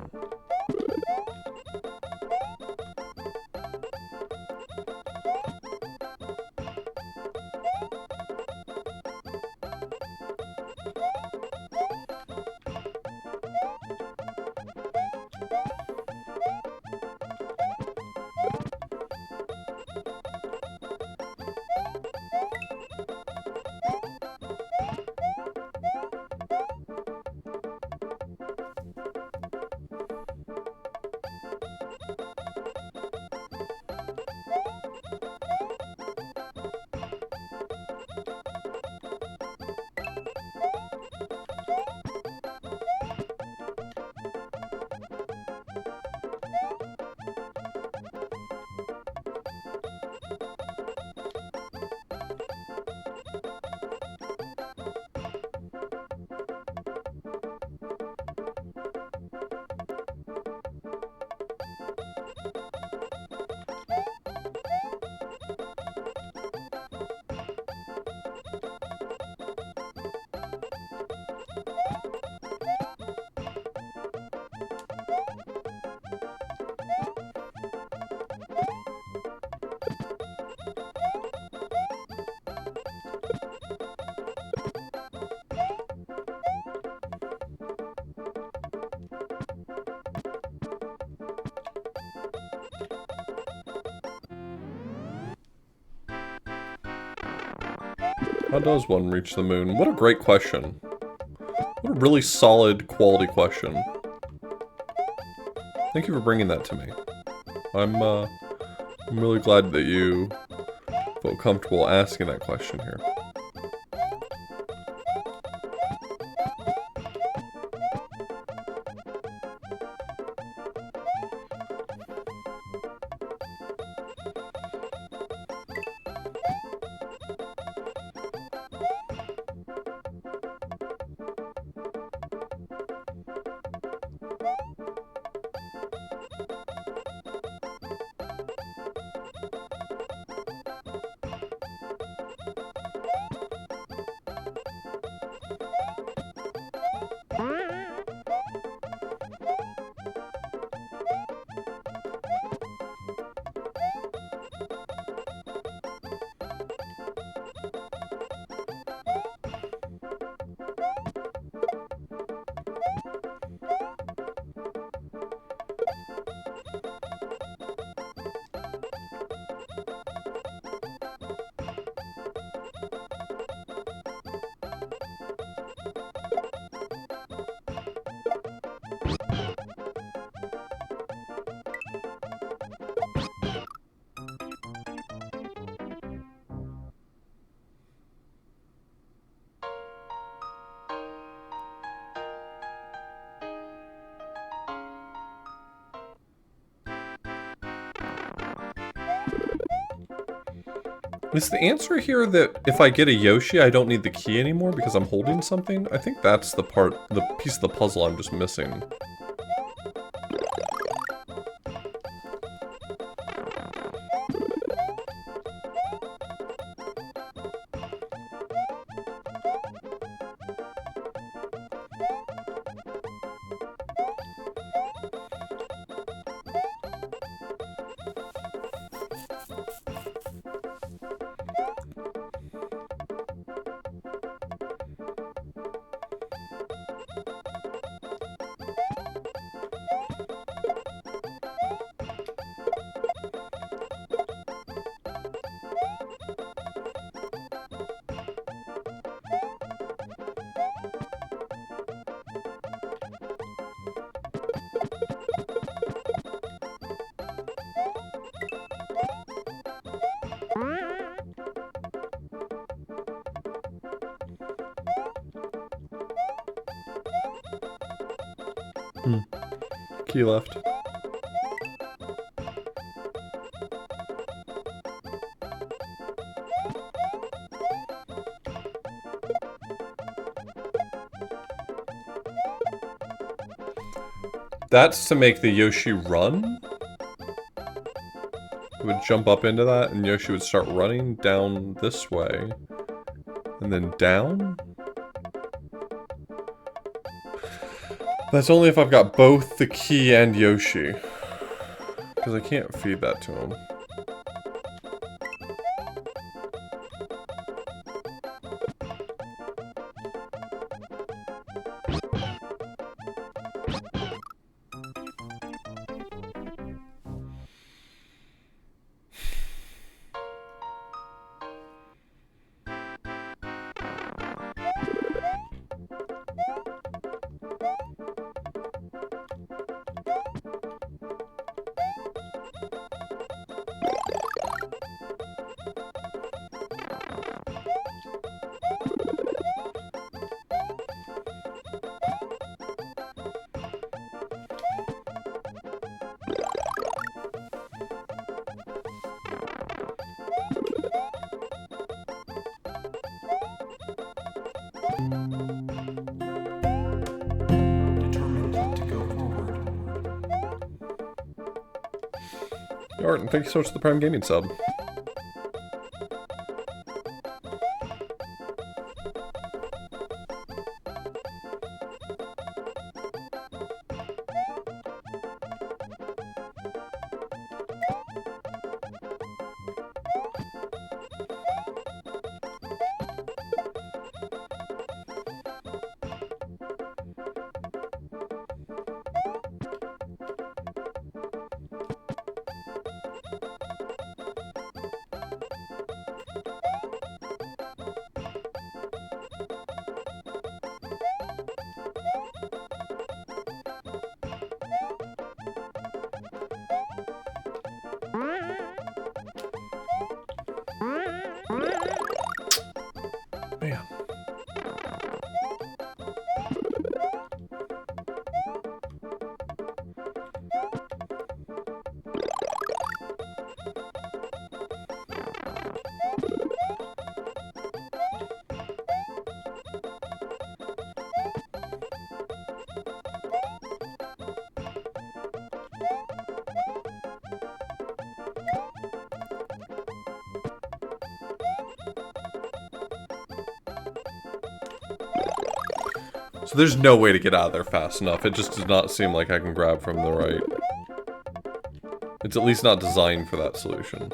How does one reach the moon? What a great question. What a really solid, quality question. Thank you for bringing that to me. I'm really glad that you felt comfortable asking that question here. Is the answer here that if I get a Yoshi, I don't need the key anymore because I'm holding something? I think that's the piece of the puzzle I'm just missing. Key left. That's to make the Yoshi run? It would jump up into that and Yoshi would start running down this way. And then down? That's only if I've got both the key and Yoshi. Because I can't feed that to him. Determined to go forward. Alright, and thank you so much for the Prime Gaming sub. Man. So there's no way to get out of there fast enough. It just does not seem like I can grab from the right. It's at least not designed for that solution.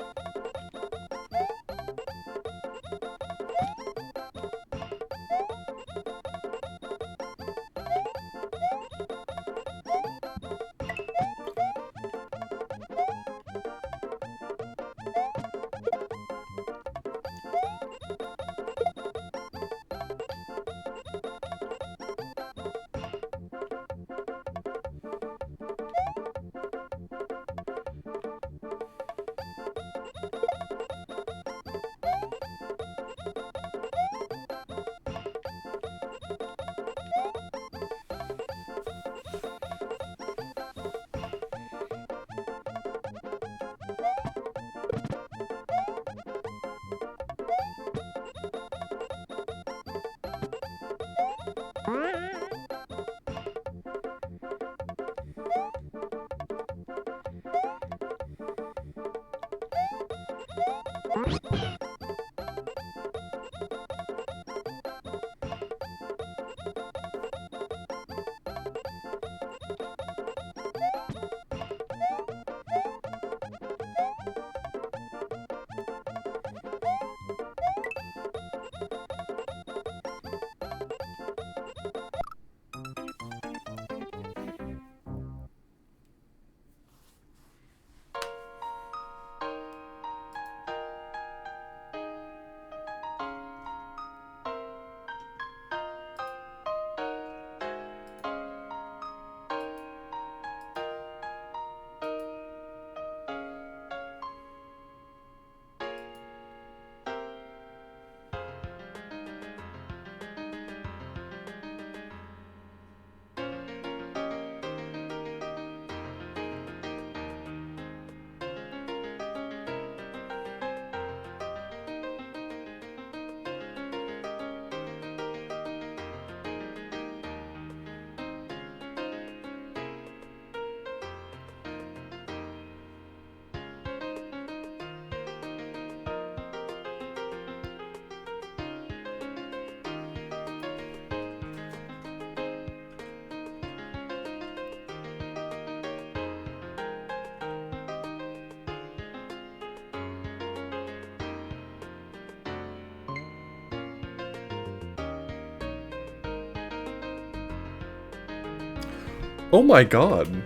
Oh my god.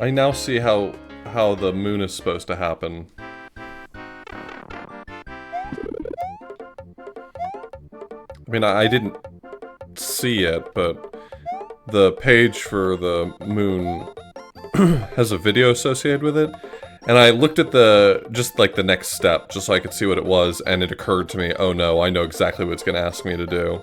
I now see how the moon is supposed to happen. I mean, I didn't see it, but the page for the moon has a video associated with it. And I looked at just like the next step, just so I could see what it was, and it occurred to me, oh no, I know exactly what it's gonna ask me to do.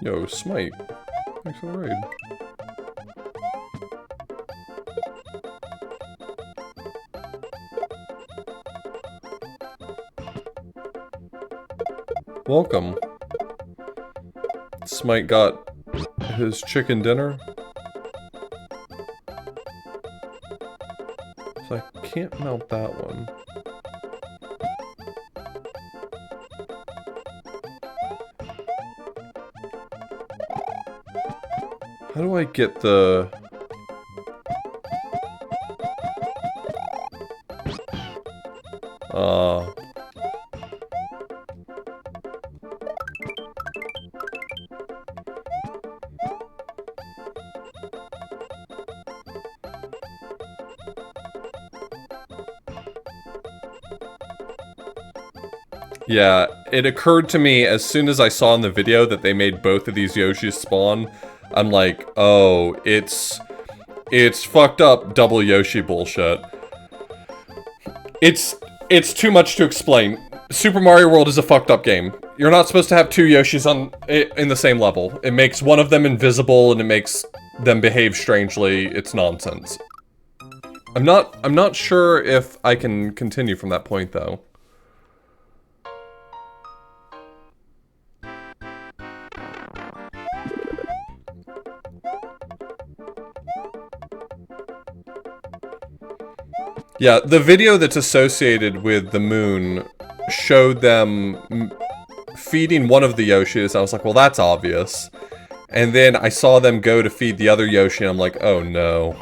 Yo, Smite. Thanks for the raid. Welcome. Smite got his chicken dinner. So I can't mount that one. How do I get the... Yeah, it occurred to me as soon as I saw in the video that they made both of these Yoshis spawn. I'm like, oh, it's fucked up double Yoshi bullshit. It's too much to explain. Super Mario World is a fucked up game. You're not supposed to have two Yoshis in the same level. It makes one of them invisible and it makes them behave strangely. It's nonsense. I'm not sure if I can continue from that point though. Yeah, the video that's associated with the moon showed them feeding one of the Yoshis. I was like, well, that's obvious. And then I saw them go to feed the other Yoshi, and I'm like, oh no.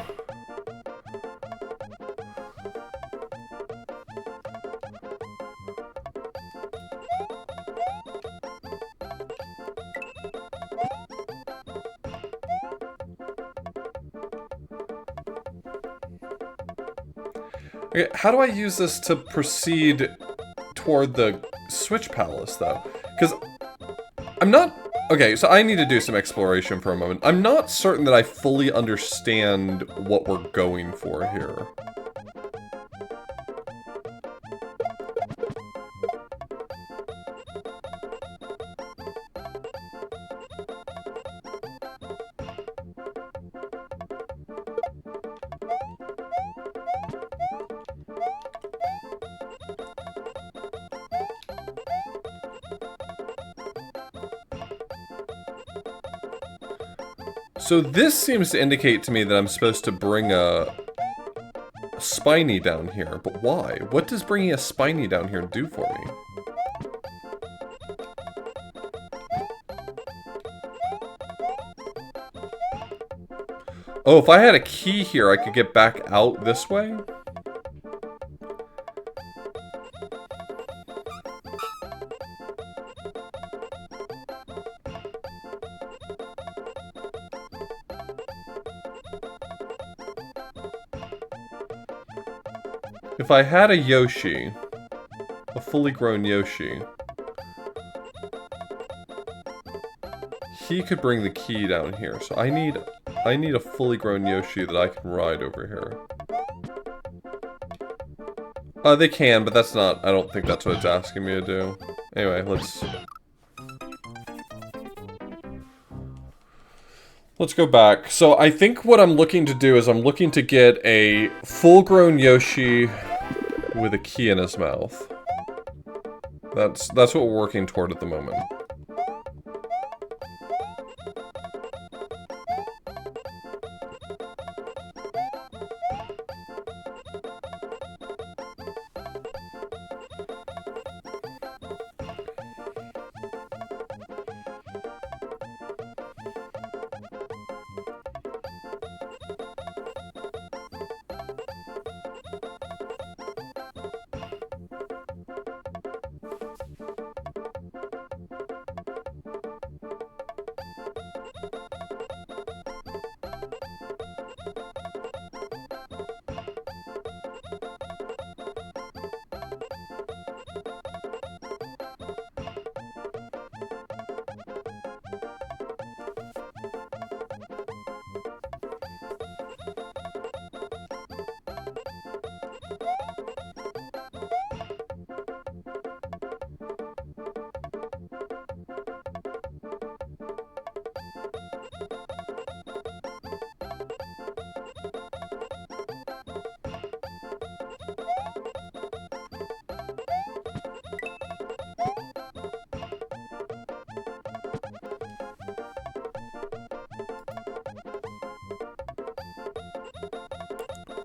Okay, how do I use this to proceed toward the Switch Palace, though? Because I'm not... Okay, so I need to do some exploration for a moment. I'm not certain that I fully understand what we're going for here. So this seems to indicate to me that I'm supposed to bring a Spiny down here, but why? What does bringing a Spiny down here do for me? Oh, if I had a key here, I could get back out this way? If I had a Yoshi, a fully grown Yoshi, he could bring the key down here. So I need a fully grown Yoshi that I can ride over here. They can, but that's not, I don't think that's what it's asking me to do. Anyway, let's go back. So I think what I'm looking to do is I'm looking to get a full-grown Yoshi with a key in his mouth. That's what we're working toward at the moment.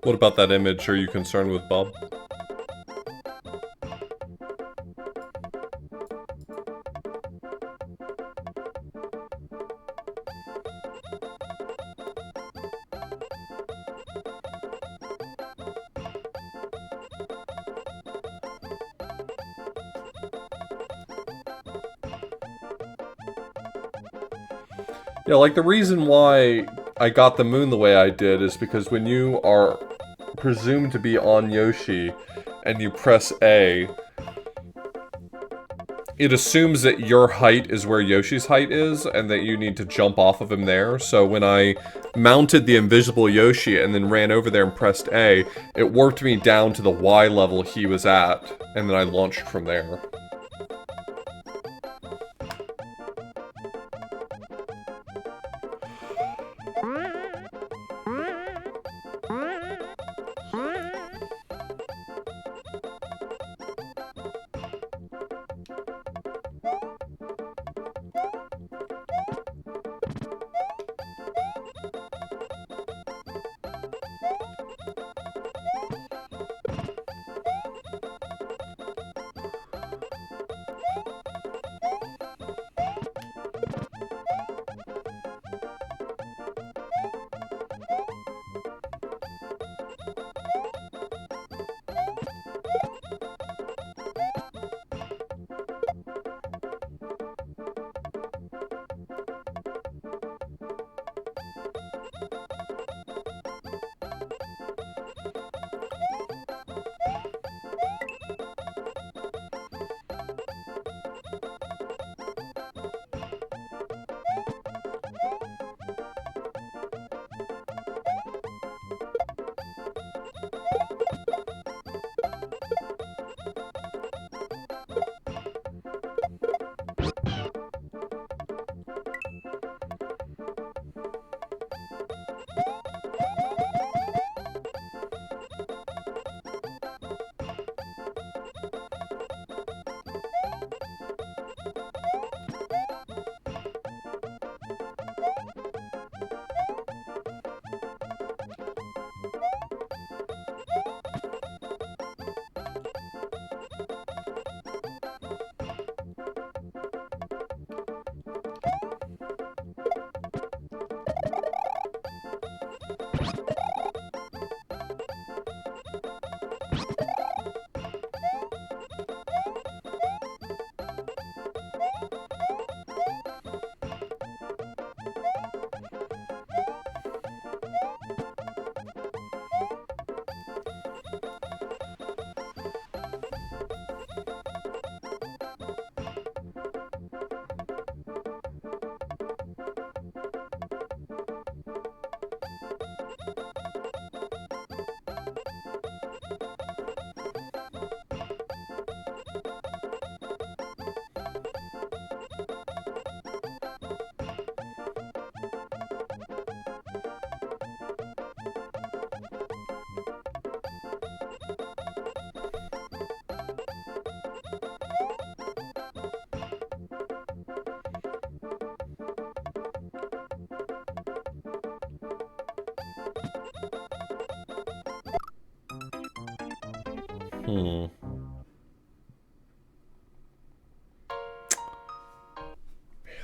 What about that image? Are you concerned with Bob? Yeah, like the reason why I got the moon the way I did is because when you are presumed to be on Yoshi and you press A, it assumes that your height is where Yoshi's height is and that you need to jump off of him there. So when I mounted the invisible Yoshi and then ran over there and pressed A, it warped me down to the Y level he was at, and then I launched from there.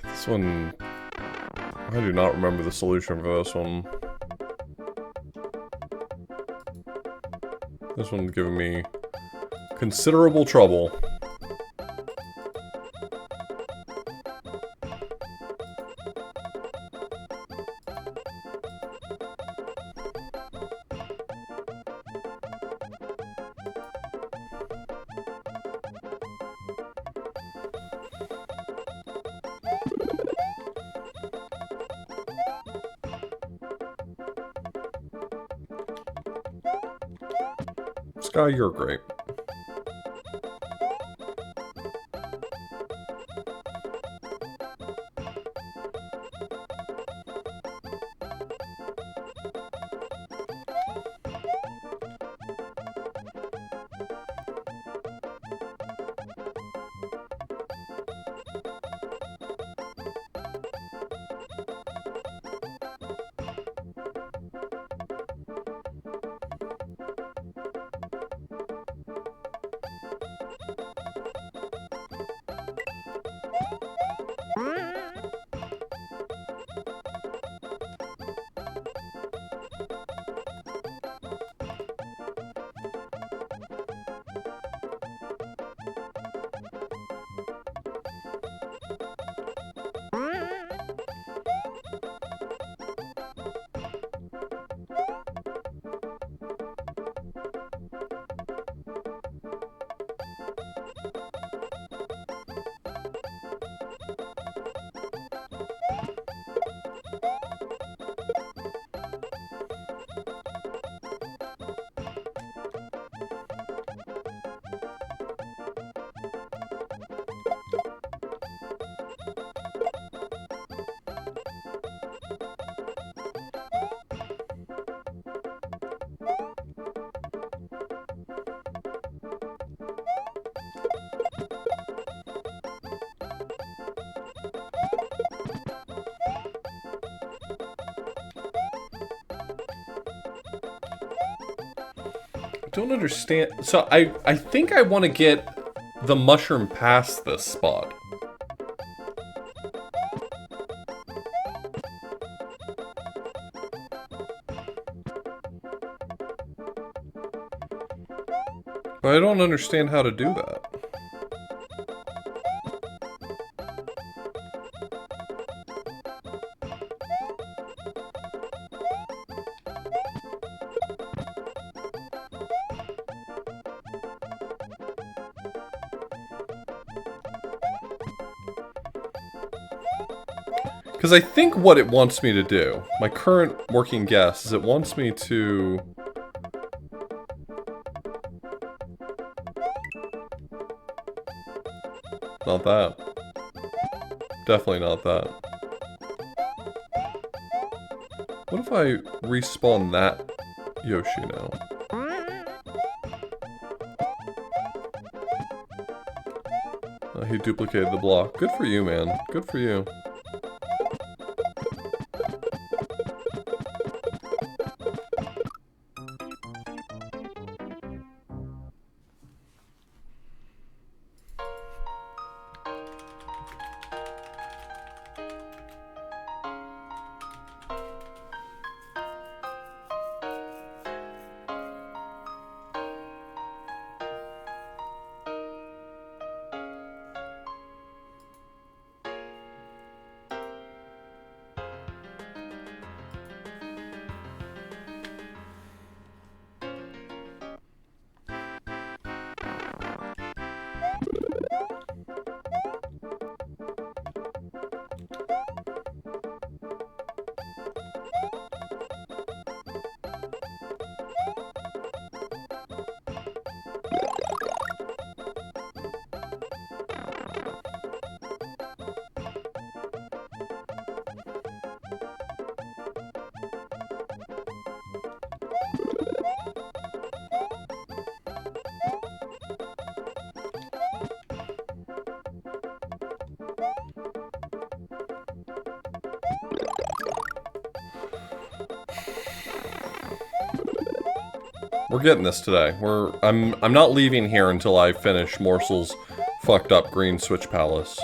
This one... I do not remember the solution for this one. This one's giving me considerable trouble. Sky, you're great. Don't understand. So I think I want to get the mushroom past this spot. But I don't understand how to do that. Because I think what it wants me to do, my current working guess, is it wants me to... Not that. Definitely not that. What if I respawn that Yoshi now? Oh, he duplicated the block. Good for you, man. Good for you. We're getting this today. I'm not leaving here until I finish Morsel's fucked up green switch palace.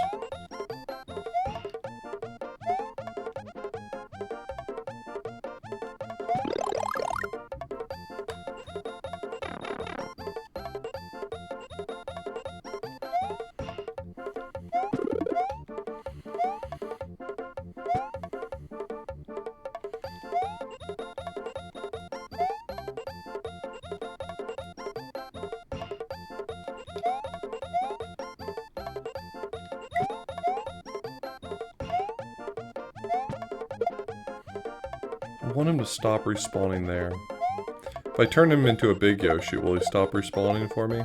I want him to stop respawning there. If I turn him into a big Yoshi, will he stop respawning for me?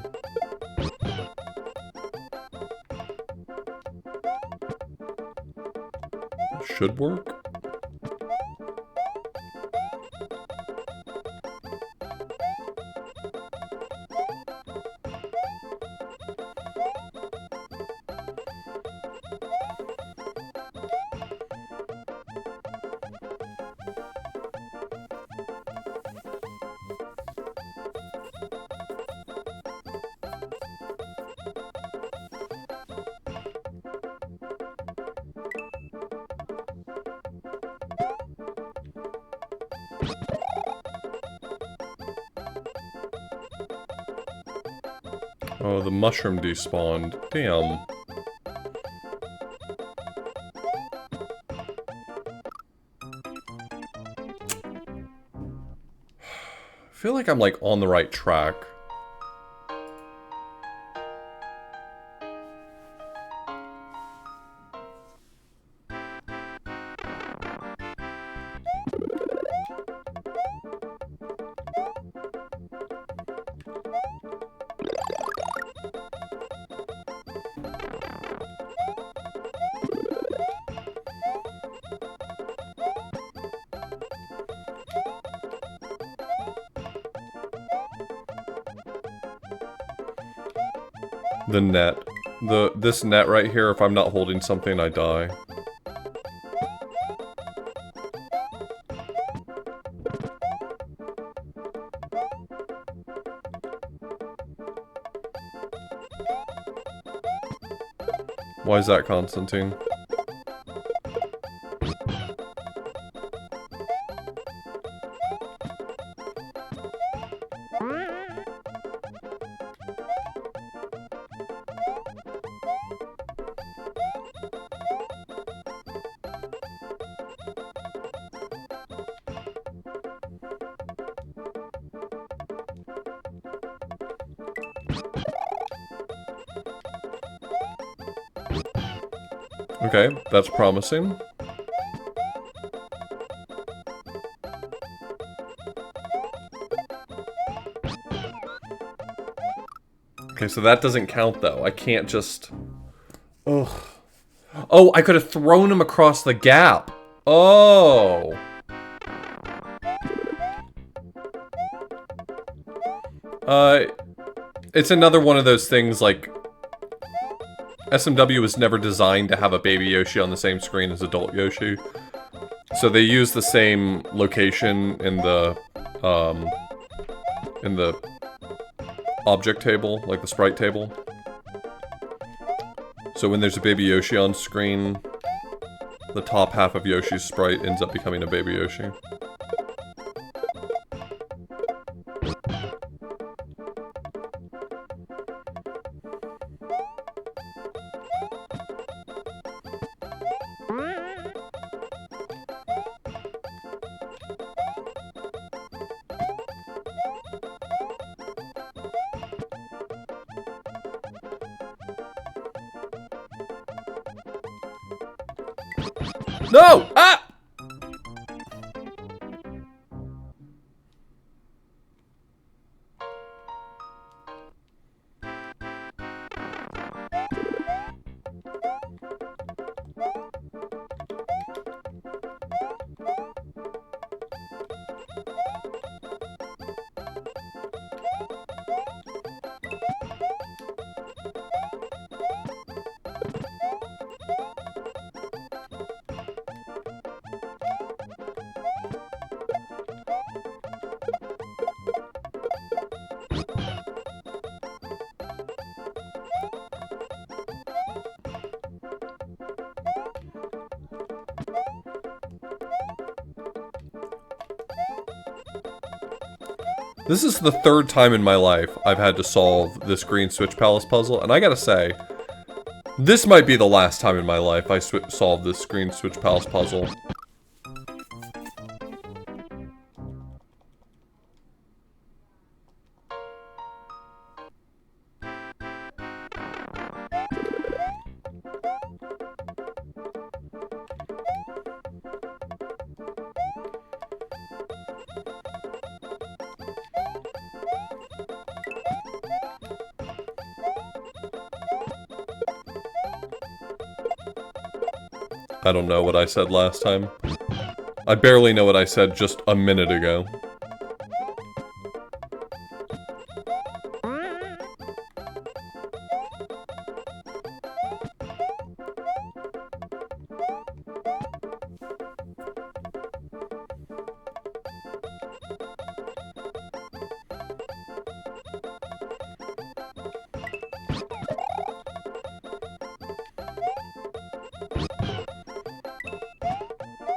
Should work. Oh, the mushroom despawned. Damn. I feel like I'm like on the right track. The net. This net right here, if I'm not holding something, I die. Why is that, Constantine? Okay, that's promising. Okay, so that doesn't count though. I can't just... Ugh. Oh, I could have thrown him across the gap. Oh. It's another one of those things like... SMW was never designed to have a baby Yoshi on the same screen as adult Yoshi. So they use the same location in the object table, like the sprite table. So when there's a baby Yoshi on screen, the top half of Yoshi's sprite ends up becoming a baby Yoshi. No! Ah! This is the third time in my life I've had to solve this Green Switch Palace puzzle, and I gotta say, this might be the last time in my life I solve this Green Switch Palace puzzle. I don't know what I said last time. I barely know what I said just a minute ago.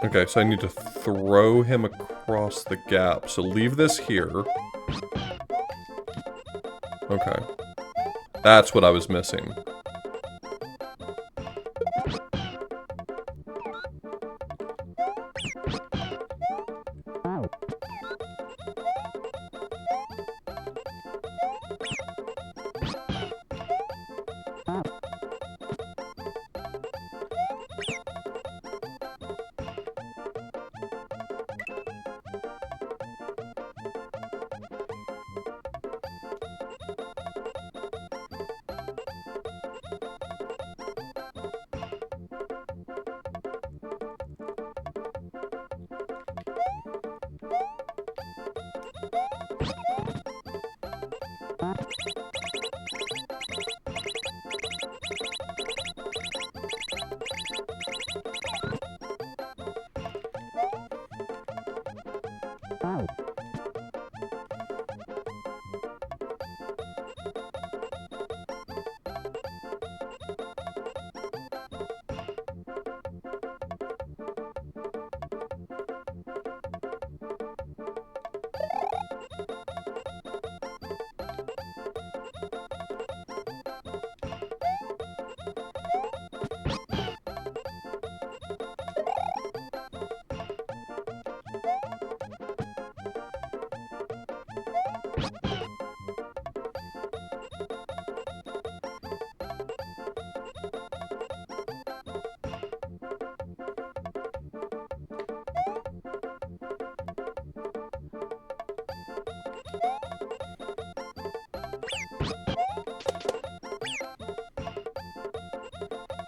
Okay, so I need to throw him across the gap. So leave this here. Okay. That's what I was missing.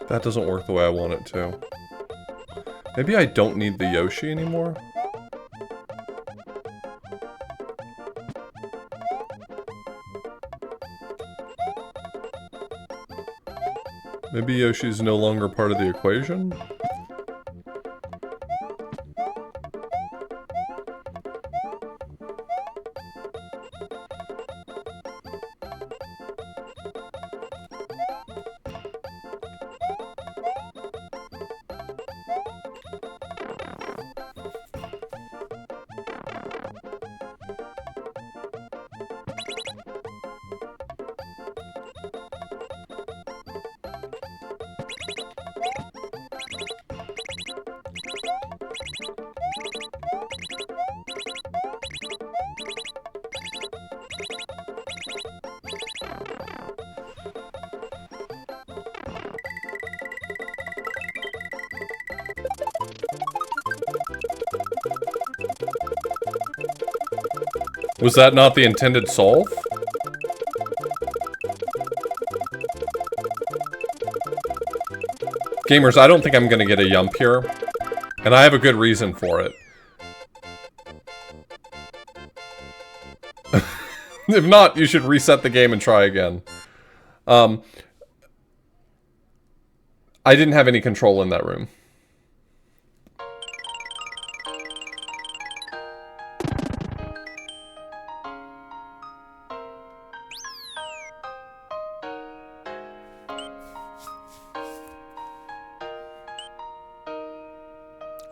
That doesn't work the way I want it to. Maybe I don't need the Yoshi anymore? Maybe Yoshi's no longer part of the equation? Was that not the intended solve? Gamers, I don't think I'm gonna get a yump here. And I have a good reason for it. If not, you should reset the game and try again. I didn't have any control in that room.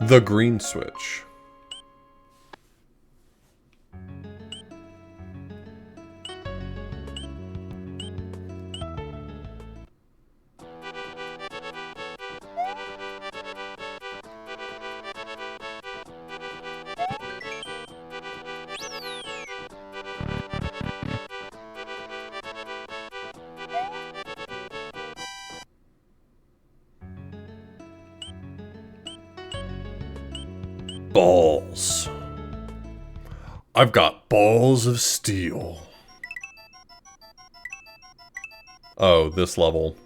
The green switch. balls. I've got balls of steel. Oh, this level.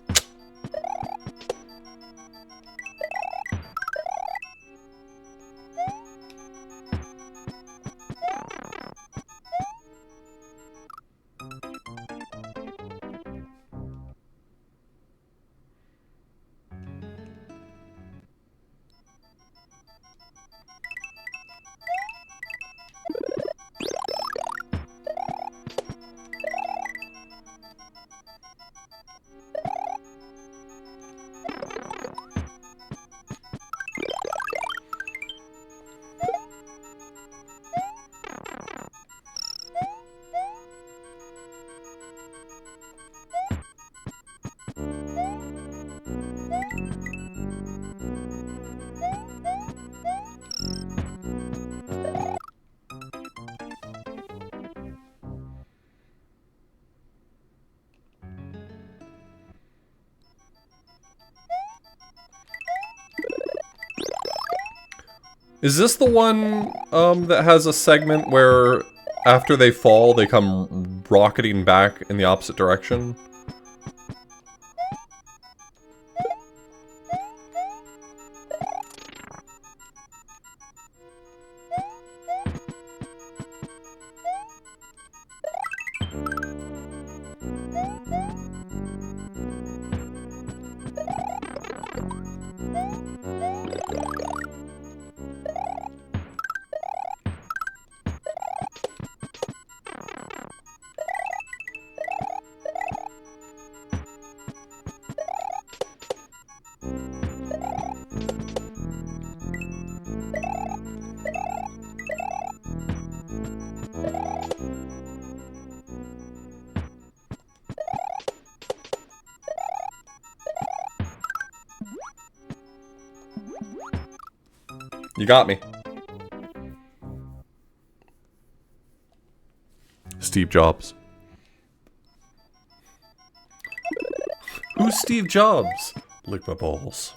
Is this the one that has a segment where after they fall, they come rocketing back in the opposite direction? You got me. Steve Jobs. Who's Steve Jobs? Lick my balls.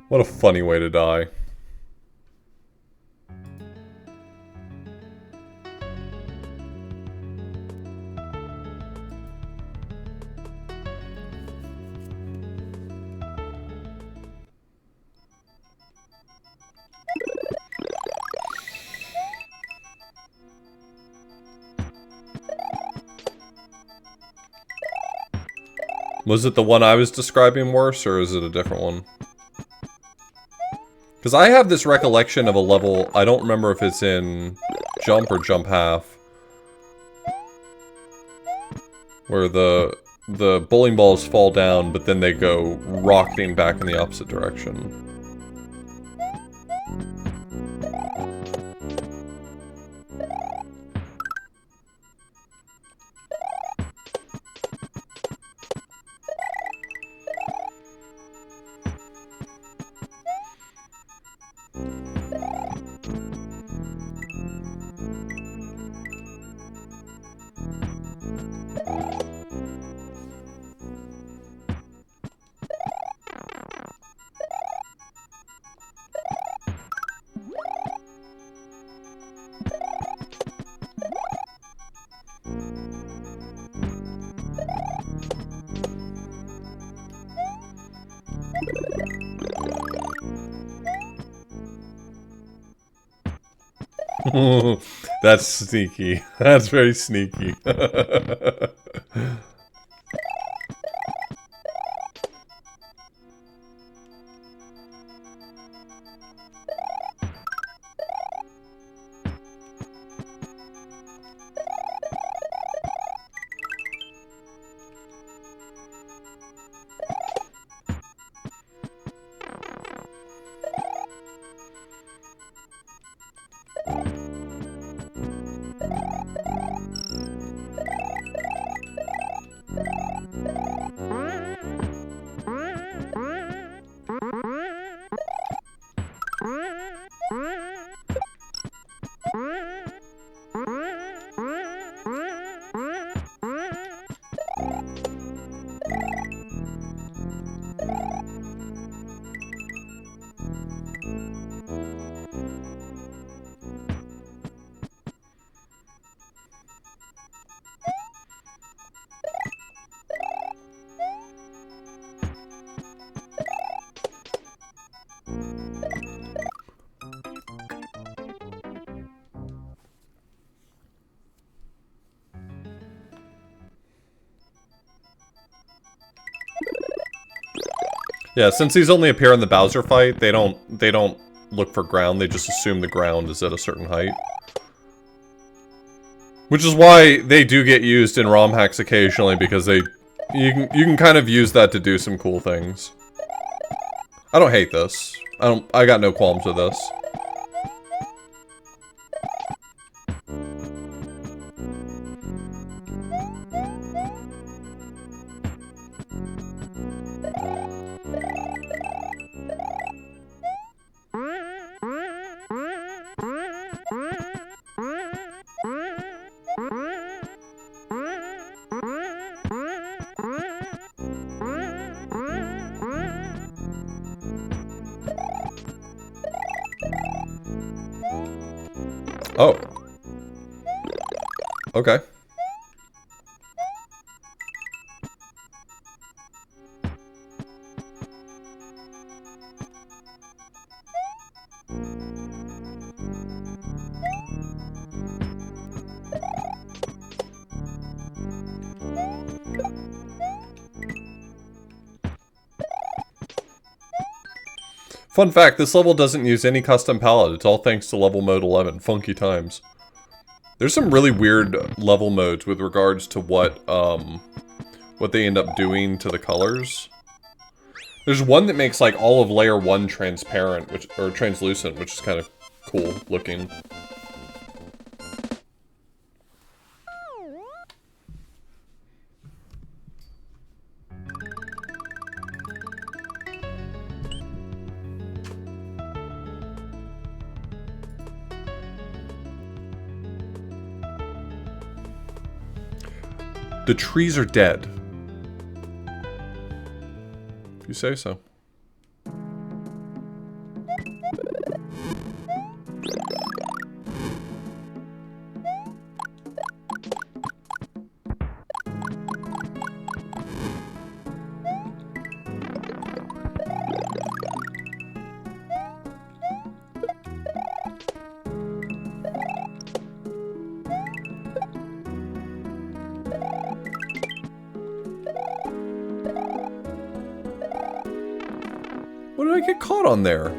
What a funny way to die. Was it the one I was describing worse, or is it a different one? Because I have this recollection of a level, I don't remember if it's in Jump or Jump Half, where the bowling balls fall down, but then they go rocketing back in the opposite direction. That's sneaky. That's very sneaky. Yeah, since these only appear in the Bowser fight, they don't look for ground, they just assume the ground is at a certain height. Which is why they do get used in ROM hacks occasionally, because you can kind of use that to do some cool things. I don't hate this. I got no qualms with this. Oh. Okay. Fun fact, this level doesn't use any custom palette. It's all thanks to level mode 11. Funky times. There's some really weird level modes with regards to what they end up doing to the colors. There's one that makes like all of layer 1 transparent, or translucent, which is kind of cool looking. The trees are dead. If you say so. What did I get caught on there?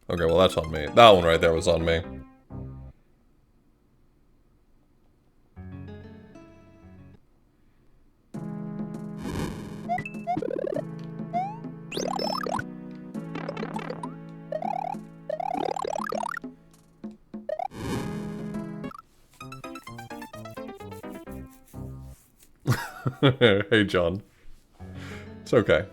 Okay, well that's on me. That one right there was on me. Hey, John. It's okay.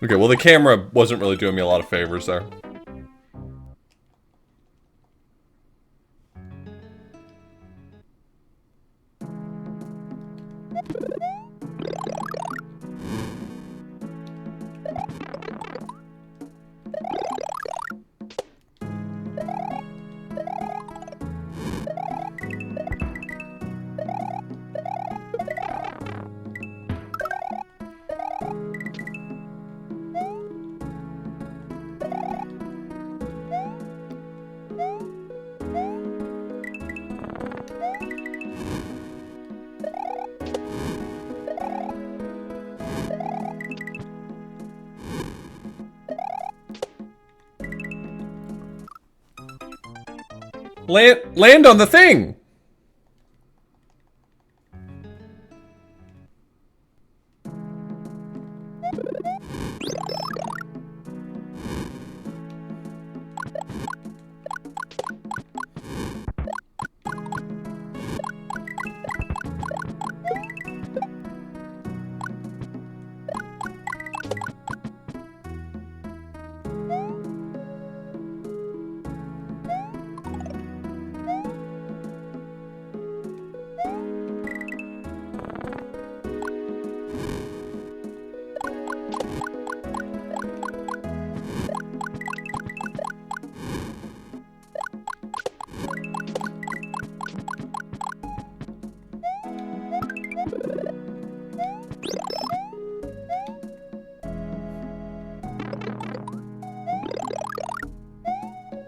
Okay, well the camera wasn't really doing me a lot of favors there. Land on the thing!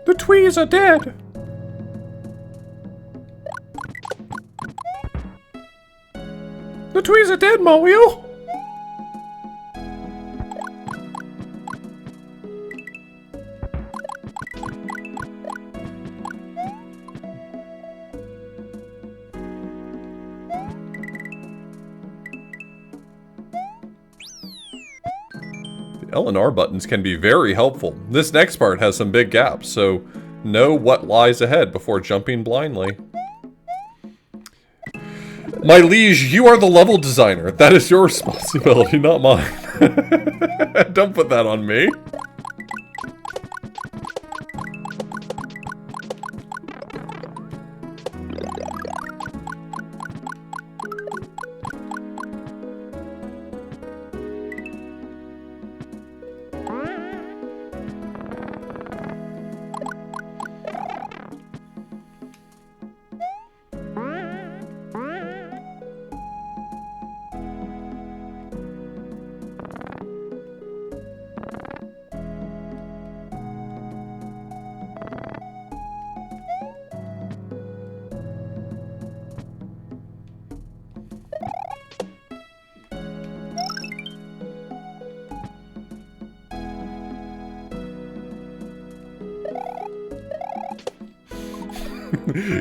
The Twees are dead! The Twees are dead, Mario! L and R buttons can be very helpful. This next part has some big gaps, so know what lies ahead before jumping blindly. My liege, you are the level designer. That is your responsibility, not mine. Don't put that on me.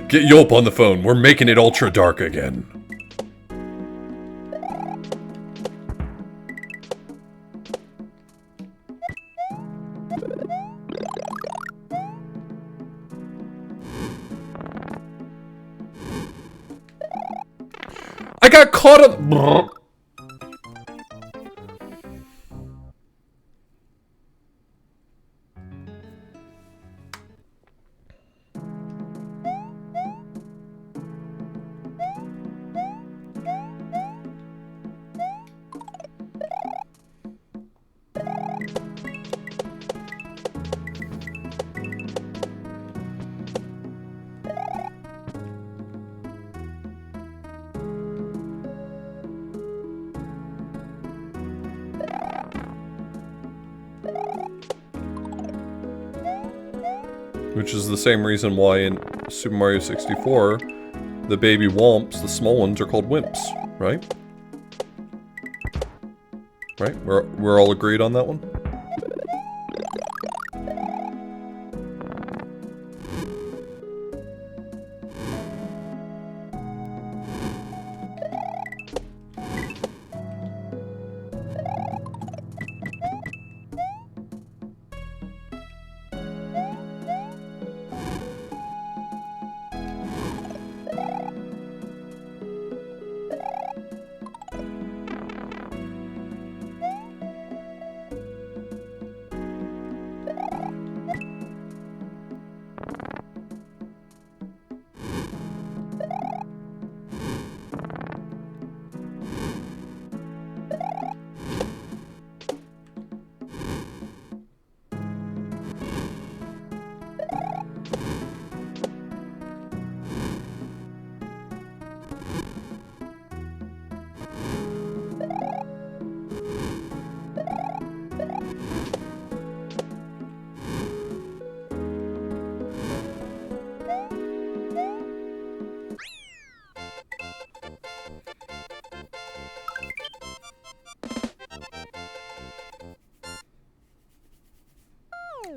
Get Yelp on the phone. We're making it ultra dark again. I got caught up. Which is the same reason why in Super Mario 64, the baby womps, the small ones, are called wimps, right? Right? We're all agreed on that one?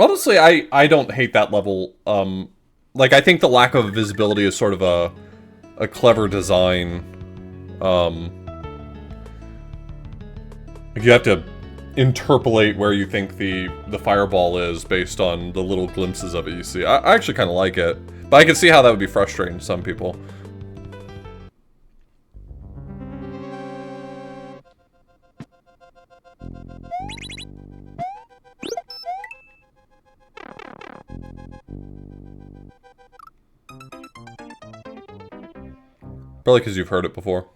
Honestly, I don't hate that level. Like, I think the lack of visibility is sort of a clever design. Like you have to interpolate where you think the fireball is based on the little glimpses of it you see. I actually kind of like it, but I can see how that would be frustrating to some people. Probably because you've heard it before.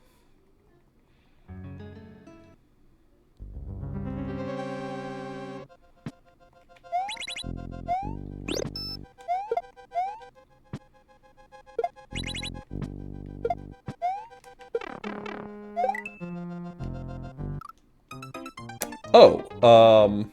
Oh,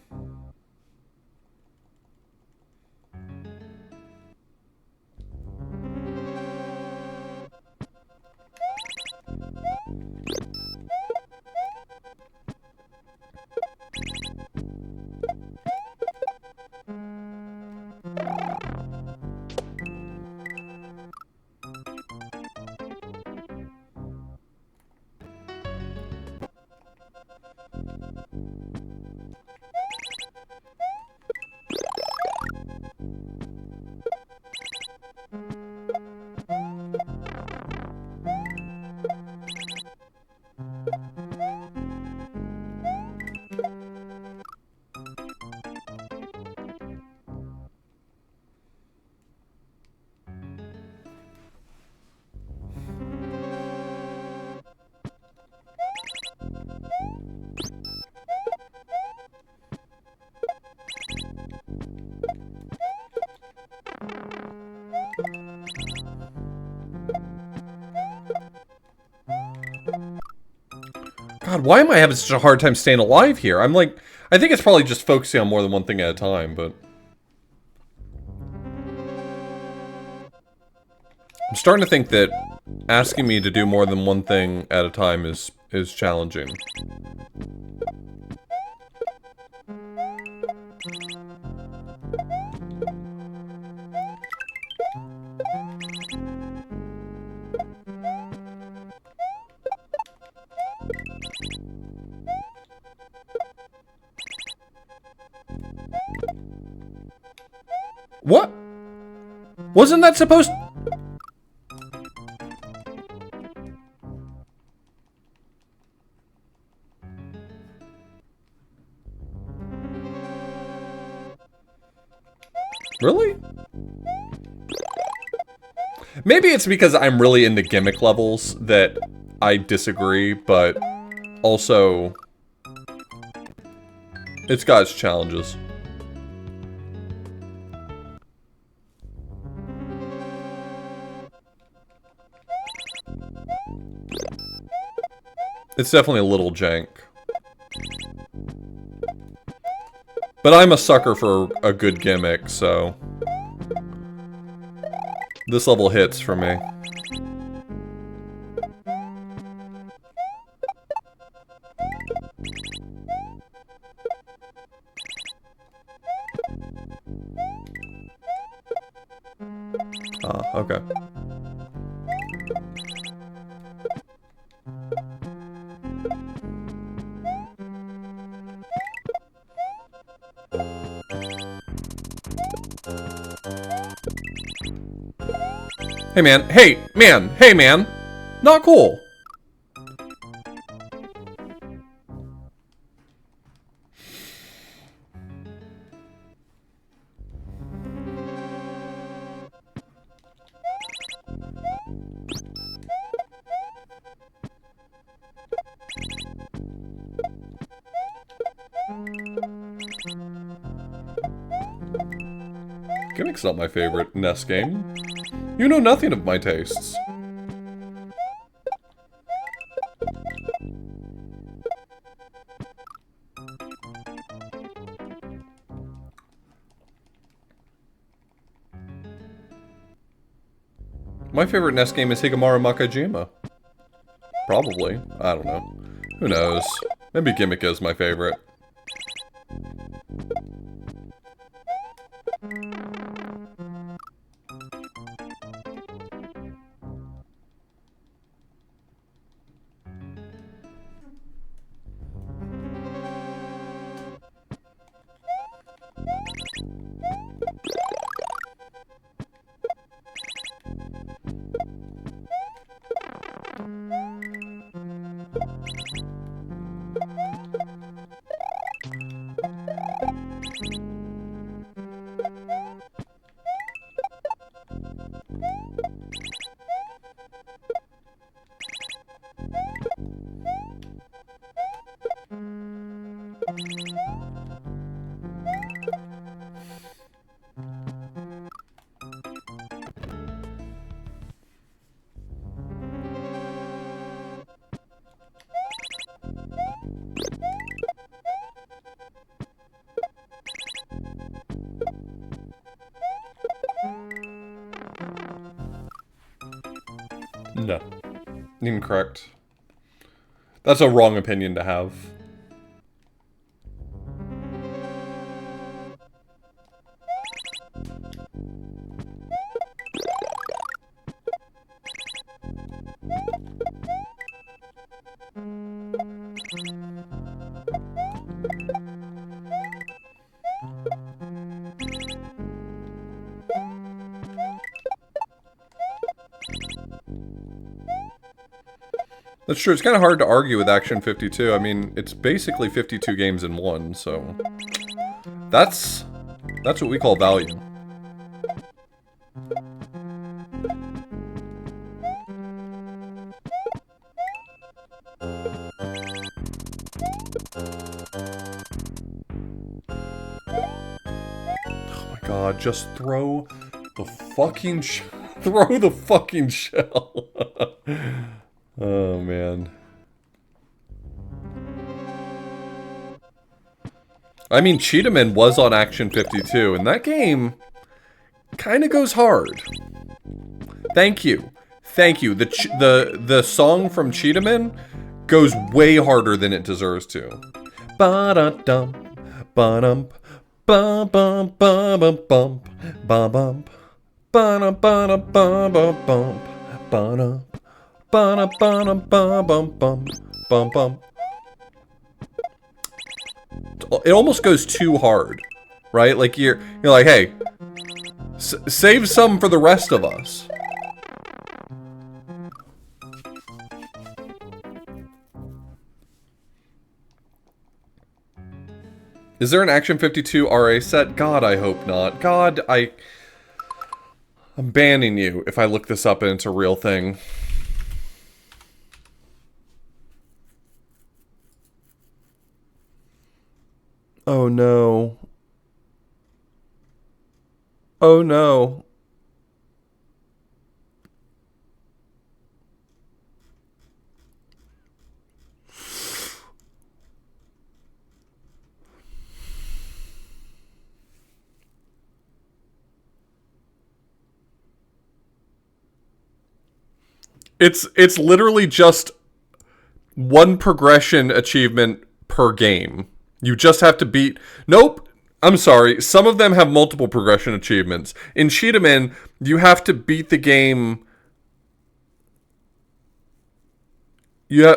God, why am I having such a hard time staying alive here? I'm like, I think it's probably just focusing on more than one thing at a time, but... I'm starting to think that asking me to do more than one thing at a time is challenging. What? Wasn't that supposed... Really? Maybe it's because I'm really into gimmick levels that I disagree, but also it's got its challenges. It's definitely a little jank. But I'm a sucker for a good gimmick, so... This level hits for me. Ah, okay. Hey man, hey man! Not cool! Gimmick's not my favorite NES game. You know nothing of my tastes. My favorite NES game is Higemaru Makajima. Probably. I don't know. Who knows? Maybe Gimmick is my favorite. No. Incorrect. That's a wrong opinion to have. That's true. It's kind of hard to argue with Action 52. I mean, it's basically 52 games in one, so... That's what we call value. Oh my god, just throw the fucking throw the fucking shell. Oh, man. I mean, Cheetahman was on Action 52, and that game kind of goes hard. Thank you. Thank you. The song from Cheetahman goes way harder than it deserves to. Ba-da-dum, ba-dum, ba-bum, ba-bum, bum, ba-bum, ba-dum, ba-dum, ba-bum, bum, ba-dum, ba-dum, ba-dum, ba-bum, bum, bum, bum. It almost goes too hard, right? Like you're like, hey, save some for the rest of us. Is there an Action 52 RA set? God, I hope not. God, I'm banning you if I look this up and it's a real thing. Oh no. Oh no. It's literally just one progression achievement per game. You just have to beat... Nope. I'm sorry. Some of them have multiple progression achievements. In Cheetahman, you have to beat the game... Yeah.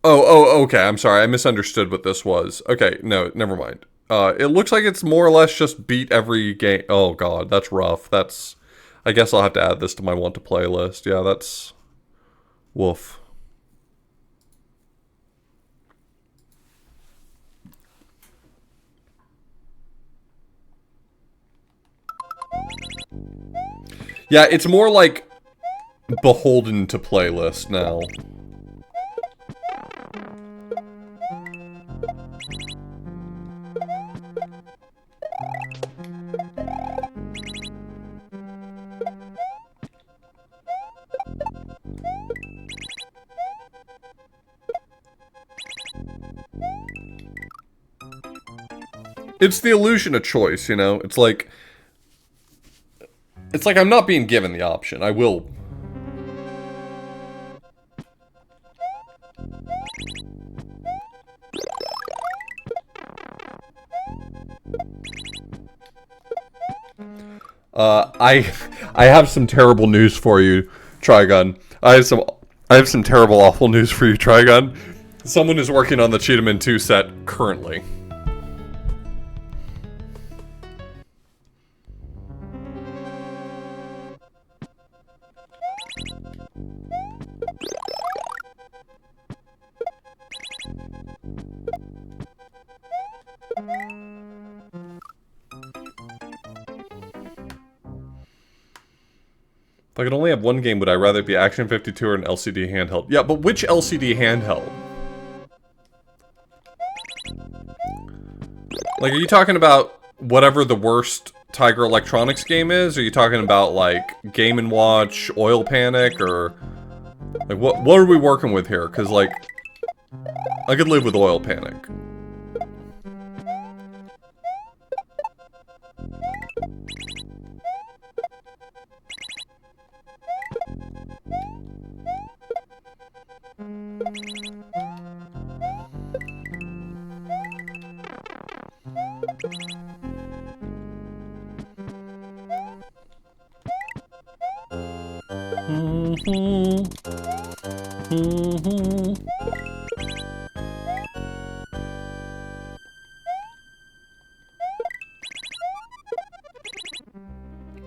Oh, okay. I'm sorry. I misunderstood what this was. Okay, no, never mind. It looks like it's more or less just beat every game. Oh god, that's rough. That's... I guess I'll have to add this to my want to play list. Yeah, that's... Woof. Yeah, it's more like beholden to playlist now. It's the illusion of choice, you know? It's like I'm not being given the option. I will. I have some terrible news for you, Trigun. I have some terrible, awful news for you, Trigun. Someone is working on the Cheetahman 2 set currently. If I could only have one game, would I rather be Action 52 or an LCD handheld? Yeah, but which LCD handheld? Like, are you talking about whatever the worst Tiger Electronics game is? Or are you talking about, like, Game & Watch, Oil Panic, or... Like, what are we working with here? Because, like, I could live with Oil Panic.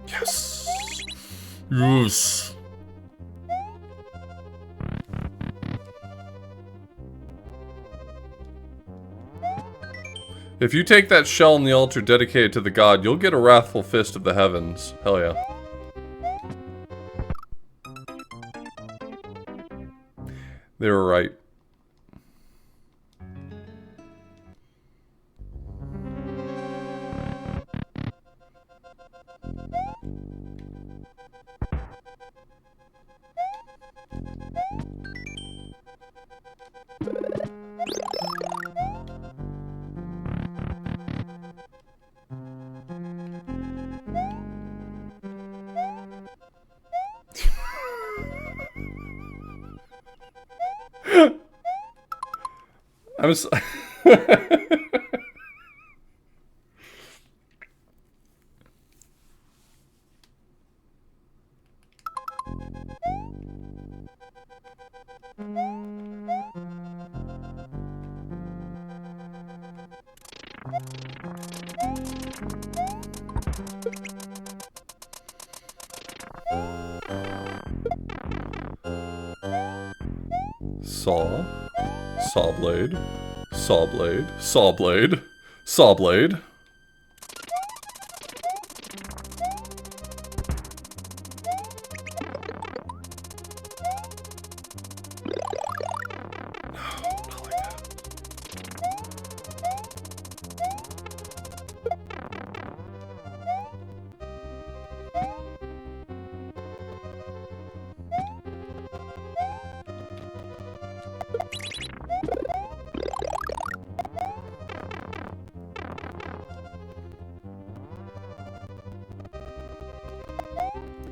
Yes. Yes. If you take that shell in the altar dedicated to the god, you'll get a wrathful fist of the heavens. Hell yeah. They were right. I'm s Saw. Saw blade. Saw blade. Saw blade. Saw blade.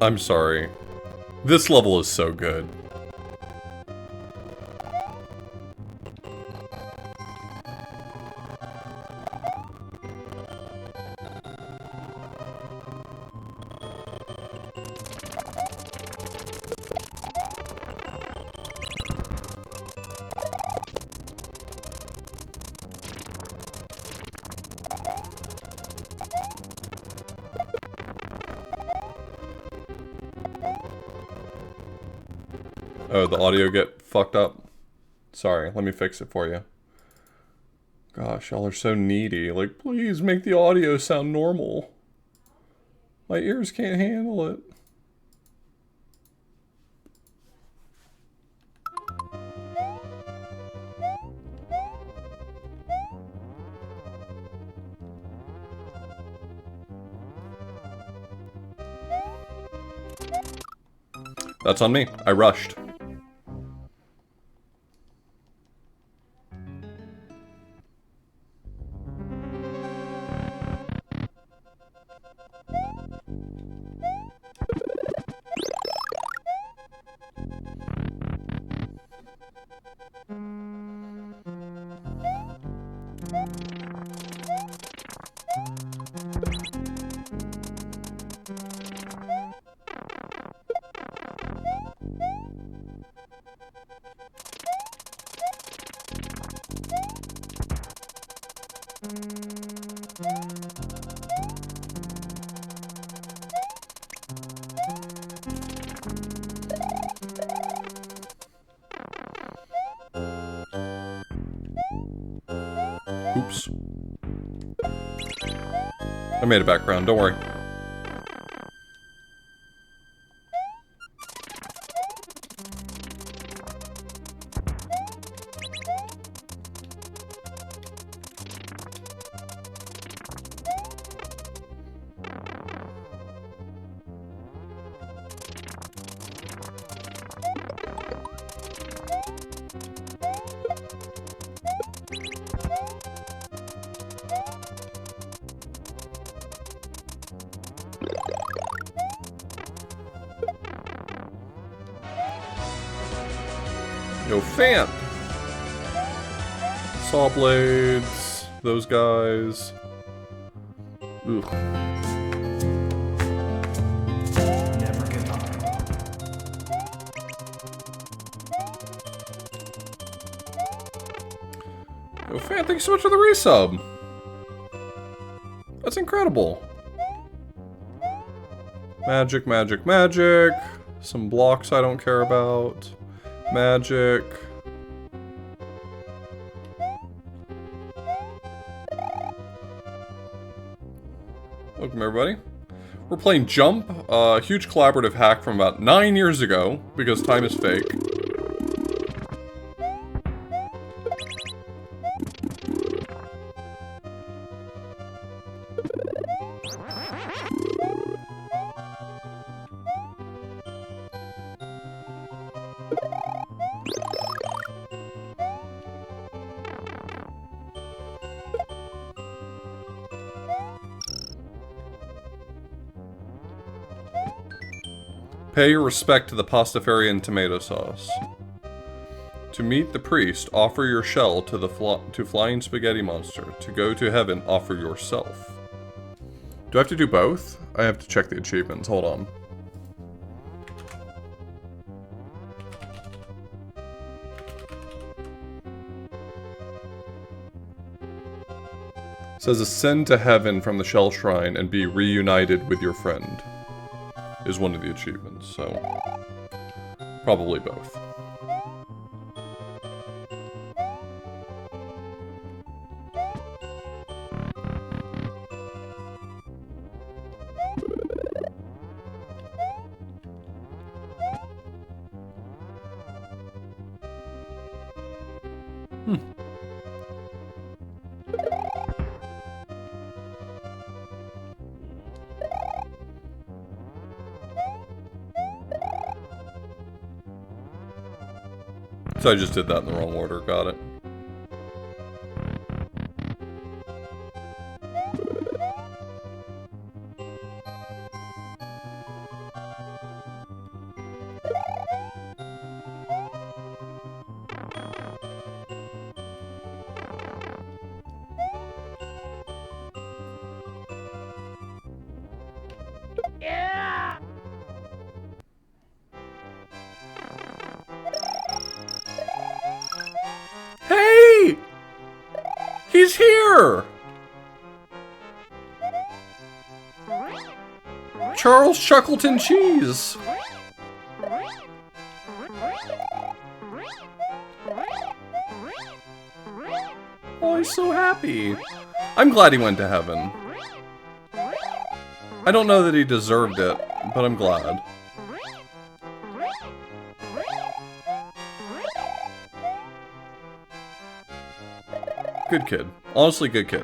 I'm sorry. This level is so good. Oh, the audio get fucked up? Sorry, let me fix it for you. Gosh, y'all are so needy. Like, please make the audio sound normal. My ears can't handle it. That's on me. I rushed. Oops. I made a background, don't worry. Yo, Fant! Saw blades, those guys. Ugh. Never give up. Yo, Fant, thank you so much for the resub. That's incredible. Magic, magic, magic. Some blocks I don't care about. Magic. Welcome everybody. We're playing Jump, a huge collaborative hack from about 9 years ago, because time is fake. Pay your respect to the pasta fairy and tomato sauce. To meet the priest, offer your shell to the Flying Spaghetti Monster. To go to heaven, offer yourself. Do I have to do both? I have to check the achievements. Hold on. It says ascend to heaven from the shell shrine and be reunited with your friend. Is one of the achievements, so probably both. So I just did that in the wrong order, got it. Hey! He's here! Charles Chuckleton Cheese! Oh, he's so happy. I'm glad he went to heaven. I don't know that he deserved it, but I'm glad. Good kid. Honestly, good kid.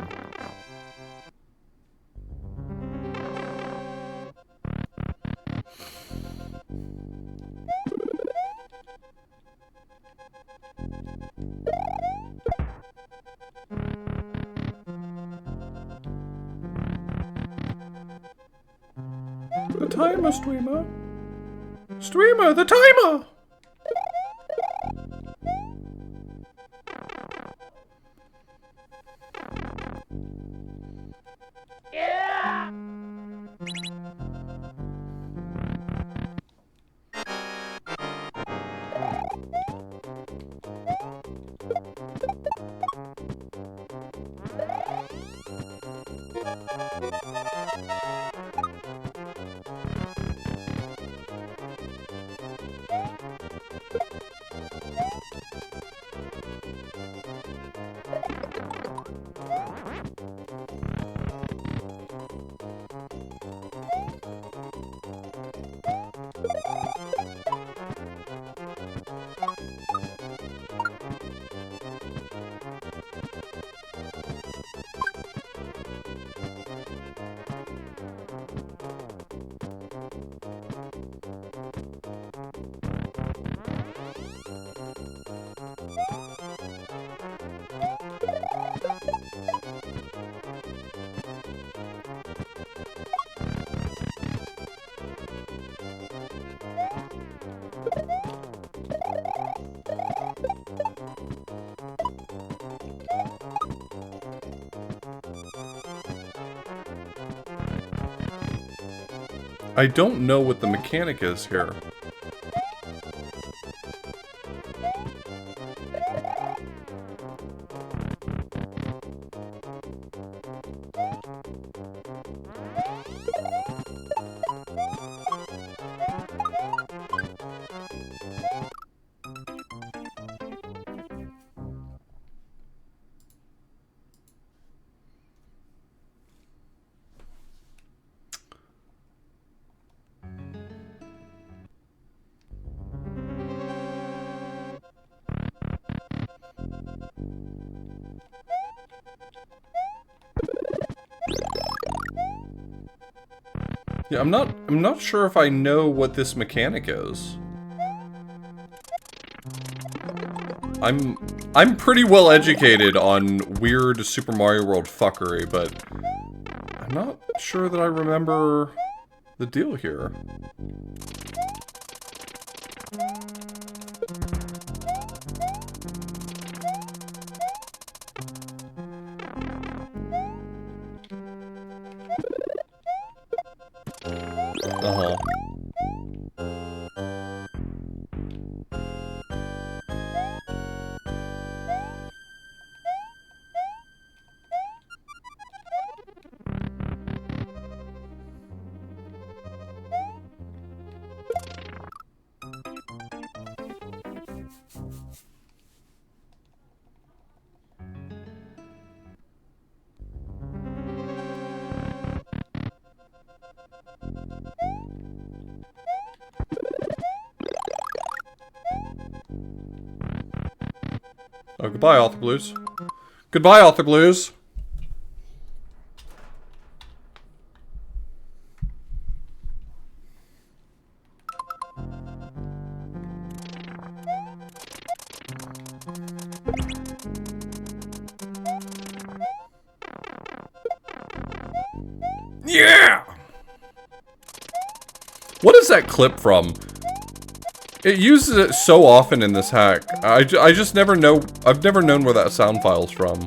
The timer, streamer. Streamer, the timer! I don't know what the mechanic is here. Yeah, I'm not sure if I know what this mechanic is. I'm pretty well educated on weird Super Mario World fuckery, but I'm not sure that I remember the deal here. Goodbye, Author Blues. Goodbye, Author Blues. Yeah! What is that clip from? It uses it so often in this hack. I just never know. I've never known where that sound file's from.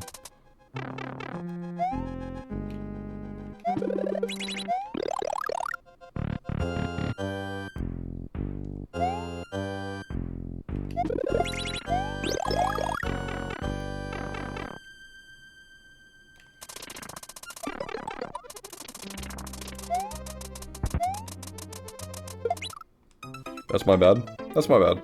That's my bad. That's my bad.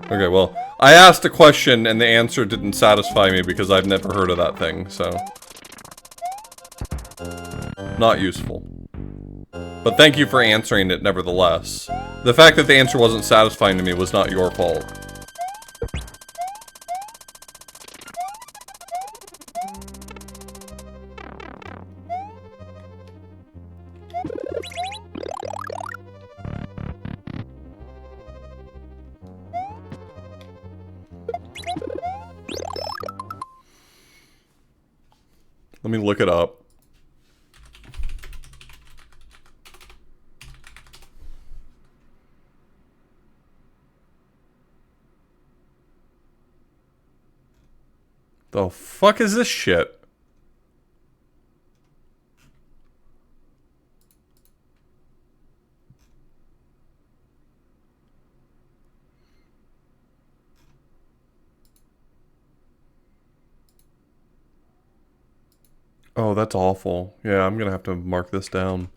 Okay, well, I asked a question and the answer didn't satisfy me because I've never heard of that thing, so... Not useful. But thank you for answering it nevertheless. The fact that the answer wasn't satisfying to me was not your fault. Let me look it up. The fuck is this shit? Oh, that's awful. Yeah, I'm gonna have to mark this down.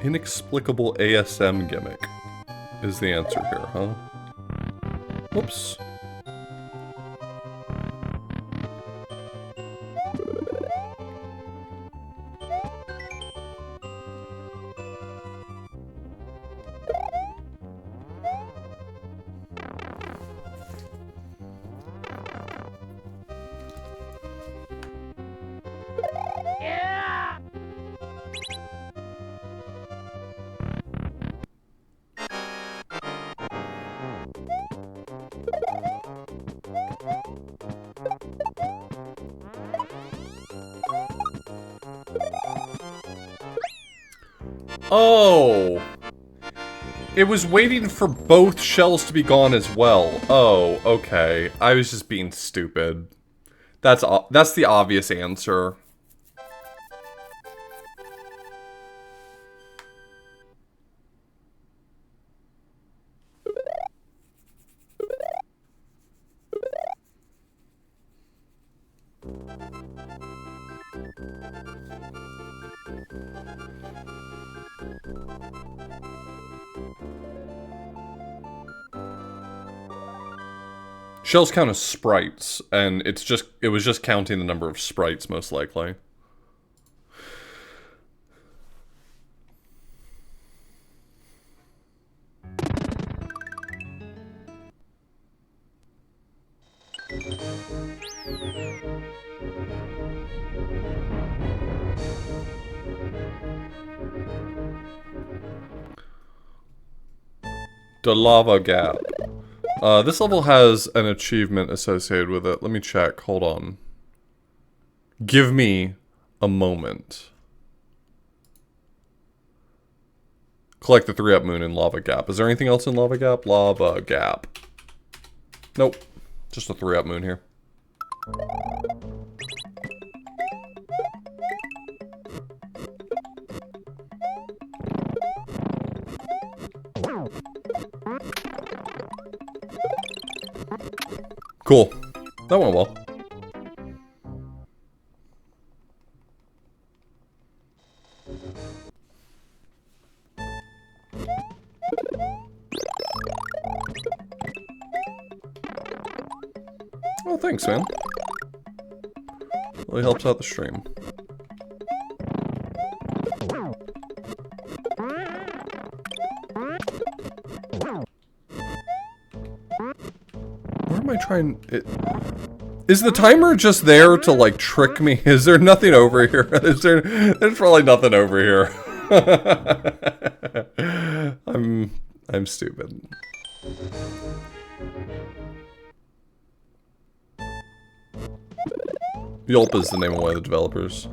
Inexplicable ASM gimmick is the answer here, huh? Whoops. Oh! It was waiting for both shells to be gone as well. Oh, okay. I was just being stupid. That's the obvious answer. Shells count as sprites, and it was just counting the number of sprites, most likely. The lava gap. This level has an achievement associated with it. Let me check. Hold on. Give me a moment. Collect the 3-up moon in lava gap. Is there anything else in lava gap? Lava gap. Nope. Just a 3-up moon here. Cool. That went well. Oh, thanks, man. Really helps out the stream. Where am I trying it? Is the timer just there to like trick me? Is there nothing over here? There's probably nothing over here. I'm stupid. Yulp is the name of one of the developers.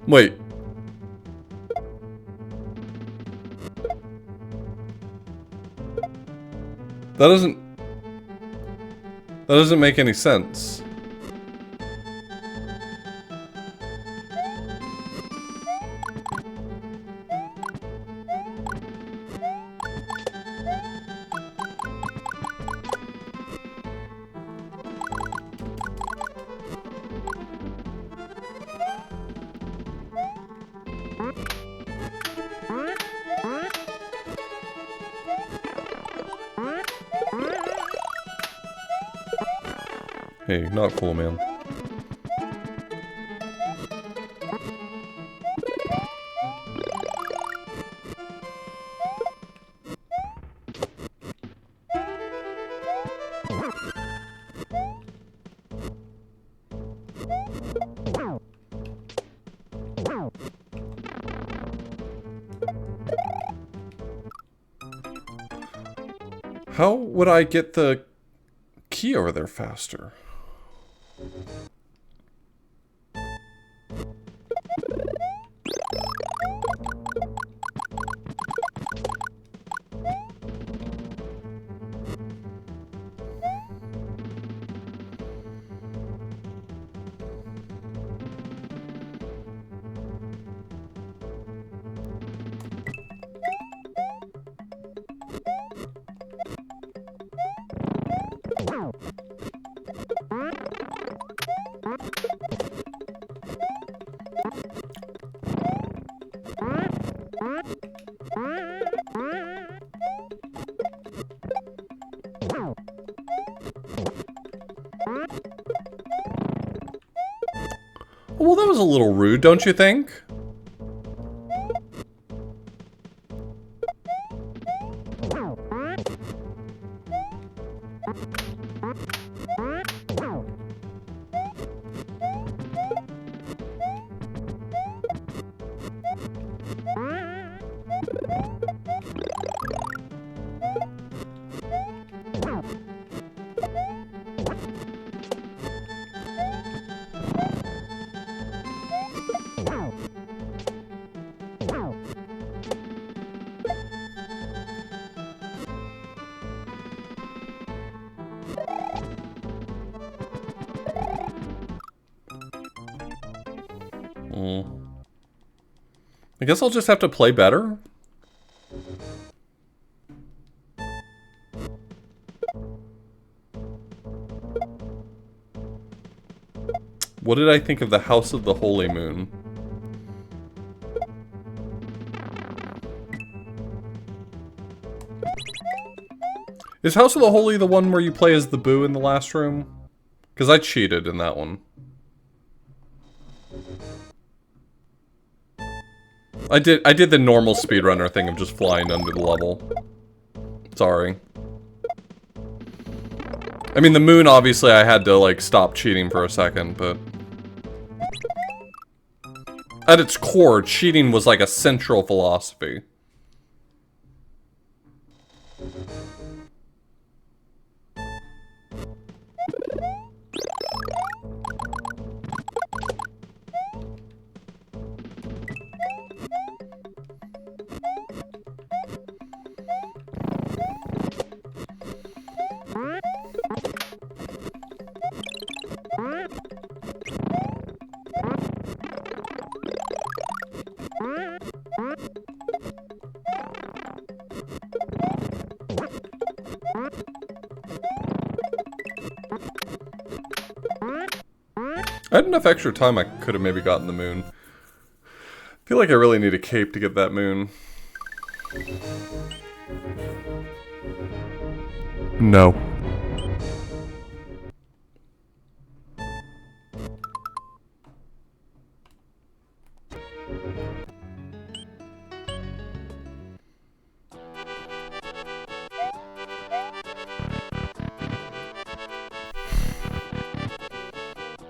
Wait. That doesn't make any sense. Hey, not cool, man. How would I get the key over there faster? Well, that was a little rude, don't you think? I guess I'll just have to play better. What did I think of the House of the Holy Moon? Is House of the Holy the one where you play as the Boo in the last room? Because I cheated in that one. I did the normal speedrunner thing of just flying under the level. Sorry. I mean, the moon, obviously, I had to, like, stop cheating for a second, but... At its core, cheating was like a central philosophy. I had enough extra time I could have maybe gotten the moon. I feel like I really need a cape to get that moon. No.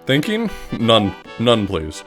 Thinking? None. None, please.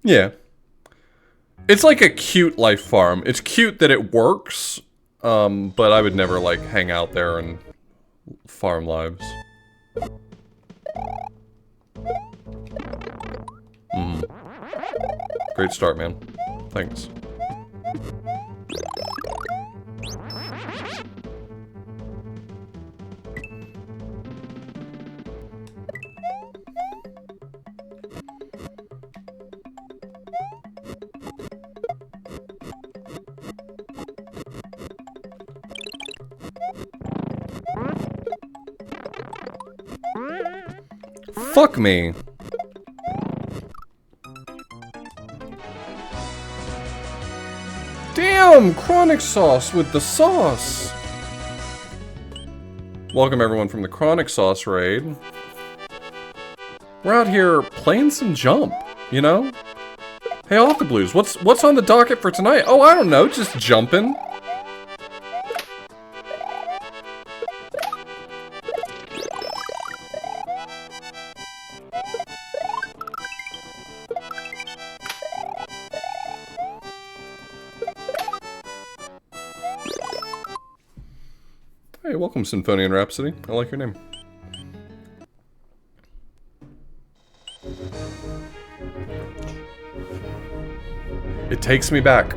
Yeah. It's like a cute life farm. It's cute that it works, but I would never, like, hang out there and farm lives. Great start, man. Thanks. Fuck me. Damn, chronic sauce with the sauce. Welcome everyone from the chronic sauce raid. We're out here playing some jump, you know? Hey, off the blues. What's on the docket for tonight? Oh, I don't know, just jumping. Hey, welcome Symphonian Rhapsody. I like your name. It takes me back.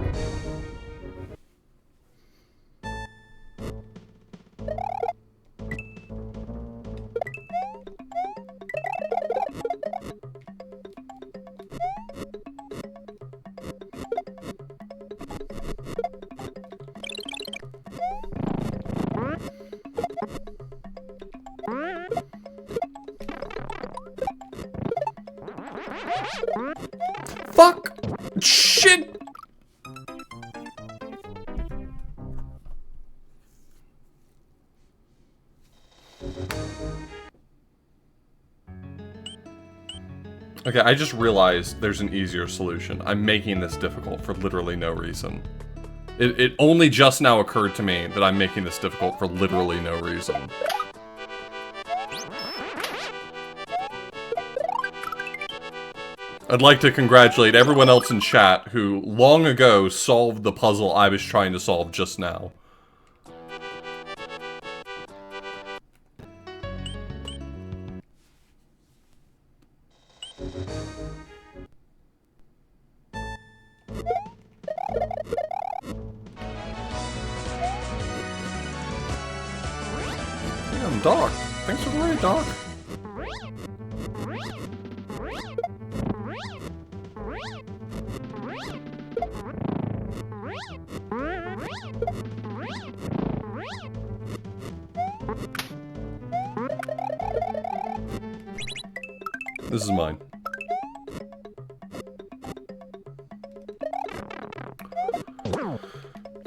Fuck! Shit! Okay, I just realized there's an easier solution. I'm making this difficult for literally no reason. It only just now occurred to me that I'm making this difficult for literally no reason. I'd like to congratulate everyone else in chat who long ago solved the puzzle I was trying to solve just now. Damn, Doc. Thanks for the raid, Doc. This is mine.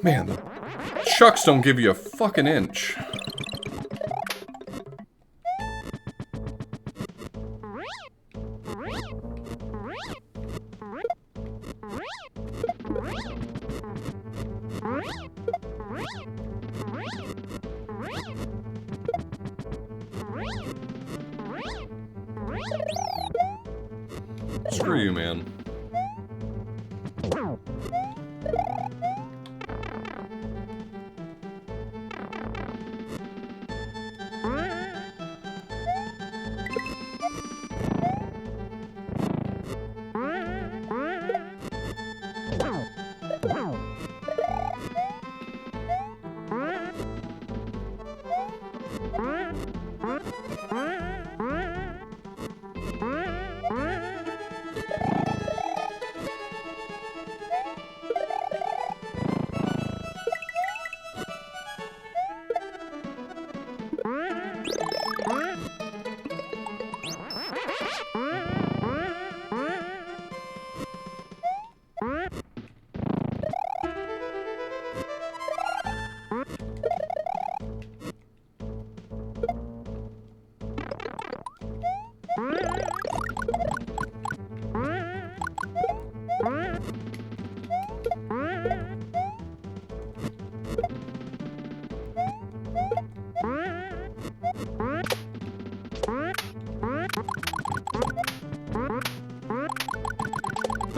Man, the chucks don't give you a fucking inch. Screw you, man.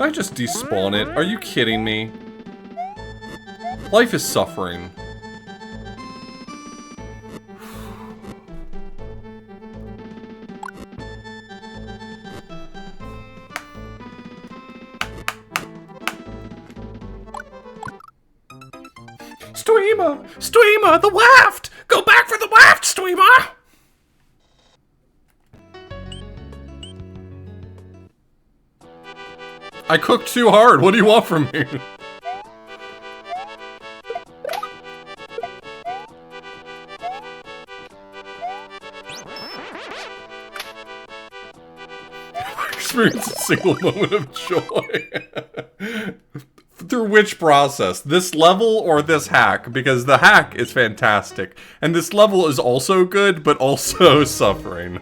Did I just despawn it? Are you kidding me? Life is suffering. Streamer! Streamer! The waft! Go back for the waft, Streamer! I cooked too hard. What do you want from me? Experience a single moment of joy. Through which process? This level or this hack? Because the hack is fantastic. And this level is also good, but also suffering.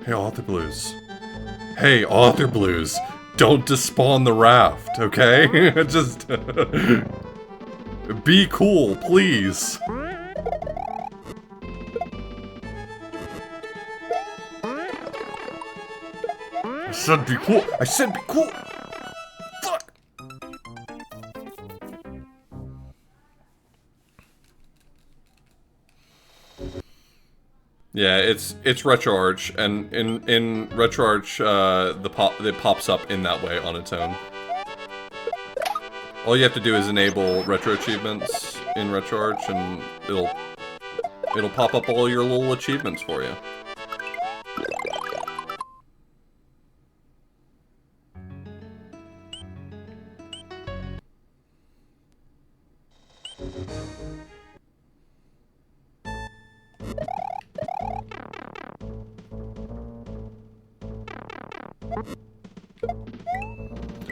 Hey, Author Blues. Hey, Author Blues. Don't despawn the raft, okay? Just... be cool, please. I said be cool. I said be cool. Fuck. Yeah, it's RetroArch, and in RetroArch, it pops up in that way on its own. All you have to do is enable RetroAchievements in RetroArch, and it'll pop up all your little achievements for you.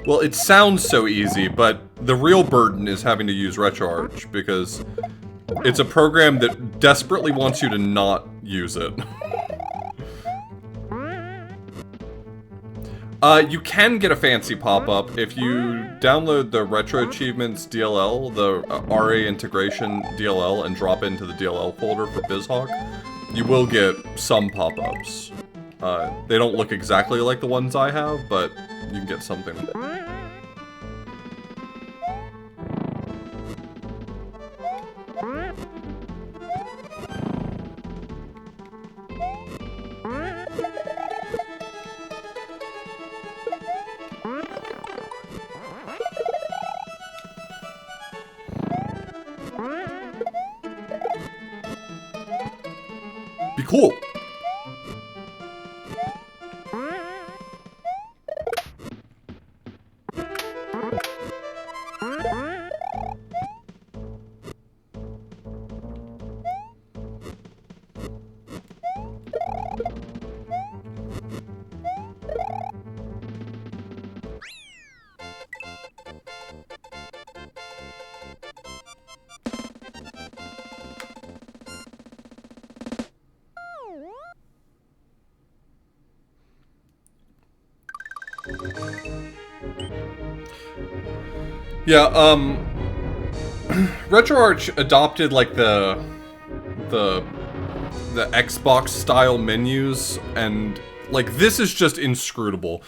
Well, it sounds so easy, but the real burden is having to use RetroArch, because it's a program that desperately wants you to not use it. You can get a fancy pop-up if you download the RetroAchievements DLL, the RA integration DLL, and drop it into the DLL folder for BizHawk. You will get some pop-ups. They don't look exactly like the ones I have, but you can get something. Be cool. Yeah, RetroArch adopted like the Xbox style menus, and like this is just inscrutable.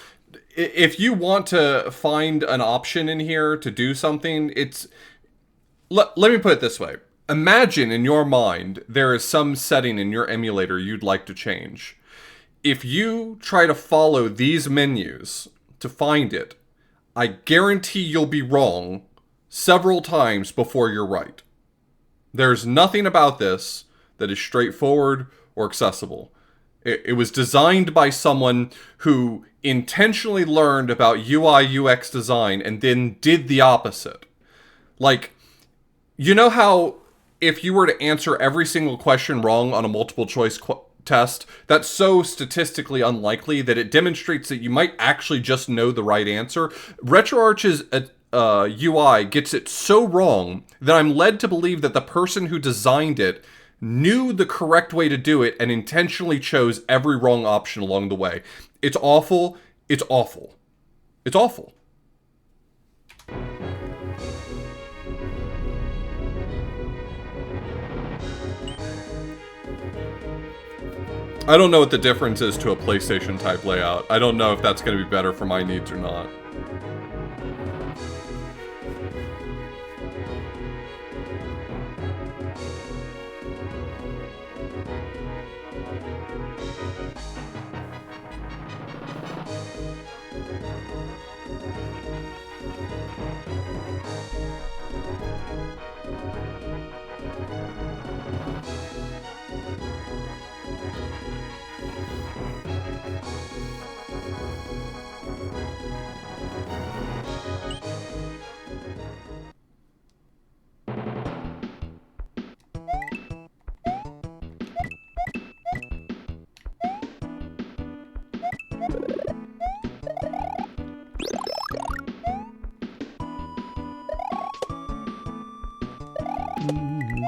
If you want to find an option in here to do something, it's let me put it this way. Imagine in your mind there is some setting in your emulator you'd like to change. If you try to follow these menus to find it, I guarantee you'll be wrong several times before you're right. There's nothing about this that is straightforward or accessible. It was designed by someone who intentionally learned about UI UX design and then did the opposite. Like, you know how if you were to answer every single question wrong on a multiple choice test, that's so statistically unlikely that it demonstrates that you might actually just know the right answer. RetroArch's UI gets it so wrong that I'm led to believe that the person who designed it knew the correct way to do it and intentionally chose every wrong option along the way. It's awful. It's awful. It's awful. I don't know what the difference is to a PlayStation type layout. I don't know if that's going to be better for my needs or not.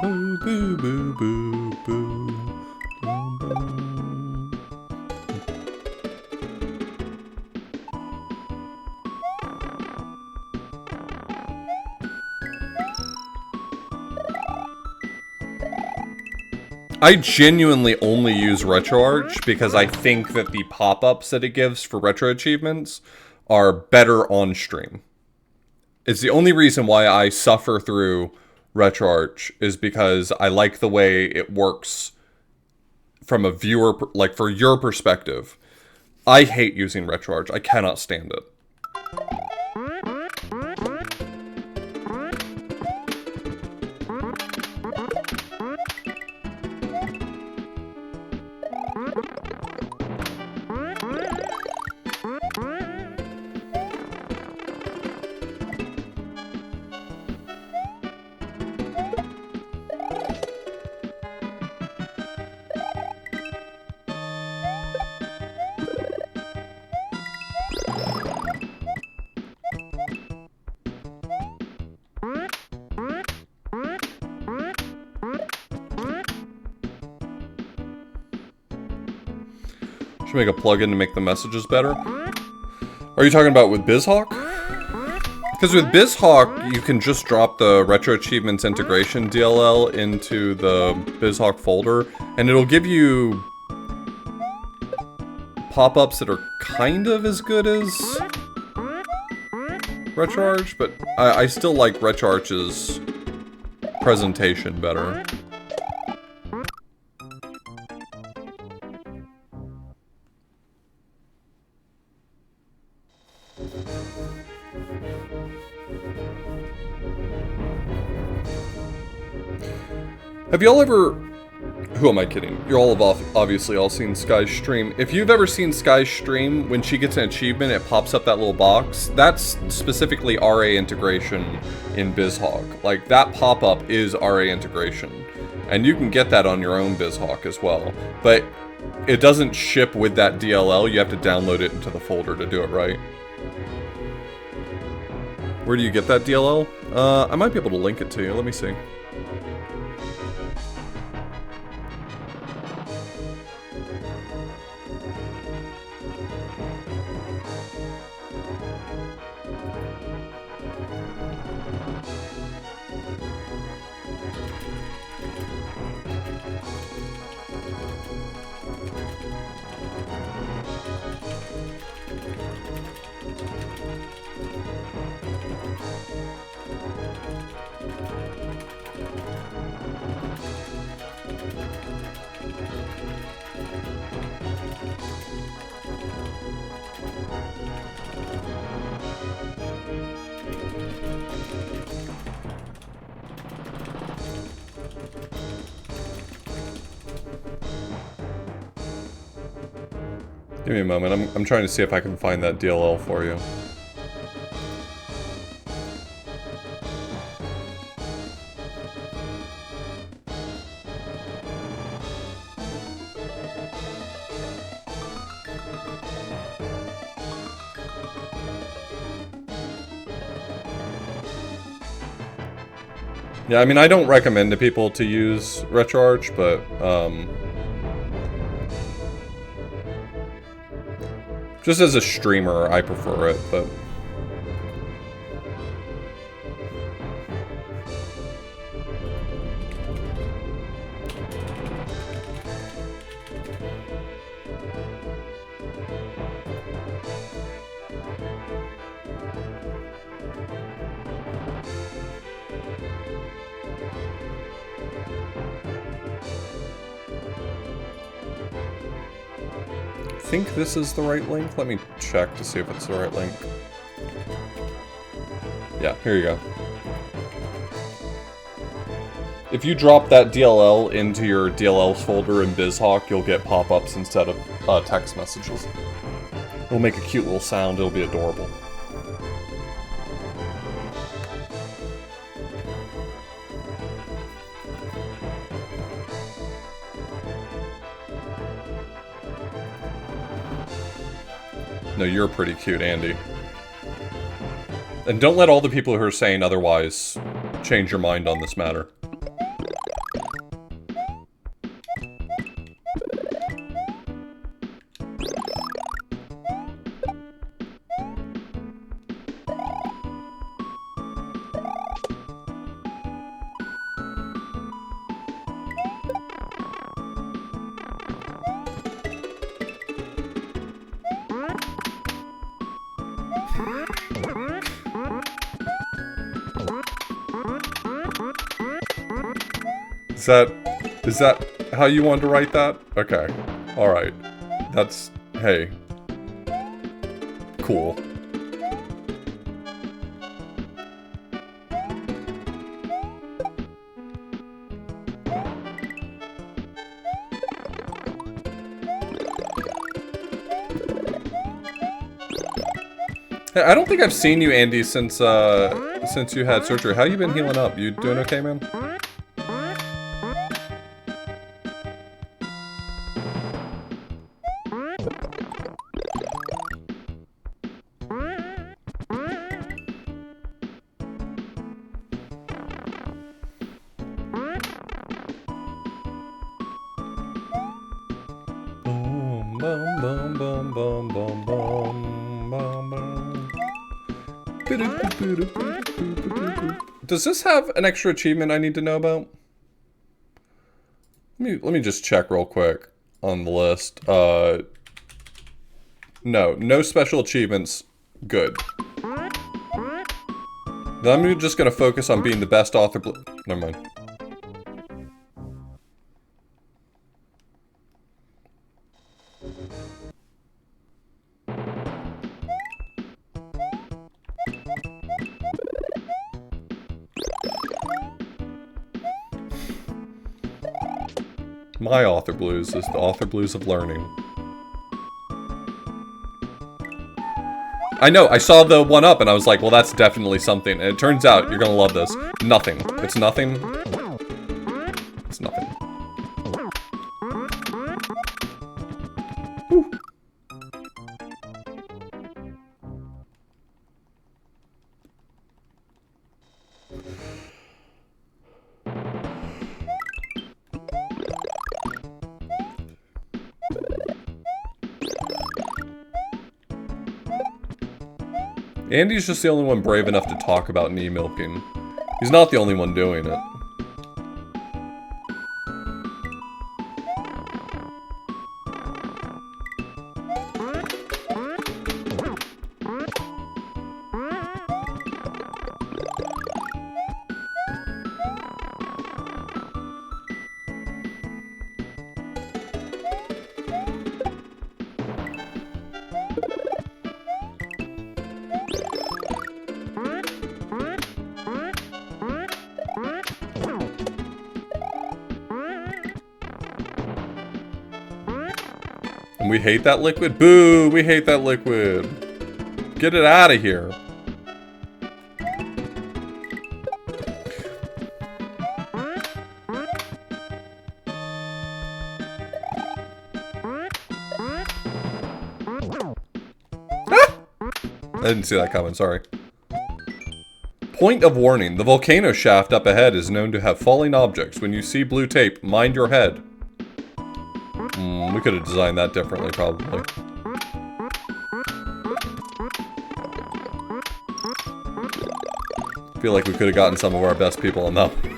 Boo, boo, boo, boo, boo. Boom, boom. I genuinely only use RetroArch because I think that the pop-ups that it gives for RetroAchievements are better on stream. It's the only reason why I suffer through RetroArch, is because I like the way it works from a viewer, like for your perspective. I hate using RetroArch. I cannot stand it. Should make a plugin to make the messages better. Are you talking about with BizHawk? Because with BizHawk, you can just drop the RetroAchievements integration DLL into the BizHawk folder, and it'll give you pop-ups that are kind of as good as RetroArch, but I still like RetroArch's presentation better. Have y'all ever... Who am I kidding? You're all obviously all seen Sky's stream. If you've ever seen Sky's stream, when she gets an achievement, it pops up that little box. That's specifically RA integration in BizHawk. Like, that pop-up is RA integration. And you can get that on your own BizHawk as well. But it doesn't ship with that DLL. You have to download it into the folder to do it right. Where do you get that DLL? I might be able to link it to you. Let me see. Give me a moment. I'm trying to see if I can find that DLL for you. Yeah, I mean, I don't recommend to people to use RetroArch, but, just as a streamer, I prefer it, but... I think this is the right link. Let me check to see if it's the right link. Yeah, here you go. If you drop that DLL into your DLLs folder in BizHawk, you'll get pop-ups instead of text messages. It'll make a cute little sound. It'll be adorable. No, you're pretty cute, Andy. And don't let all the people who are saying otherwise change your mind on this matter. Is that how you wanted to write that? Okay. Alright. That's... hey. Cool. Hey, I don't think I've seen you, Andy, since you had surgery. How you been healing up? You doing okay, man? Boom, boom, boom. Does this have an extra achievement I need to know about? Let me just check real quick on the list. No special achievements. Good. Then I'm just gonna focus on being the best author. Never mind. My author blues is the author blues of learning. I know, I saw the one up and I was like, well, that's definitely something. And it turns out you're gonna love this. Nothing. It's nothing. It's nothing. Whew. Andy's just the only one brave enough to talk about knee milking. He's not the only one doing it. And we hate that liquid? Boo! We hate that liquid. Get it out of here. Ah! I didn't see that coming, sorry. Point of warning. The volcano shaft up ahead is known to have falling objects. When you see blue tape, mind your head. We could have designed that differently, probably. I feel like we could have gotten some of our best people on that one.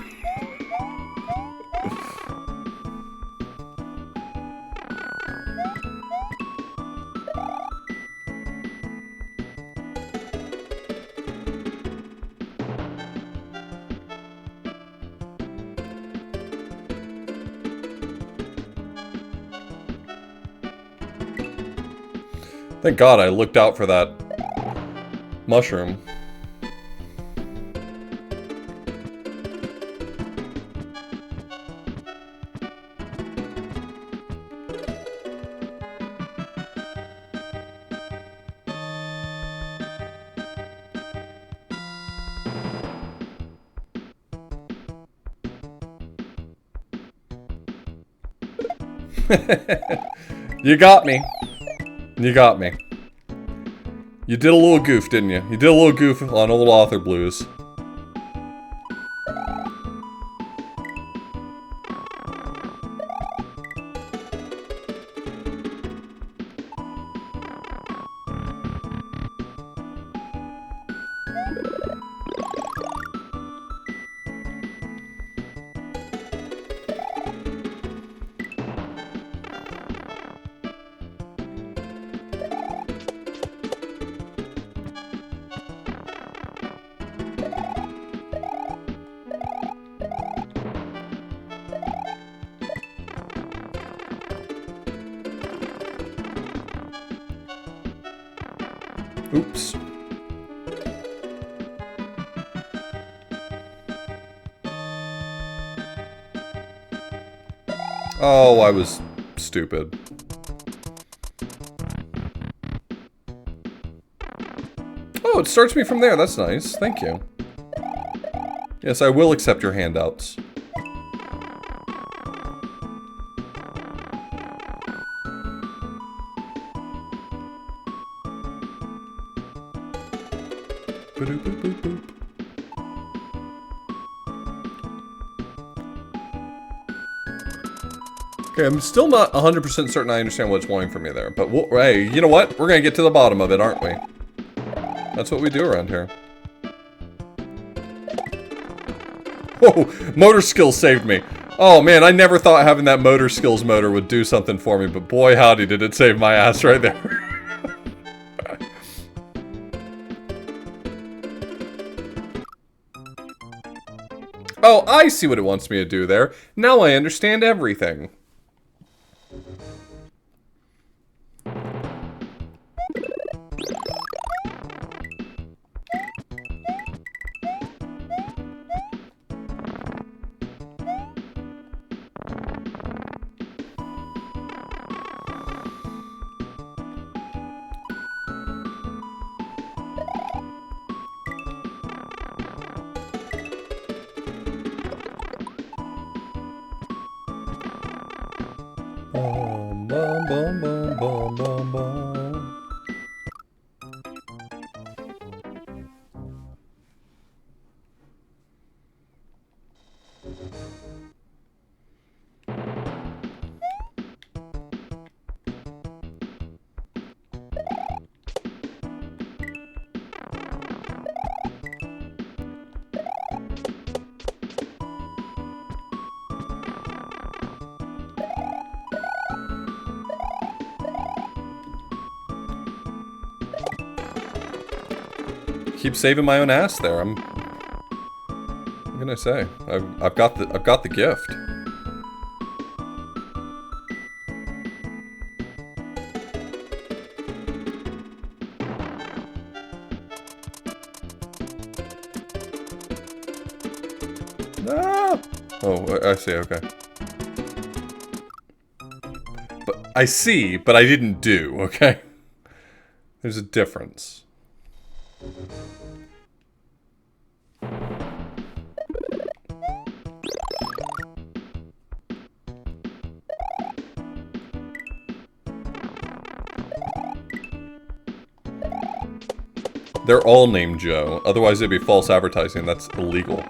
Thank God I looked out for that mushroom. You got me. You got me. You did a little goof, didn't you? You did a little goof on old author blues. Oops. Oh, I was stupid. Oh, it starts me from there. That's nice. Thank you. Yes, I will accept your handouts. Boop, boop, boop, boop. Okay, I'm still not 100% certain I understand what it's wanting from me there, but hey, you know what? We're gonna get to the bottom of it, aren't we? That's what we do around here. Whoa, motor skills saved me. Oh man, I never thought having that motor skills motor would do something for me, but boy howdy did it save my ass right there. Oh, I see what it wants me to do there. Now I understand everything. Bum, bum, bum, bum, bum, bum, bum. Keep saving my own ass there. What can I say? I've got the gift. Ah! Oh, I see. Okay. But I see, but I didn't do. Okay. There's a difference. They're all named Joe. Otherwise, it'd be false advertising. That's illegal.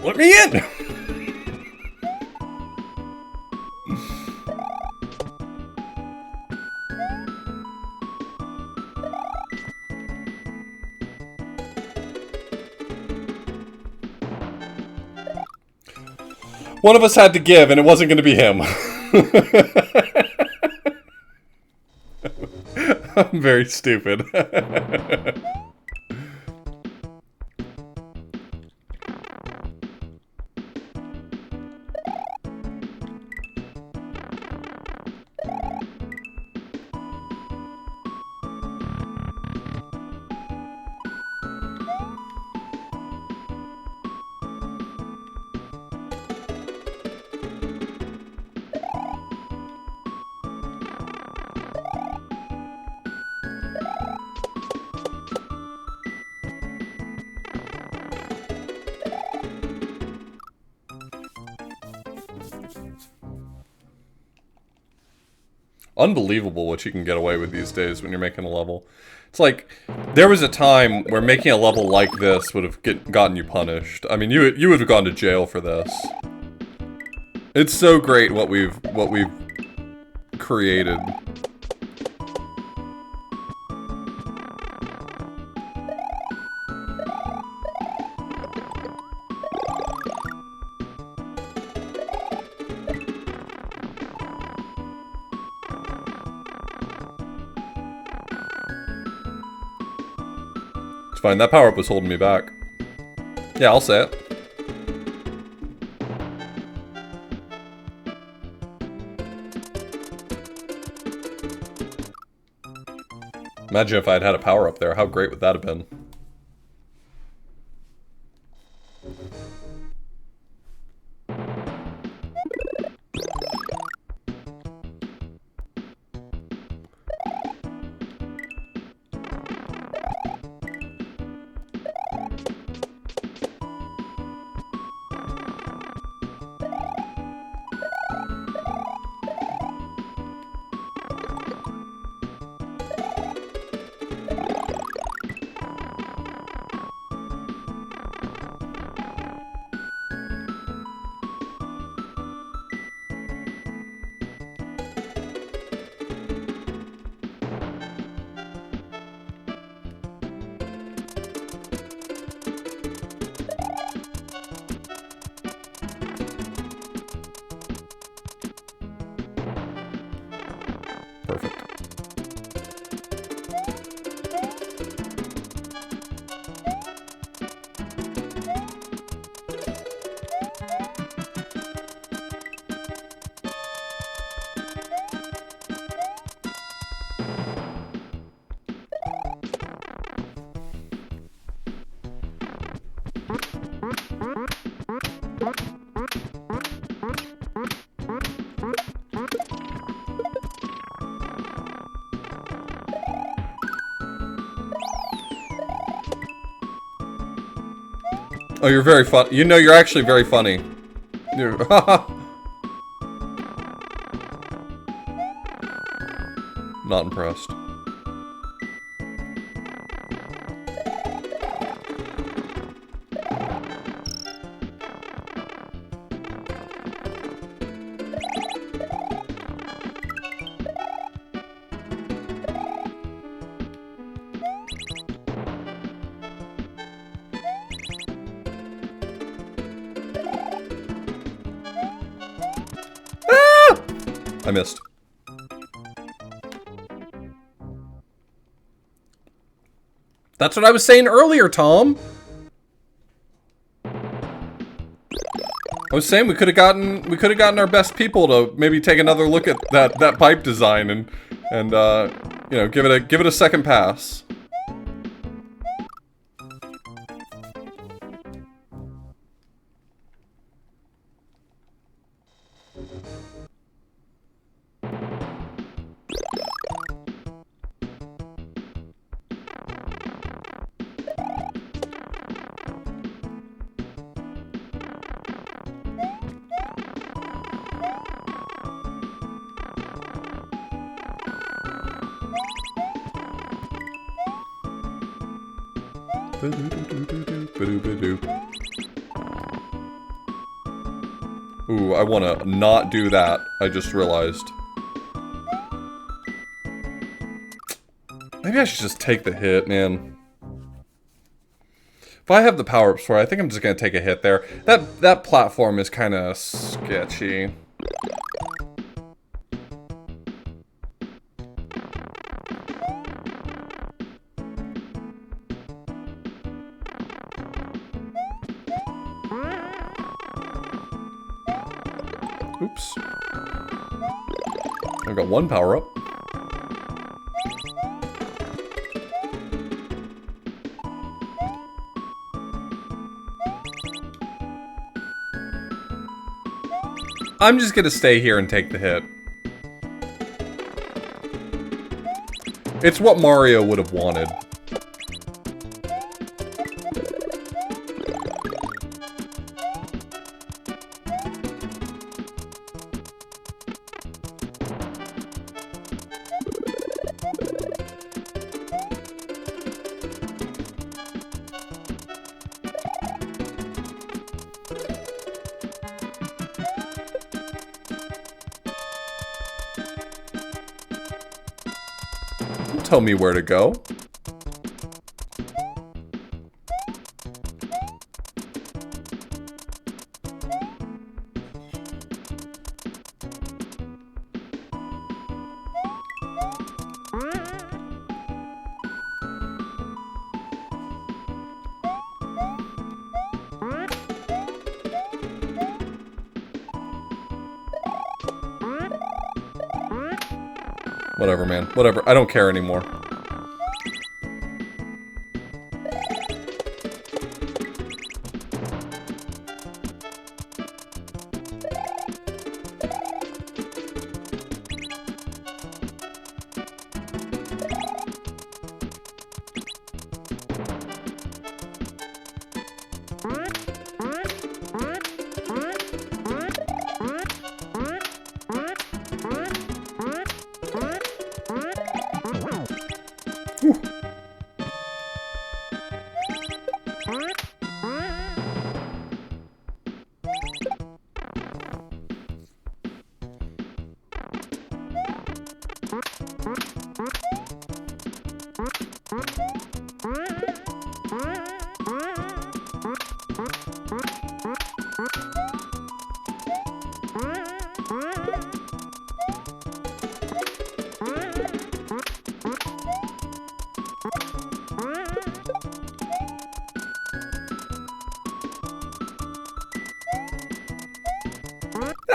Let me in! One of us had to give, and it wasn't going to be him. I'm very stupid. Unbelievable what you can get away with these days when you're making a level. It's like, there was a time where making a level like this would have gotten you punished. I mean, you would have gone to jail for this. It's so great what we've created. fine. That power-up was holding me back. Yeah, I'll say it. Imagine if I'd had a power-up there. How great would that have been? Perfect. Oh, you're very fun. You know, you're actually very funny. You're not impressed. I missed. That's what I was saying earlier, Tom. I was saying we could have gotten our best people to maybe take another look at that pipe design and you know, give it a second pass. Ooh, I want to not do that. I just realized. Maybe I should just take the hit, man. If I have the power-ups for it, I think I'm just gonna take a hit there. That platform is kind of sketchy. Oops. I've got one power-up. I'm just gonna stay here and take the hit. It's what Mario would have wanted. Tell me where to go. Whatever, man. Whatever. I don't care anymore.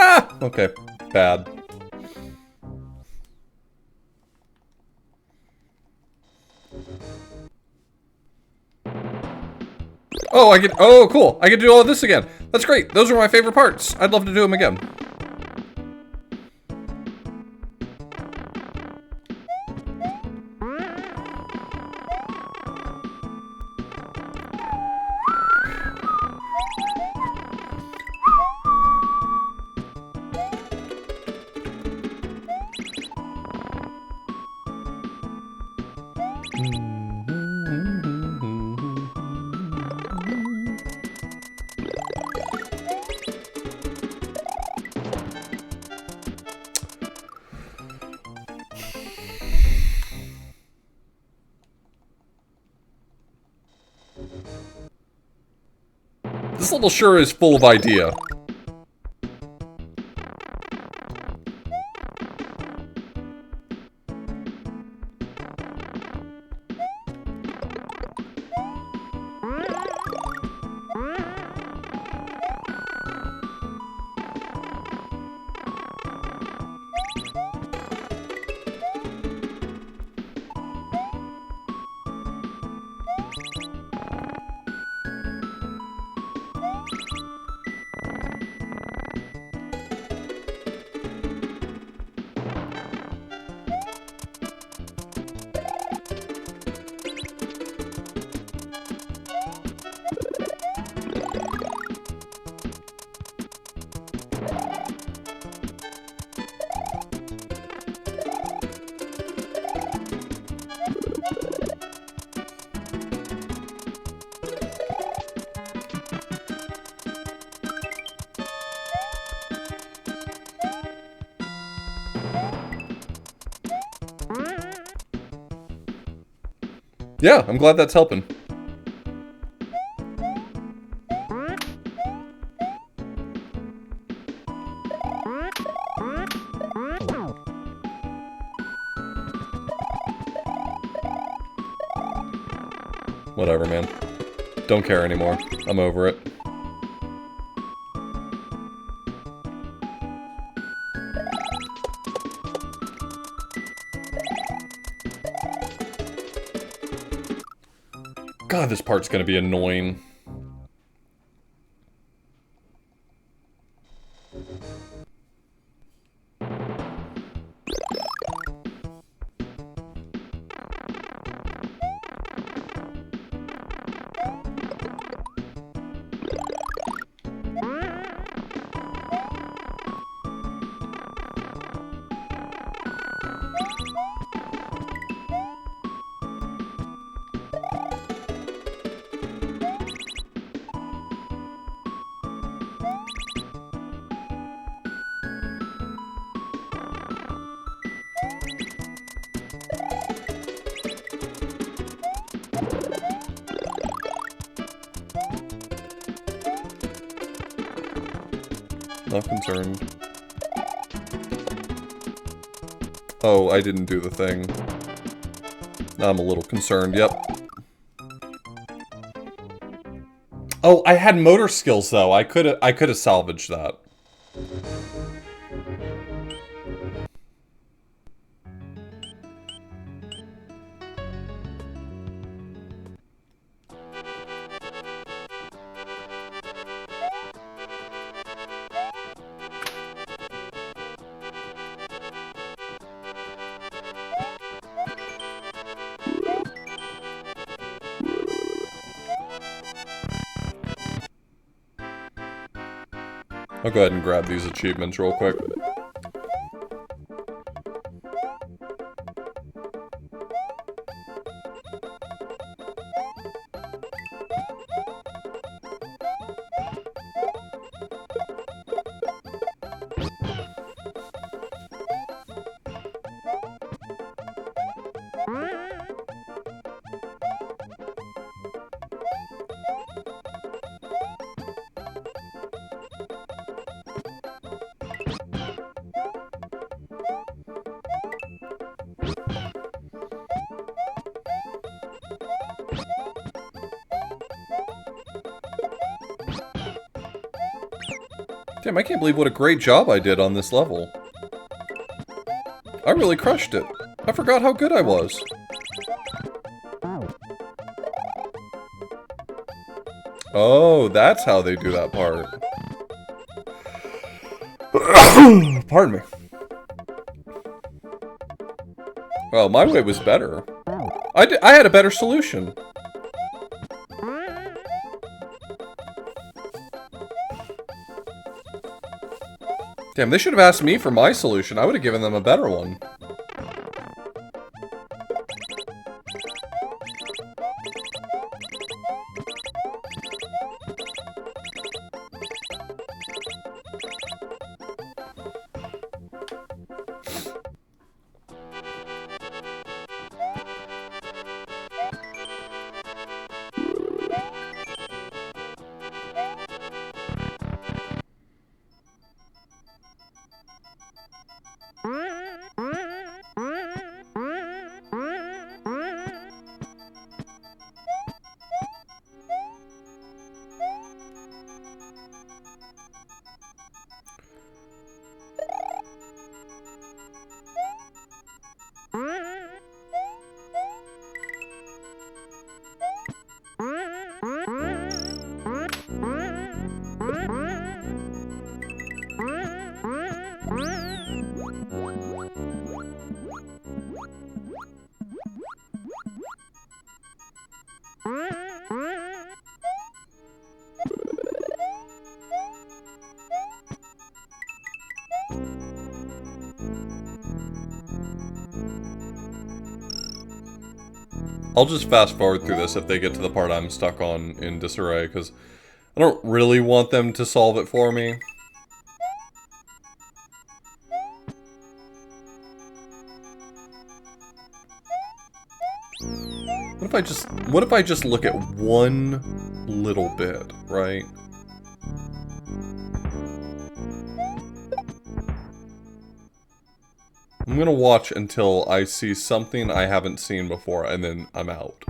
Ah! Okay. Bad. Oh, I get. Oh, cool. I can do all of this again. That's great. Those are my favorite parts. I'd love to do them again. This level sure is full of idea. Yeah, I'm glad that's helping. Whatever, man. Don't care anymore. I'm over it. God, this part's gonna be annoying. Not concerned. Oh, I didn't do the thing. Now I'm a little concerned, yep. Oh, I had motor skills though. I could have salvaged that. I'll go ahead and grab these achievements real quick. Damn, I can't believe what a great job I did on this level. I really crushed it. I forgot how good I was. Oh, that's how they do that part. Pardon me. Well, my way was better. I had a better solution. Damn, they should have asked me for my solution. I would have given them a better one. I'll just fast forward through this if they get to the part I'm stuck on in disarray, because I don't really want them to solve it for me. What if I just look at one little bit, right? I'm gonna watch until I see something I haven't seen before, and then I'm out.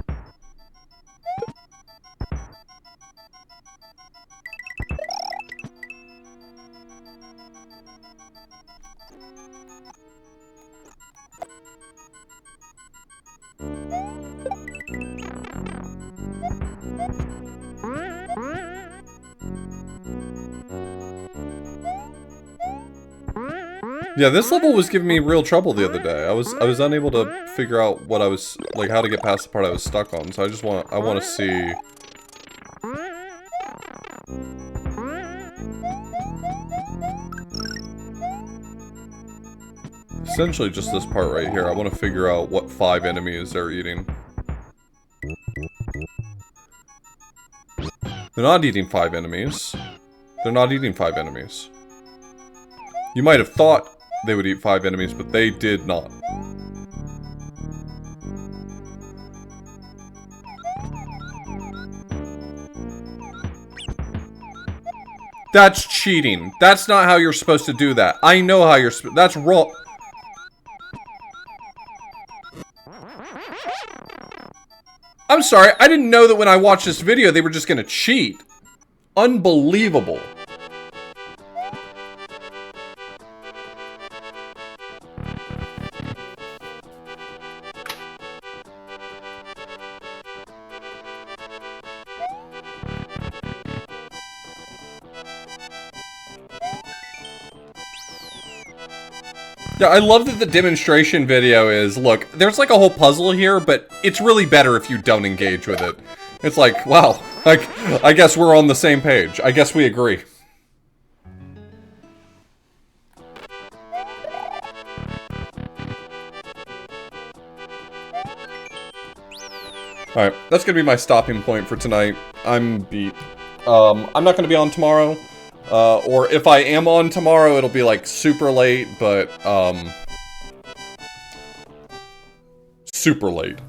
Yeah, this level was giving me real trouble the other day. I was unable to figure out what I was, like, how to get past the part I was stuck on. So I want to see. Essentially just this part right here. I want to figure out what 5 enemies they're eating. They're not eating 5 enemies. They're not eating 5 enemies. You might have thought they would eat 5 enemies, but they did not. That's cheating. That's not how you're supposed to do that. I know how you're that's wrong. I'm sorry, I didn't know that when I watched this video they were just gonna cheat. Unbelievable. Yeah, I love that the demonstration video is, look, there's like a whole puzzle here, but it's really better if you don't engage with it. It's like, wow, like, I guess we're on the same page. I guess we agree. Alright, that's gonna be my stopping point for tonight. I'm beat. I'm not gonna be on tomorrow. Or if I am on tomorrow, it'll be like super late, but, super late.